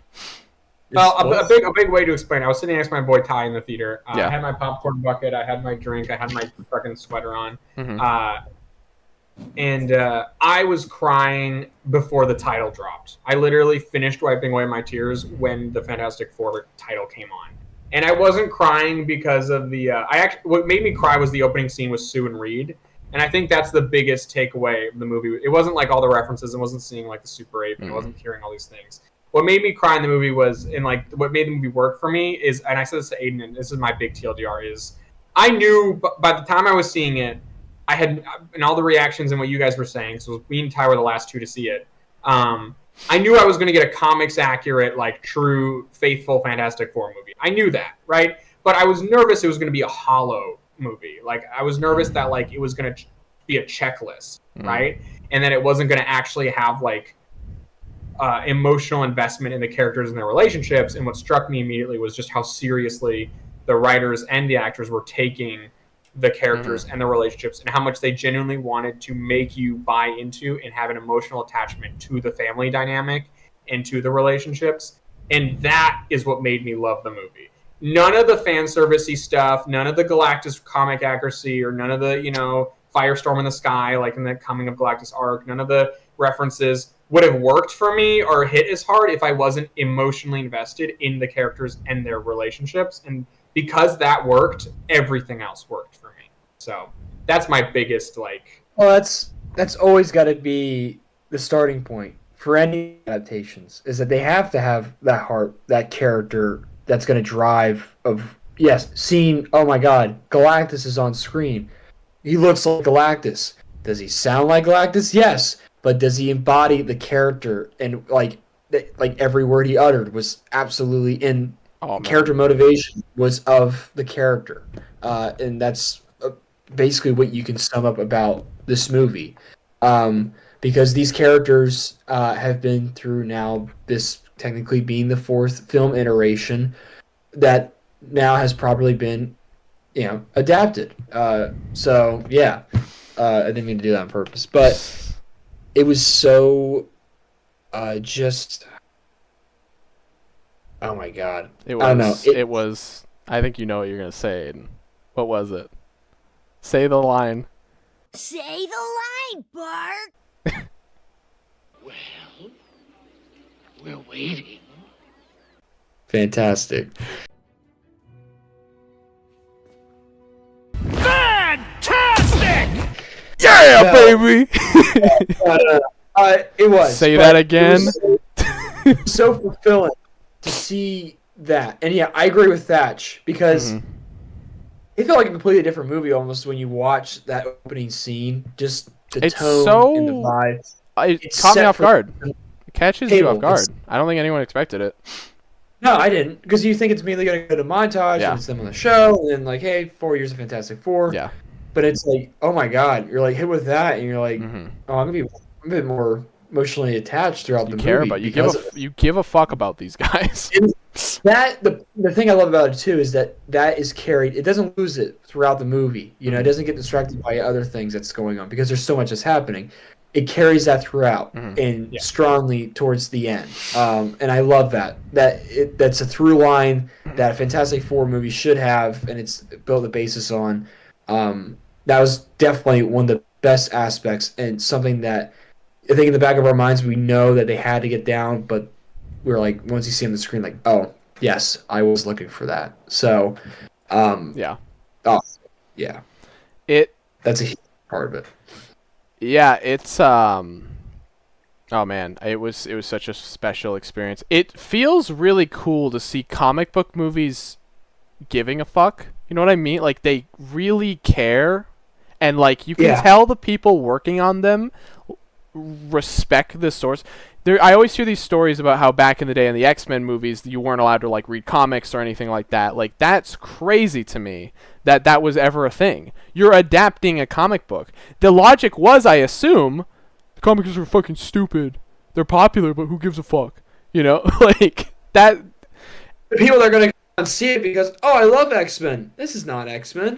Well, a big way to explain. I was sitting next to my boy Ty in the theater. I had my popcorn bucket. I had my drink. I had my fucking sweater on. Mm-hmm. And I was crying before the title dropped. I literally finished wiping away my tears when the Fantastic Four title came on. And I wasn't crying because of the... what made me cry was the opening scene with Sue and Reed. And I think that's the biggest takeaway of the movie. It wasn't all the references. It wasn't seeing the Super 8. It wasn't hearing all these things. What made me cry in the movie was... And what made the movie work for me is... And I said this to Aiden, and this is my big TLDR, is... I knew by the time I was seeing it, I had, and all the reactions and what you guys were saying, so me and Ty were the last two to see it. I knew I was going to get a comics accurate, true, faithful Fantastic Four movie. I knew that, right? But I was nervous it was going to be a hollow movie. I was nervous that it was going to be a checklist, right? And that it wasn't going to actually have emotional investment in the characters and their relationships. And what struck me immediately was just how seriously the writers and the actors were taking the characters and the relationships, and how much they genuinely wanted to make you buy into and have an emotional attachment to the family dynamic and to the relationships. And that is what made me love the movie. None of the fan servicey stuff, none of the Galactus comic accuracy, or none of the, Firestorm in the sky, in the Coming of Galactus arc, none of the references. would have worked for me or hit as hard if I wasn't emotionally invested in the characters and their relationships. And because that worked, everything else worked for me. So that's my biggest like. Well, that's always got to be the starting point for any adaptations, is that they have to have that heart, that character that's going to drive of, yes, seeing, oh my God, Galactus is on screen. He looks like Galactus. Does he sound like Galactus? Yes. But does he embody the character? And like every word he uttered was absolutely in character motivation was of the character. And that's basically what you can sum up about this movie. Because these characters have been through now, this technically being the 4th film iteration that now has properly been, adapted. So yeah, I didn't mean to do that on purpose, but it was so just, oh my God. I don't know. It was, I think you know what you're going to say. What was it? Say the line. Say the line, Bart. Well, we're waiting. Fantastic. Fantastic! Yeah, baby! It was. Say that again. It was so fulfilling to see that. And yeah, I agree with Thatch, because it felt like a completely different movie almost when you watch that opening scene. Just the tone and the vibe. It caught me off guard. It catches you off guard. I don't think anyone expected it. No, I didn't. Because you think it's immediately going to go to montage, and it's them on the show, and then like, hey, 4 years of Fantastic Four. Yeah. But it's like, oh my God, you're like hit with that, and you're like, oh, I'm going to be a bit more emotionally attached throughout the movie. You give a fuck about these guys. The thing I love about it too is that is carried. It doesn't lose it throughout the movie. It doesn't get distracted by other things that's going on because there's so much that's happening. It carries that throughout and strongly towards the end. And I love that. That's a through line that a Fantastic Four movie should have, and it's built the basis on. That was definitely one of the best aspects, and something that I think in the back of our minds we know that they had to get down, but we're like, once you see on the screen, like, oh yes, I was looking for that. So, yeah. Oh, yeah. That's a huge part of it. Yeah, it's oh man, it was such a special experience. It feels really cool to see comic book movies giving a fuck. You know what I mean? Like, they really care, and like you can tell the people working on them respect the source. I always hear these stories about how back in the day in the X-Men movies you weren't allowed to like read comics or anything like that. Like, that's crazy to me that was ever a thing. You're adapting a comic book. The logic was, I assume, the comics are fucking stupid. They're popular, but who gives a fuck? Like that. The people that are gonna see it because, oh, I love X-Men. This is not X-Men.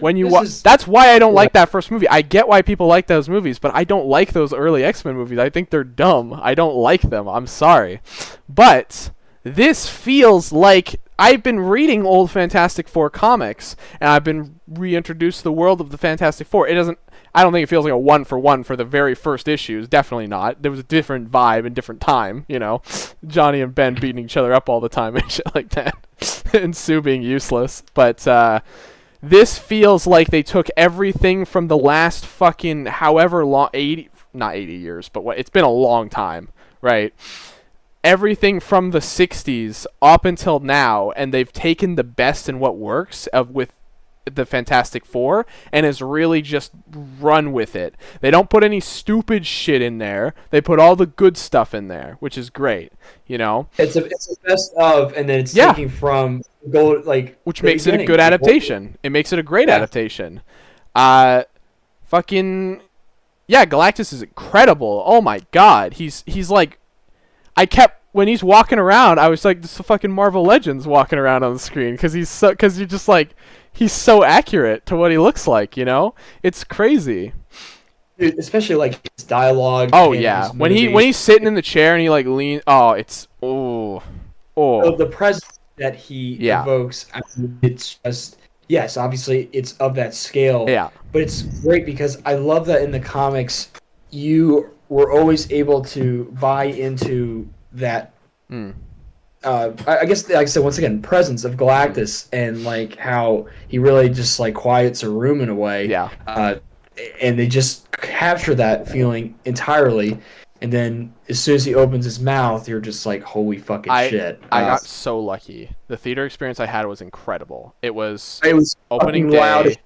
That's why I don't like that first movie. I get why people like those movies, but I don't like those early X-Men movies. I think they're dumb. I don't like them. I'm sorry. But this feels like I've been reading old Fantastic Four comics, and I've been reintroduced to the world of the Fantastic Four. I don't think it feels like a 1-for-1 for the very first issues. Definitely not. There was a different vibe and different time, Johnny and Ben beating each other up all the time and shit like that. And Sue being useless. But this feels like they took everything from the last fucking however long, not 80 years, but it's been a long time, right? Everything from the 60s up until now, and they've taken the best in what works with the Fantastic Four and has really just run with it. They don't put any stupid shit in there. They put all the good stuff in there, which is great. It's a best of, and then it's taking from gold, like, which makes it a good adaptation. It makes it a great adaptation. Fucking yeah, Galactus is incredible. Oh my God, he's like, when he's walking around, I was like, this is fucking Marvel Legends walking around on the screen, because you're just like, he's so accurate to what he looks like, It's crazy. Dude, especially like his dialogue. Oh yeah, when he's sitting in the chair and he like leans. Oh, it's oh. The presence that he evokes. I mean, it's just, yes, obviously it's of that scale. Yeah. But it's great because I love that in the comics you were always able to buy into that. I guess, like I said, once again, presence of Galactus and like how he really just like quiets a room in a way. Yeah. And they just capture that feeling entirely. And then as soon as he opens his mouth, you're just like, holy fucking shit. I got so lucky. The theater experience I had was incredible. It was opening day.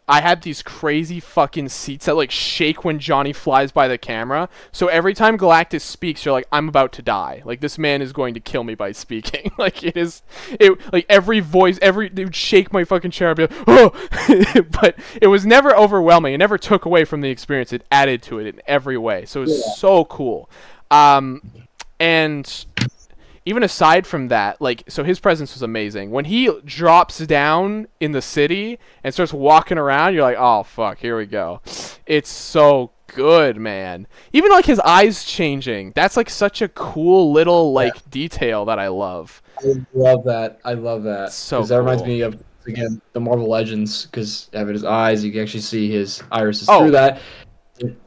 I had these crazy fucking seats that like shake when Johnny flies by the camera. So every time Galactus speaks, you're like, I'm about to die. Like, this man is going to kill me by speaking. Like, like every voice, it would shake my fucking chair. I'd be like, oh! But it was never overwhelming. It never took away from the experience. It added to it in every way. So it was so cool. And even aside from that, like, so his presence was amazing. When he drops down in the city and starts walking around, you're like, oh, fuck, here we go. It's so good, man. Even, like, his eyes changing. That's, like, such a cool little, like, detail that I love. I love that. So Because that reminds me of, again, the Marvel Legends, because having his eyes, you can actually see his irises through that.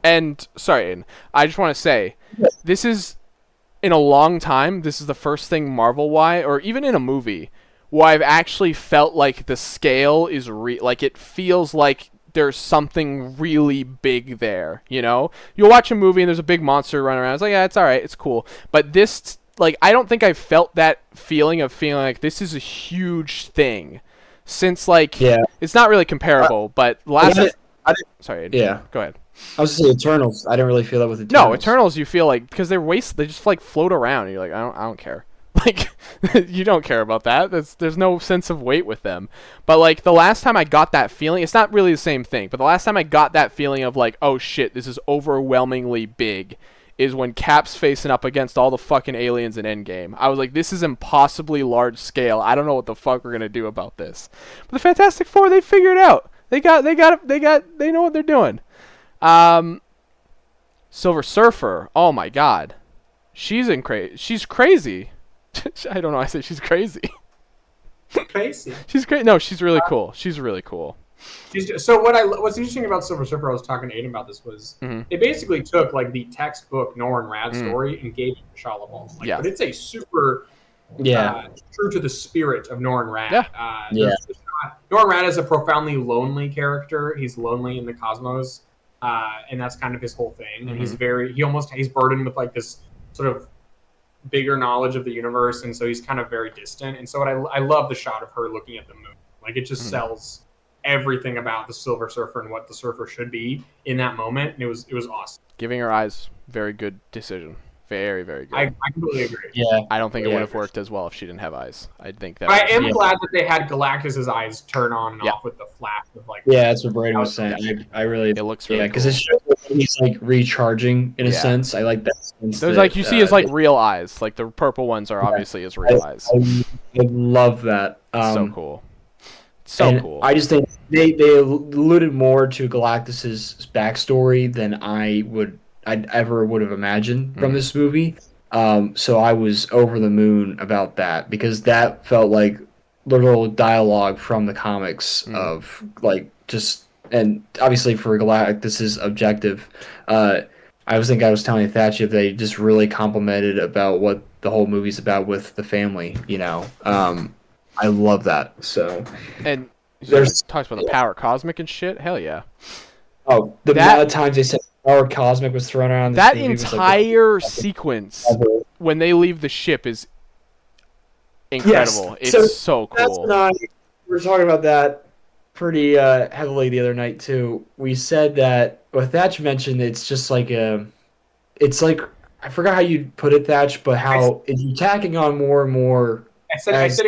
And, sorry, Aiden, I just want to say, this is... in a long time, this is the first thing Marvel-wise, or even in a movie, where I've actually felt like the scale is like it feels like there's something really big there, you know? You'll watch a movie and there's a big monster running around. It's like, yeah, it's alright, it's cool. But this, like, I don't think I've felt that feeling of feeling like this is a huge thing since, like, it's not really comparable, but sorry, yeah. Go ahead. I was going to say Eternals. I didn't really feel that with Eternals. No, Eternals, you feel like, because they just like float around, and you're like, I don't care. Like, you don't care about that. There's no sense of weight with them. But like the last time I got that feeling, it's not really the same thing. But the last time I got that feeling of like, oh shit, this is overwhelmingly big, is when Cap's facing up against all the fucking aliens in Endgame. I was like, this is impossibly large scale. I don't know what the fuck we're gonna do about this. But the Fantastic Four, they figured it out. They know what they're doing. Silver Surfer, oh my god, she's crazy. I don't know, I say she's crazy. Crazy. She's great. No, she's really cool. She's really cool. So what's interesting about Silver Surfer, I was talking to Aiden about this, was it basically took like the textbook Norrin Rad story and gave it to Shia LaBeouf. Like, but it's a super true to the spirit of Norrin Rad. Norrin Rad is a profoundly lonely character. He's lonely in the cosmos. And that's kind of his whole thing. And he's burdened with like this sort of bigger knowledge of the universe. And so he's kind of very distant. And so I love the shot of her looking at the moon. Like, it just sells everything about the Silver Surfer and what the surfer should be in that moment. And it was awesome. Giving her eyes, very good decision. Very, very good. I completely agree. Yeah. I don't think it would have worked as well if she didn't have eyes. I think that. But I am glad that they had Galactus's eyes turn on and off with the flash of like. Yeah, that's what Brady was saying. I really. It looks really because cool. it shows that he's like recharging in a sense. I like that. There's like you see his like real eyes. Like the purple ones are obviously his real eyes. I love that. So cool. So cool. I just think they alluded more to Galactus's backstory than I'd ever would have imagined from this movie. So I was over the moon about that because that felt like literal dialogue from the comics of like just, and obviously for Galactus's objective, I was telling Thatch if they just really complimented about what the whole movie's about with the family, you know. I love that. So and there's talks about the power cosmic and shit. Hell yeah. Oh, the amount of times they said power cosmic was thrown around. That entire sequence when they leave the ship is incredible. Yes. It's so cool. We were talking about that pretty heavily the other night too. We said that what Thatch mentioned, it's just like it's like, I forgot how you put it, Thatch, but how it's tacking on more and more. I said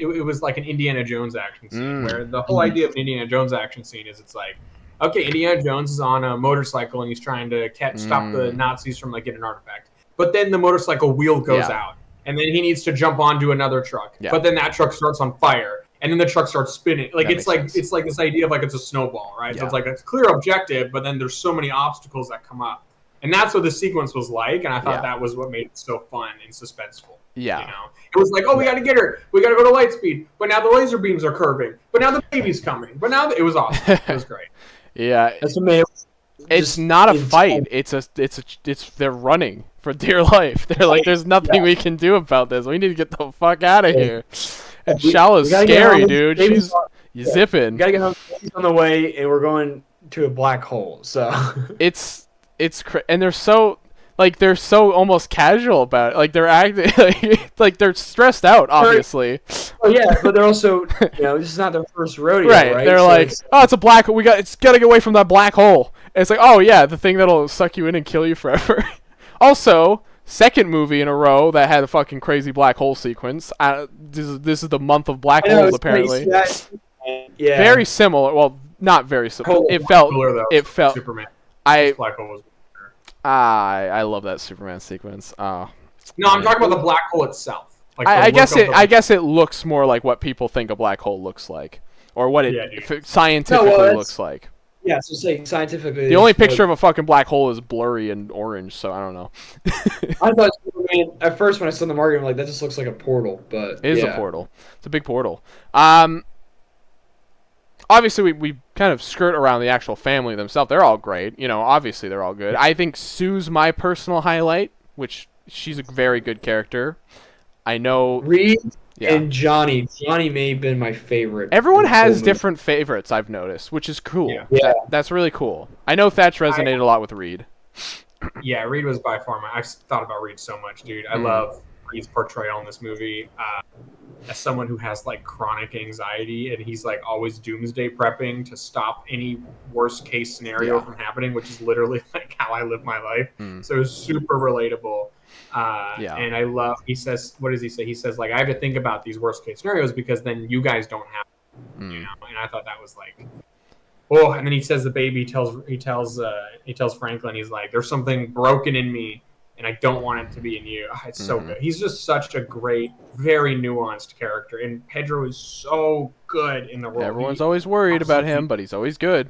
it was like an Indiana Jones action scene where the whole idea of an Indiana Jones action scene is it's like, okay, Indiana Jones is on a motorcycle and he's trying to stop the Nazis from like getting an artifact. But then the motorcycle wheel goes out, and then he needs to jump onto another truck. Yeah. But then that truck starts on fire, and then the truck starts spinning. Like it's like this idea of like it's a snowball, right? Yeah. So it's like a clear objective, but then there's so many obstacles that come up, and that's what the sequence was like. And I thought that was what made it so fun and suspenseful. Yeah, you know, it was like, oh, we got to get her. We got to go to light speed. But now the laser beams are curving. But now the baby's coming. But now it was awesome. It was great. Yeah, that's what made It's not a fight. It's they're running for dear life. They're like, there's nothing we can do about this. We need to get the fuck out of here. And Shallow's scary, dude. She's zipping. We gotta get home. She's on the way, and we're going to a black hole. So and they're so almost casual about it. Like they're acting like they're stressed out, obviously. Oh yeah, but they're also this is not their first rodeo, right? They're so like, oh, it's a black hole. It's gotta get away from that black hole. And it's like, oh yeah, the thing that'll suck you in and kill you forever. Also, second movie in a row that had a fucking crazy black hole sequence. This is the month of black holes, apparently. Yeah. Very similar. Well, not very similar. It felt. Superman. Black hole was. I love that Superman sequence. No, I'm talking about the black hole itself. Like I guess it looks more like what people think a black hole looks like, or what it scientifically looks like. Yeah, so say scientifically. The only picture of a fucking black hole is blurry and orange, so I don't know. I thought Superman at first when I saw the market, I'm like, that just looks like a portal, but it is a portal. It's a big portal. Obviously, we kind of skirt around the actual family themselves. They're all great. Obviously they're all good. I think Sue's my personal highlight, which she's a very good character. I know Reed and Johnny. Johnny may have been my favorite. Everyone has different favorites, I've noticed, which is cool. Yeah. That's really cool. I know Thatch resonated a lot with Reed. Yeah, Reed was by far I thought about Reed so much, dude. I love Reed's portrayal in this movie. As someone who has like chronic anxiety, and he's like always doomsday prepping to stop any worst case scenario from happening, which is literally like how I live my life. So it was super relatable. And I love, he says, what does he say? He says like, I have to think about these worst case scenarios because then you guys don't have them, and I thought that was like, oh, and then he says the baby he tells Franklin, he's like, there's something broken in me and I don't want it to be in you. It's so good. He's just such a great, very nuanced character, and Pedro is so good in the role. Everyone's always worried about him, but he's always good.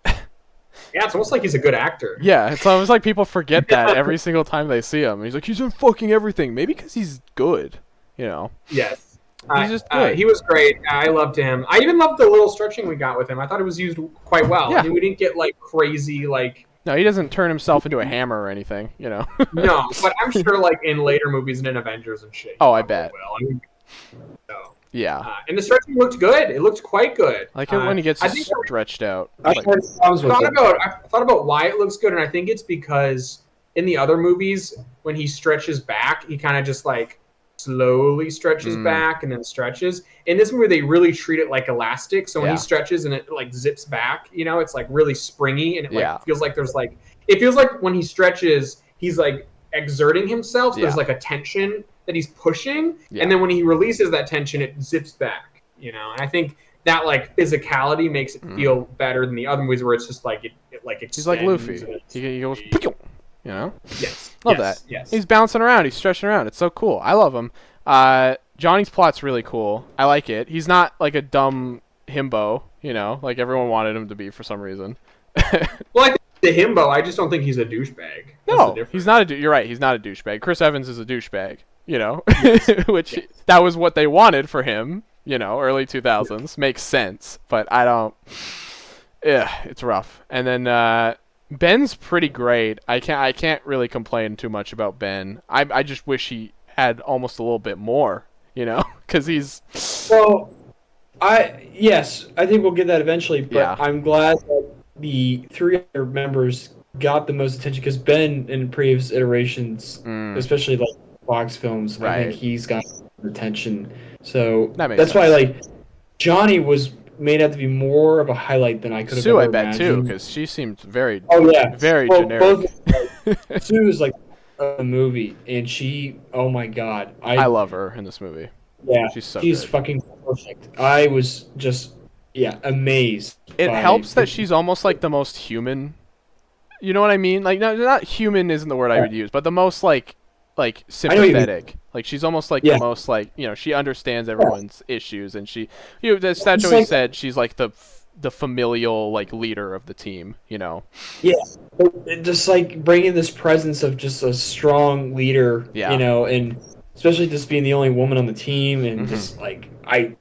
Yeah, it's almost like he's a good actor. Yeah, it's almost like people forget that every single time they see him. He's like, he's in fucking everything. Maybe because he's good, Yes. He's just good. He was great. I loved him. I even loved the little stretching we got with him. I thought it was used quite well. Yeah. I mean, we didn't get like crazy like. No, he doesn't turn himself into a hammer or anything, No, but I'm sure like in later movies and in Avengers and shit. Oh, I bet. So. Yeah. And the stretching looked good. It looked quite good. I like it when he gets stretched out. I thought about why it looks good, and I think it's because in the other movies, when he stretches back, he kind of just like slowly stretches back and then stretches. In this movie, they really treat it like elastic. So when he stretches and it like zips back, it's like really springy, and it like feels like it feels like when he stretches, he's like exerting himself. So there's like a tension that he's pushing, and then when he releases that tension, it zips back. And I think that like physicality makes it feel better than the other movies where it's just like it like extends. He's like Luffy. He goes, Yes. Love that. Yes. He's bouncing around. He's stretching around. It's so cool. I love him. Johnny's plot's really cool. I like it. He's not like a dumb himbo, like everyone wanted him to be for some reason. Well, I think the himbo. I just don't think he's a douchebag. No, he's not a. You're right. He's not a douchebag. Chris Evans is a douchebag. Which that was what they wanted for him. Early 2000s makes sense, but I don't. Yeah, it's rough. And then Ben's pretty great. I can't really complain too much about Ben. I just wish he had almost a little bit more. Because he's. Well, I think we'll get that eventually, but I'm glad that the three other members got the most attention because Ben in previous iterations, especially like Fox films, I think he's got attention. So that's why like Johnny was made out to be more of a highlight than I could have. Sue, ever I bet imagined. too, because she seemed very, very generic. Sue is like a movie, and she, oh my god, I love her in this movie. Yeah, she's good. Fucking perfect. I was just amazed. It helps that she's almost like the most human. You know what I mean? Like not human isn't the word I would use, but the most like sympathetic. Like she's almost like the most like she understands everyone's issues, and she as Thatch always said, she's like the familial like leader of the team. Yeah, just like bringing this presence of just a strong leader. And especially just being the only woman on the team, and just like I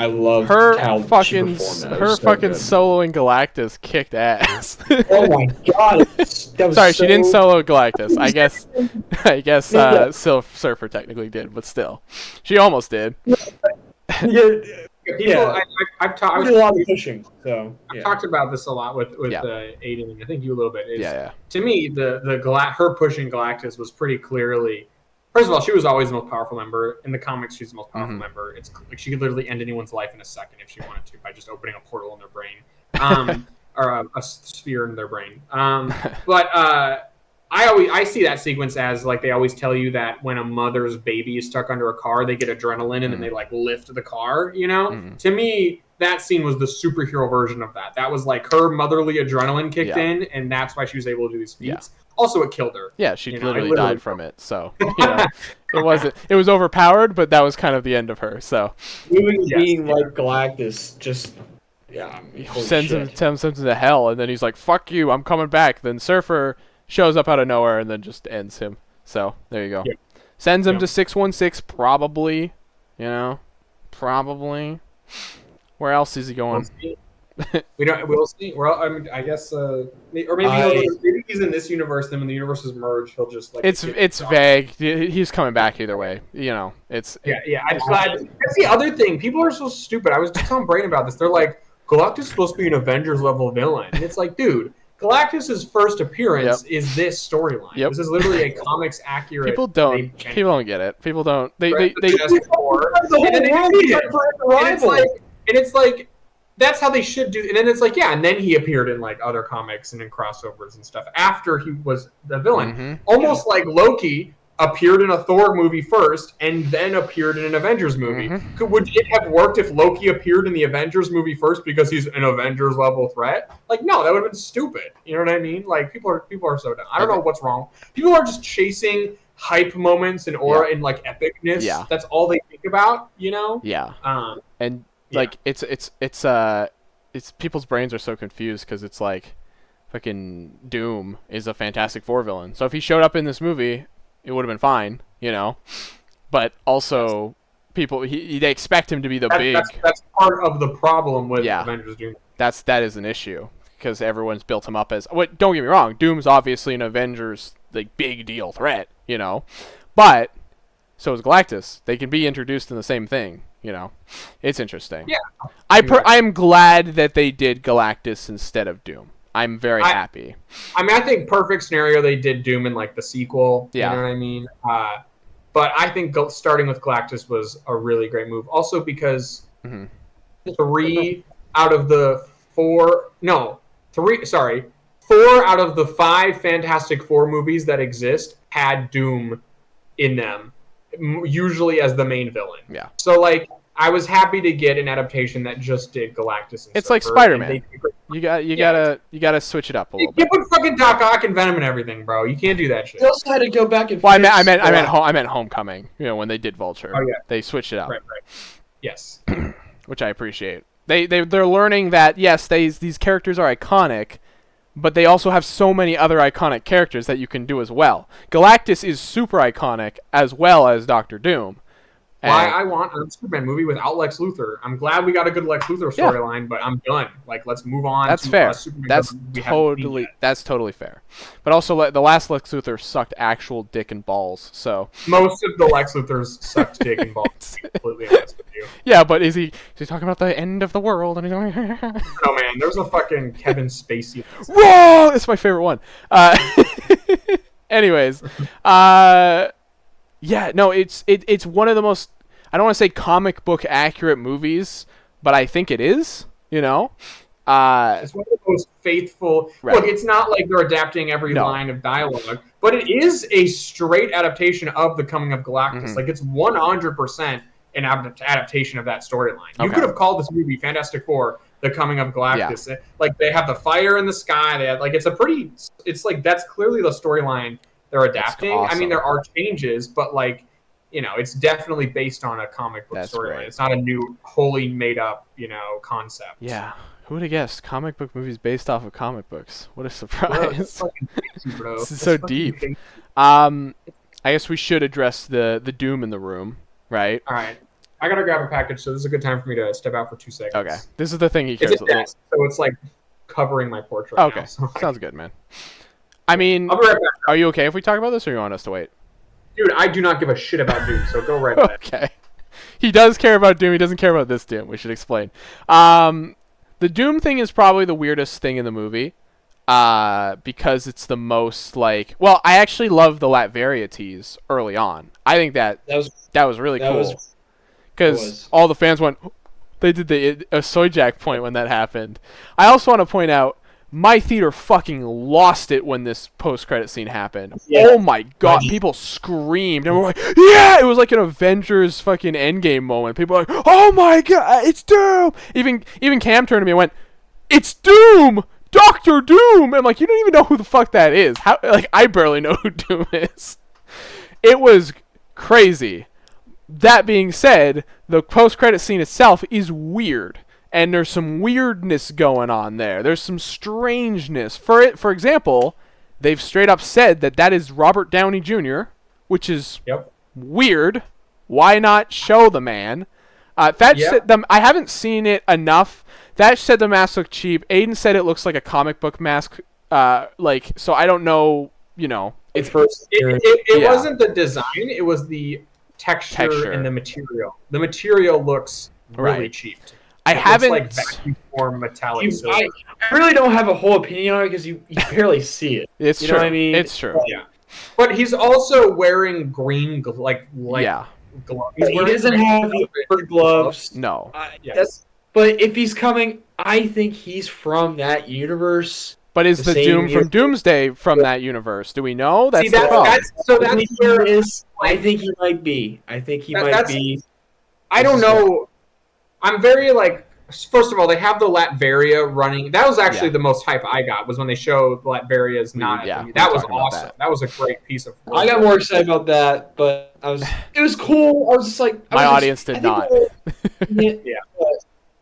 love her how fucking good. soloing Galactus kicked ass. Oh my god! That was Sorry, she didn't solo Galactus. I guess Surfer technically did, but still, she almost did. I've talked a lot of pushing. So I've talked about this a lot with Aiden, and I think you a little bit. To me, her pushing Galactus was pretty clearly. First of all, she was always the most powerful member in the comics. She's the most powerful member. It's like she could literally end anyone's life in a second if she wanted to by just opening a portal in their brain, or a sphere in their brain. But I see that sequence as like they always tell you that when a mother's baby is stuck under a car, they get adrenaline and then they like lift the car. You know, to me, that scene was the superhero version of that. That was like her motherly adrenaline kicked in, and that's why she was able to do these feats. Also, it killed her. Yeah, she literally died from it. So it was overpowered, but that was kind of the end of her. So being like Galactus, just sends him to hell, and then he's like, "Fuck you, I'm coming back." Then Surfer shows up out of nowhere and then just ends him. So there you go. Yep. Sends him to 616, probably. Probably. Where else is he going? We'll see. I guess, or maybe he's in this universe. Then when the universes merge, he'll just like. It's vague. He's coming back either way. It's. I'm glad. That's the other thing. People are so stupid. I was just telling Brain about this. They're like, Galactus is supposed to be an Avengers level villain, and it's like, dude. Galactus's first appearance is this storyline. Yep. This is literally a comics accurate. People don't get it. People don't. They and it's like that's how they should do. And then it's like and then he appeared in like other comics and in crossovers and stuff after he was the villain. Almost like Loki appeared in a Thor movie first and then appeared in an Avengers movie. Would it have worked if Loki appeared in the Avengers movie first because he's an Avengers level threat? Like, no, that would have been stupid. You know what I mean? Like, people are so dumb. I don't know what's wrong. People are just chasing hype moments and aura and like epicness. Yeah. That's all they think about, Yeah. Like it's people's brains are so confused because it's like fucking Doom is a Fantastic Four villain. So if he showed up in this movie, it would have been fine, but also people they expect him to be the big. That's part of the problem with Avengers Doom. That is an issue because everyone's built him up as. Don't get me wrong, Doom's obviously an Avengers like big deal threat, but so is Galactus. They can be introduced in the same thing, It's interesting. Yeah, I am glad that they did Galactus instead of Doom. I'm very happy. I mean, I think perfect scenario they did Doom in like the sequel. Yeah. You know what I mean? But I think starting with Galactus was a really great move. Also because 4 out of the 5 Fantastic Four movies that exist had Doom in them, usually as the main villain. Yeah. So like, I was happy to get an adaptation that just did Galactus. And it's like Spider-Man. You gotta switch it up a little bit. You put fucking Doc Ock and Venom and everything, bro. You can't do that shit. You also had to go back and. Well, I meant Homecoming. When they did Vulture. Oh yeah. They switched it up. Right. Yes. Which I appreciate. They're learning that yes, these characters are iconic, but they also have so many other iconic characters that you can do as well. Galactus is super iconic as well as Doctor Doom. Why I want a Superman movie without Lex Luthor. I'm glad we got a good Lex Luthor storyline, but I'm done. Like, let's move on. That's fair. That's totally fair. But also, the last Lex Luthor sucked actual dick and balls. So most of the Lex Luthors sucked dick and balls. Completely honest with you. Yeah, but is he talking about the end of the world? And he's going, no man, there's a fucking Kevin Spacey. Whoa, it's my favorite one. Anyways, yeah, no, it's one of the most, I don't want to say comic book accurate movies, but I think it is, It's one of the most faithful. Right. Look, it's not like they're adapting every line of dialogue, but it is a straight adaptation of The Coming of Galactus. Like, it's 100% an adaptation of that storyline. You could have called this movie Fantastic Four, The Coming of Galactus. Yeah. Like, they have the fire in the sky. They have, like, it's like, that's clearly the storyline they're adapting. Awesome. I mean, there are changes, but like, it's definitely based on a comic book storyline. It's not a new, wholly made up, concept. Yeah. Who would have guessed? Comic book movies based off of comic books. What a surprise. Bro, this is so deep. I guess we should address the Doom in the room, right? All right. I gotta grab a package, so this is a good time for me to step out for 2 seconds. Okay, this is the thing he cares about. Desk, so it's like covering my porch right now. So sounds good, man. I mean, I'll be right back. Are you okay if we talk about this, or you want us to wait? Dude, I do not give a shit about Doom, so go right ahead. Okay. He does care about Doom. He doesn't care about this Doom. We should explain. The Doom thing is probably the weirdest thing in the movie. Because it's the most like... Well, I actually love the Latveria tease early on. I think that was really cool. Because all the fans went... They did the Sojak point when that happened. I also want to point out, my theater fucking lost it when this post-credit scene happened. Yeah. Oh my god, people screamed. And we're like, yeah! It was like an Avengers fucking Endgame moment. People were like, oh my god, it's Doom! Even Cam turned to me and went, it's Doom! Dr. Doom! I'm like, you don't even know who the fuck that is. How? Like, I barely know who Doom is. It was crazy. That being said, the post-credit scene itself is weird. And there's some weirdness going on there. There's some strangeness. For example, they've straight up said that is Robert Downey Jr., which is weird. Why not show the man? I haven't seen it enough. That said the mask looked cheap. Aiden said it looks like a comic book mask. So I don't know, It wasn't the design, it was the texture and the material. The material looks really cheap. I haven't like vacuum form metallic silver. I really don't have a whole opinion on it because you barely see it. It's true. Know what I mean? It's true. Yeah. But he's also wearing green gloves. He doesn't have gloves. No. But if he's coming, I think he's from that universe. But is the Doom from Doomsday from that universe? Do we know? That's where I think he might be. I don't know. I'm very first of all, they have the Latveria running. That was actually the most hype I got was when they showed Latveria's not. That was awesome. That was a great piece of work. I got more excited about that, but it was cool. I was just like, my audience did not.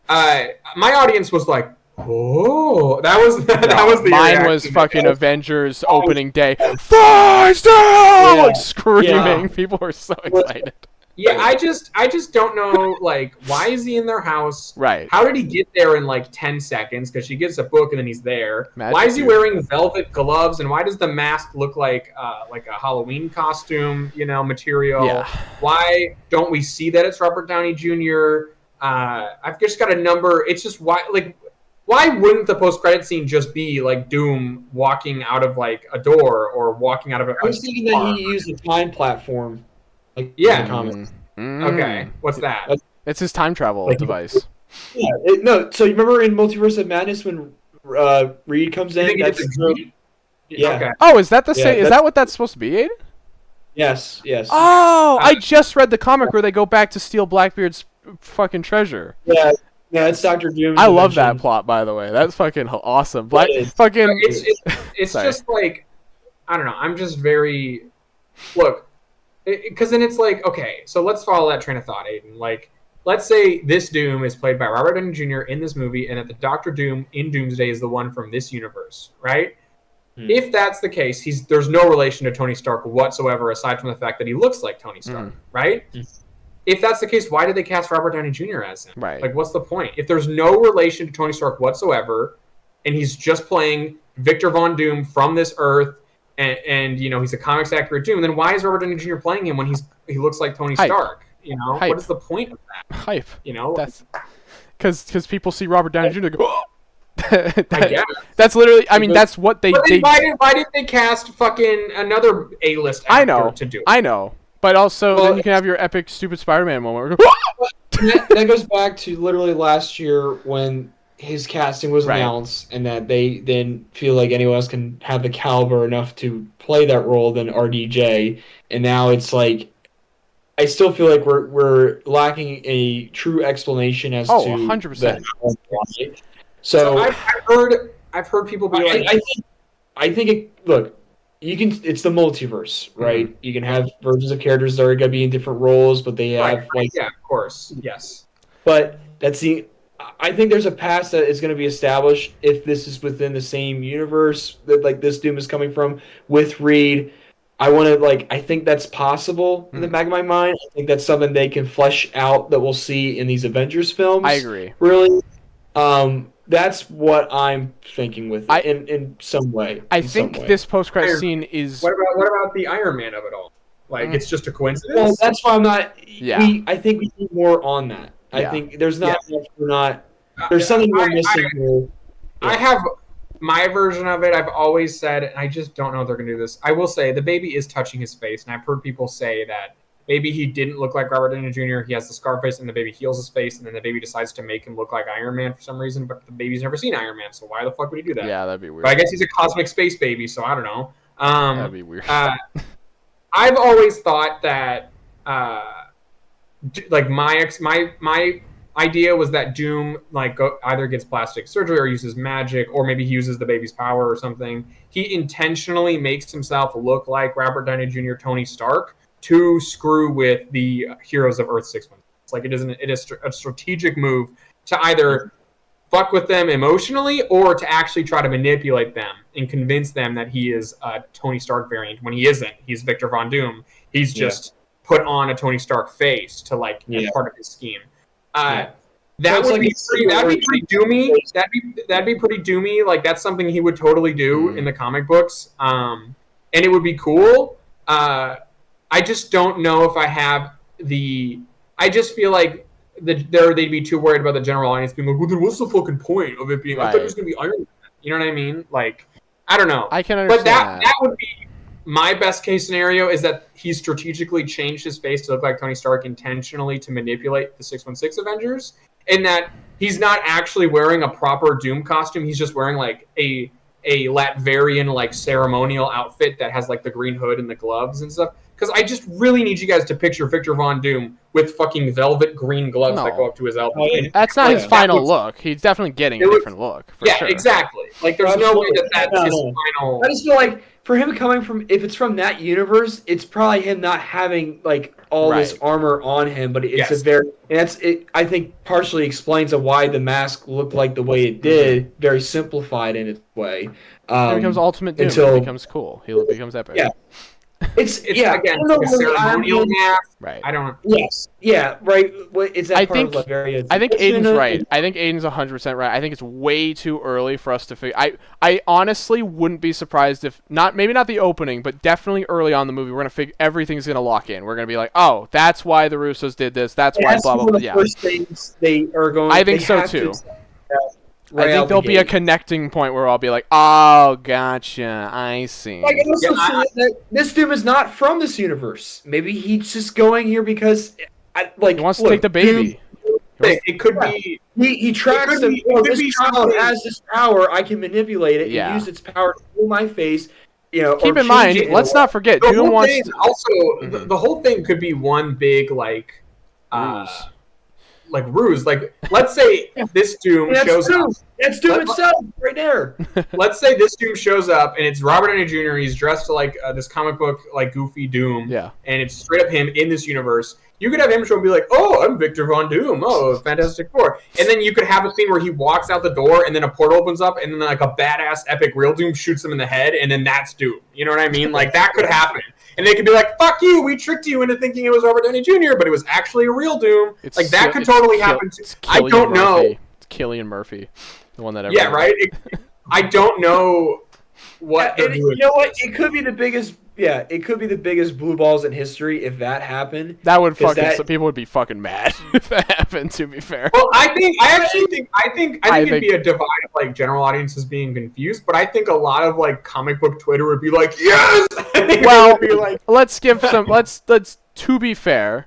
My audience was like, oh, that was the mine reaction. Was fucking Avengers opening day. Like screaming. People were so excited. Yeah, I just don't know, why is he in their house? Right. How did he get there in 10 seconds? Because she gets a book and then he's there. Why is he wearing velvet gloves? And why does the mask look like a Halloween costume, material? Yeah. Why don't we see that it's Robert Downey Jr.? I've just got a number. It's just why wouldn't the post-credit scene just be Doom walking out of a door or walking out of a I was thinking that he used a time platform. Okay. What's that? It's his time travel device. Yeah. So you remember in Multiverse of Madness when Reed comes in? Okay. Oh, is that the same? Is that what that's supposed to be, Aiden? Yes. Oh, I just read the comic where they go back to steal Blackbeard's fucking treasure. Yeah, it's Dr. Doom. I love that plot, by the way. That's fucking awesome. It's just I don't know. I'm just very because then it's okay, so let's follow that train of thought, Aiden. Let's say this Doom is played by Robert Downey Jr. in this movie, and that the Dr. Doom in Doomsday is the one from this universe, right? If that's the case, there's no relation to Tony Stark whatsoever, aside from the fact that he looks like Tony Stark, right? If that's the case, why did they cast Robert Downey Jr. as him? Right. What's the point? If there's no relation to Tony Stark whatsoever, and he's just playing Victor Von Doom from this Earth, and he's a comics accurate Doom, then why is Robert Downey Jr. playing him when he looks like Tony Stark? Hype. What is the point of that? Hype. That's because people see Robert Downey Jr. and go, that's literally. I mean, that's what they. Why did they cast fucking another A-list actor to do it? I know, but also then you can have your epic stupid Spider-Man moment. That goes back to literally last year when his casting was announced, and that they then feel like anyone else can have the caliber enough to play that role than RDJ, and now it's I still feel like we're lacking a true explanation as to 100%. So I've heard people be I think it's the multiverse, right? You can have versions of characters that are going to be in different roles, but they have of course, yes. But I think there's a past that is going to be established if this is within the same universe that this Doom is coming from with Reed. I want to I think that's possible in the back of my mind. I think that's something they can flesh out that we'll see in these Avengers films. I agree. Really, that's what I'm thinking with it, in some way. I think this post-credit scene is. What about the Iron Man of it all? Like it's just a coincidence. Well, that's why I'm not. Yeah. I think we need more on that. Yeah. I think there's not. We're not. There's something we're missing here. I have my version of it. I've always said, and I just don't know if they're gonna do this. I will say the baby is touching his face, and I've heard people say that maybe he didn't look like Robert Downey Jr. He has the scar face, and the baby heals his face, and then the baby decides to make him look like Iron Man for some reason. But the baby's never seen Iron Man, so why the fuck would he do that? Yeah, that'd be weird. But I guess he's a cosmic space baby, so I don't know. That'd be weird. I've always thought that, my idea was that Doom either gets plastic surgery or uses magic, or maybe he uses the baby's power or something. He intentionally makes himself look like Robert Downey Jr., Tony Stark, to screw with the heroes of Earth 616. It is a strategic move to either fuck with them emotionally or to actually try to manipulate them and convince them that he is a Tony Stark variant when he isn't. He's Victor Von Doom. He's just put on a Tony Stark face to as part of his scheme. That would be pretty doomy. That'd be pretty doomy. Like that's something he would totally do in the comic books. And it would be cool. I just don't know if I have I just feel like they'd be too worried about the general audience being like, well, then what's the fucking point of it being? I thought it was gonna be Iron Man. You know what I mean? Like, I don't know. I can understand. But that would be my best case scenario, is that he strategically changed his face to look like Tony Stark intentionally to manipulate the 616 Avengers, and that he's not actually wearing a proper Doom costume. He's just wearing like a Latverian ceremonial outfit that has the green hood and the gloves and stuff. Because I just really need you guys to picture Victor Von Doom with fucking velvet green gloves that go up to his elbow. That's not his final look. He's definitely getting a different look. For sure. Exactly. There's no way that's his final. I just feel like for him coming from, if it's from that universe, it's probably him not having all this armor on him, but it's I think partially explains why the mask looked like the way it did, very simplified in its way. It becomes Ultimate Doom. It becomes cool. He becomes epic. Yeah. It's again a ceremonial mask. Right. I don't. Yes. Yeah. Right. Is that I think Aiden's right. I think Aiden's 100% right. I think it's way too early for us to figure. I honestly wouldn't be surprised if maybe not the opening, but definitely early on in the movie, we're gonna figure everything's gonna lock in. We're gonna be like, oh, that's why the Russos did this. That's why blah blah blah. Yeah. First things they are going. I think so too. I think there'll be a connecting point where I'll be like, oh, gotcha, I see. This Doom is not from this universe. Maybe he's just going here because, he wants to take the baby. It could be. He tracks them. This child has this power. I can manipulate it and use its power to pull my face. Keep in mind, let's not forget, Doom wants to... Also, the whole thing could be one big, ruse. Let's say this Doom shows up. That's Doom itself, right there. Let's say this Doom shows up, and it's Robert Downey Jr. He's dressed like this comic book, goofy Doom. Yeah. And it's straight up him in this universe. You could have him show and be like, oh, I'm Victor Von Doom. Oh, Fantastic Four. And then you could have a scene where he walks out the door, and then a portal opens up, and then a badass epic real Doom shoots him in the head, and then that's Doom. You know what I mean? That could happen. And they could be like, fuck you, we tricked you into thinking it was Robert Downey Jr., but it was actually a real Doom. That could totally happen too. I don't know. It's Cillian Murphy, the one that everyone... Yeah, right? I don't know what they're doing. You know what? It could be the biggest... Yeah, it could be the biggest blue balls in history if that happened. That would some people would be fucking mad if that happened, to be fair. Well, I think it'd be a divide of general audiences being confused, but I think a lot of comic book Twitter would be like, yes. Well, let's give some. Let's to be fair.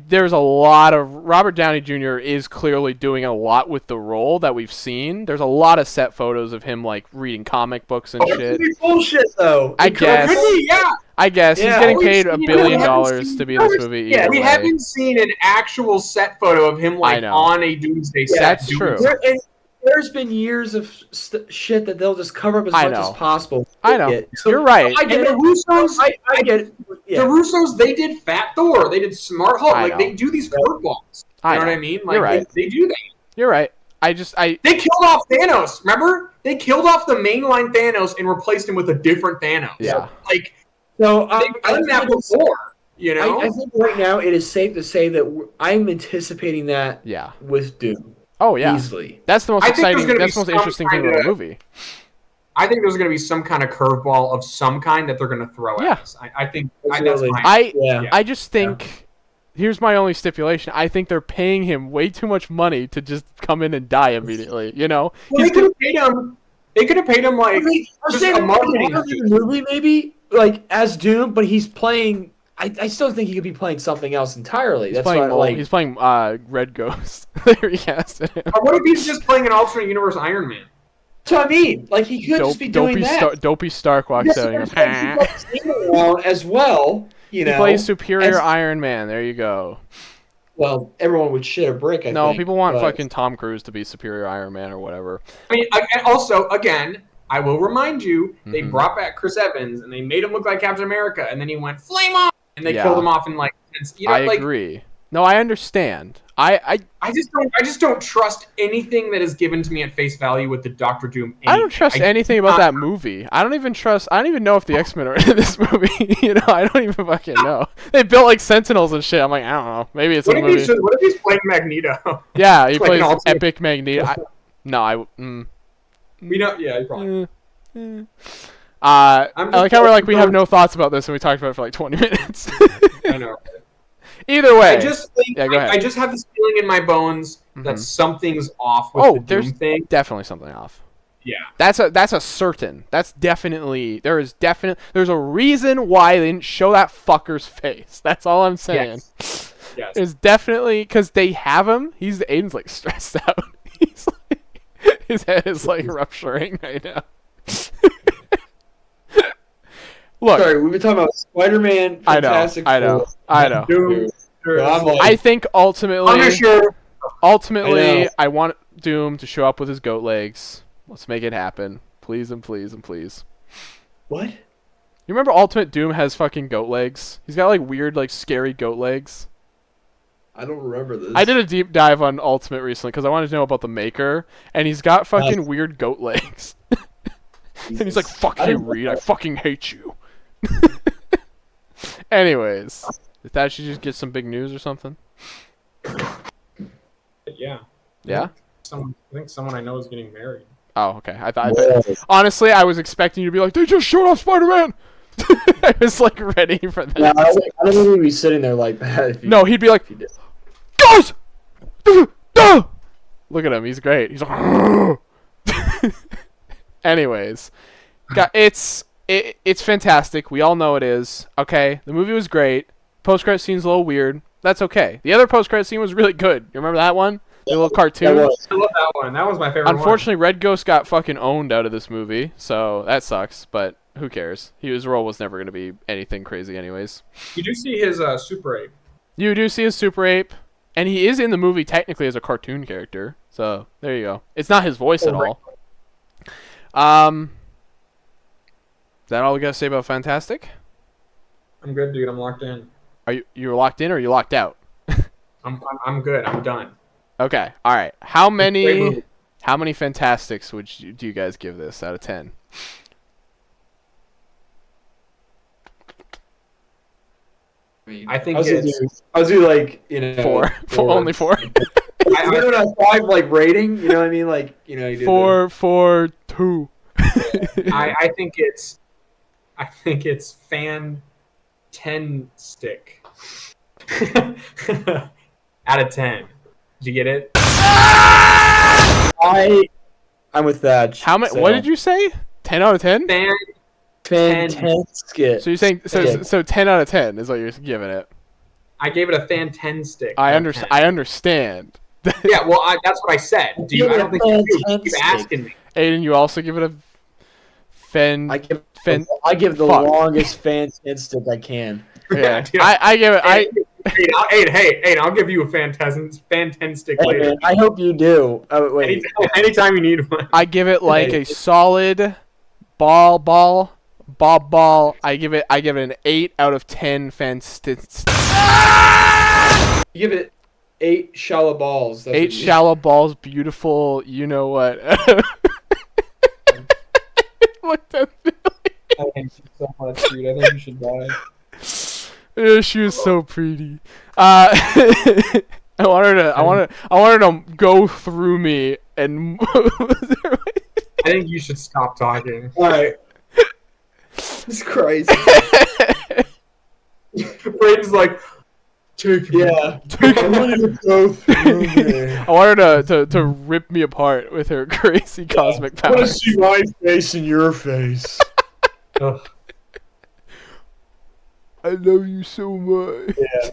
There's a lot of Robert Downey Jr. is clearly doing a lot with the role that we've seen. There's a lot of set photos of him reading comic books and shit. Bullshit though. I guess. I guess he's getting paid $1 billion to be in this movie. Yeah, we haven't seen an actual set photo of him on a Doomsday set. That's true. There's been years of shit that they'll just cover up as much as possible. I know. You're right. I get it. Russos, I get it. Yeah. The Russos, they did Fat Thor. They did Smart Hulk. They do these curveballs. You know what I mean? You're right. They do that. You're right. They killed off Thanos. Remember? They killed off the mainline Thanos and replaced him with a different Thanos. Yeah. So They've done that before. You know, I think right now it is safe to say that I'm anticipating that. Yeah. With Doom. Oh yeah. Easily. That's the most exciting. That's the most interesting thing about the movie. I think there's going to be some kind of curveball of some kind that they're going to throw at us. I think that's my. I just think. Yeah. Here's my only stipulation. I think they're paying him way too much money to just come in and die immediately. You know, well, they could have paid him. They could have paid him like just a marketing movie, maybe like as Doom, but he's playing. I still think he could be playing something else entirely. He's playing Red Ghost. There he has it. Or what if he's just playing an alternate universe Iron Man? That's what I mean. Like he could just be doing that. Dopey Stark walks out and goes, as well. You know, he plays Superior Iron Man. There you go. Well, everyone would shit a brick. I think, people want fucking Tom Cruise to be Superior Iron Man or whatever. I mean, also, again, I will remind you, they brought back Chris Evans and they made him look like Captain America, and then he went flame on, and they killed him off in like. I agree. No, I understand. I just don't trust anything that is given to me at face value with the Doctor Doom. I don't trust anything about that movie. I don't even know if the X-Men are in this movie. You know, I don't even fucking know. They built like Sentinels and shit. I'm like, I don't know. Maybe it's a movie. What if he's playing Magneto? Yeah, he plays Epic Magneto. We know. Yeah, he probably. I like how we're like we have no thoughts about this and we talked about it for like 20 minutes. I know. Either way, I just think I just have this feeling in my bones that something's off with the Doom thing. Definitely something off. Yeah. That's a certain. There's a reason why they didn't show that fucker's face. That's all I'm saying. Yes. It's definitely because they have him. Aiden's like stressed out. He's like, his head is like rupturing right now. Look, sorry, we've been talking about Spider-Man. Fantastic I know. Doom. I think ultimately, I want Doom to show up with his goat legs. Let's make it happen, please and please and please. What? You remember Ultimate Doom has fucking goat legs? He's got like weird, like scary goat legs. I don't remember this. I did a deep dive on Ultimate recently because I wanted to know about the maker, and he's got fucking weird goat legs. And he's like, "Fuck you, Reed. I fucking hate you." Anyways, I thought she just get some big news or something. Yeah. Yeah. I think someone I know is getting married. Oh, okay. I thought honestly, I was expecting you to be like, "They just showed off Spider-Man." I was like ready for that. Yeah, I don't think he'd be sitting there like that. No, he'd be like, "Guys, look at him. He's great." He's like, anyways, it's fantastic. We all know it is. Okay, the movie was great. Post-credit scene's a little weird. That's okay. The other post-credit scene was really good. You remember that one? The little cartoon? I love that one. That was my favorite Unfortunately, Red Ghost got fucking owned out of this movie, so that sucks, but who cares? His role was never going to be anything crazy anyways. You do see his Super Ape. You do see his Super Ape, and he is in the movie technically as a cartoon character, so there you go. It's not his voice at all. Is that all we got to say about Fantastic? I'm good, dude. I'm locked in. Are you locked in or are you locked out? I'm good. I'm done. Okay. All right. How many Fantastics do you guys give this out of 10? I think I'll do like, you know, 4. Only 4. I don't know, 5 like rating. You know what I mean? Like, you know, you do 4, 2. I think it's fan 10 stick. Out of 10. Did you get it? I'm with that. How many? So. What did you say? 10 out of 10? Fantastic. So you're saying so 10 out of 10 is what you're giving it. I gave it a fan 10 stick. I understand. Yeah, well, that's what I said. I don't think you keep asking me. Aiden, you also give it a I give the longest fan 10 stick I can. Yeah, I give it. Aiden, I'll give you a fan 10 stick later. Man, I hope you do. Oh, wait. Anytime you need one. I give it like a solid ball. I give it an 8 out of 10 fan sticks. You give it 8 shallow balls. 8 shallow balls, beautiful. You know what? Looked at Billy. I hate you so much, dude. I think you should die. Yeah, she was so pretty. I want her to go through me and. I think you should stop talking. All right. It's crazy. Braden's like, take me. Yeah. I wanted to go through there. I want her to rip me apart with her crazy cosmic I want to powers. see my face in your face. I love you so much. Yeah.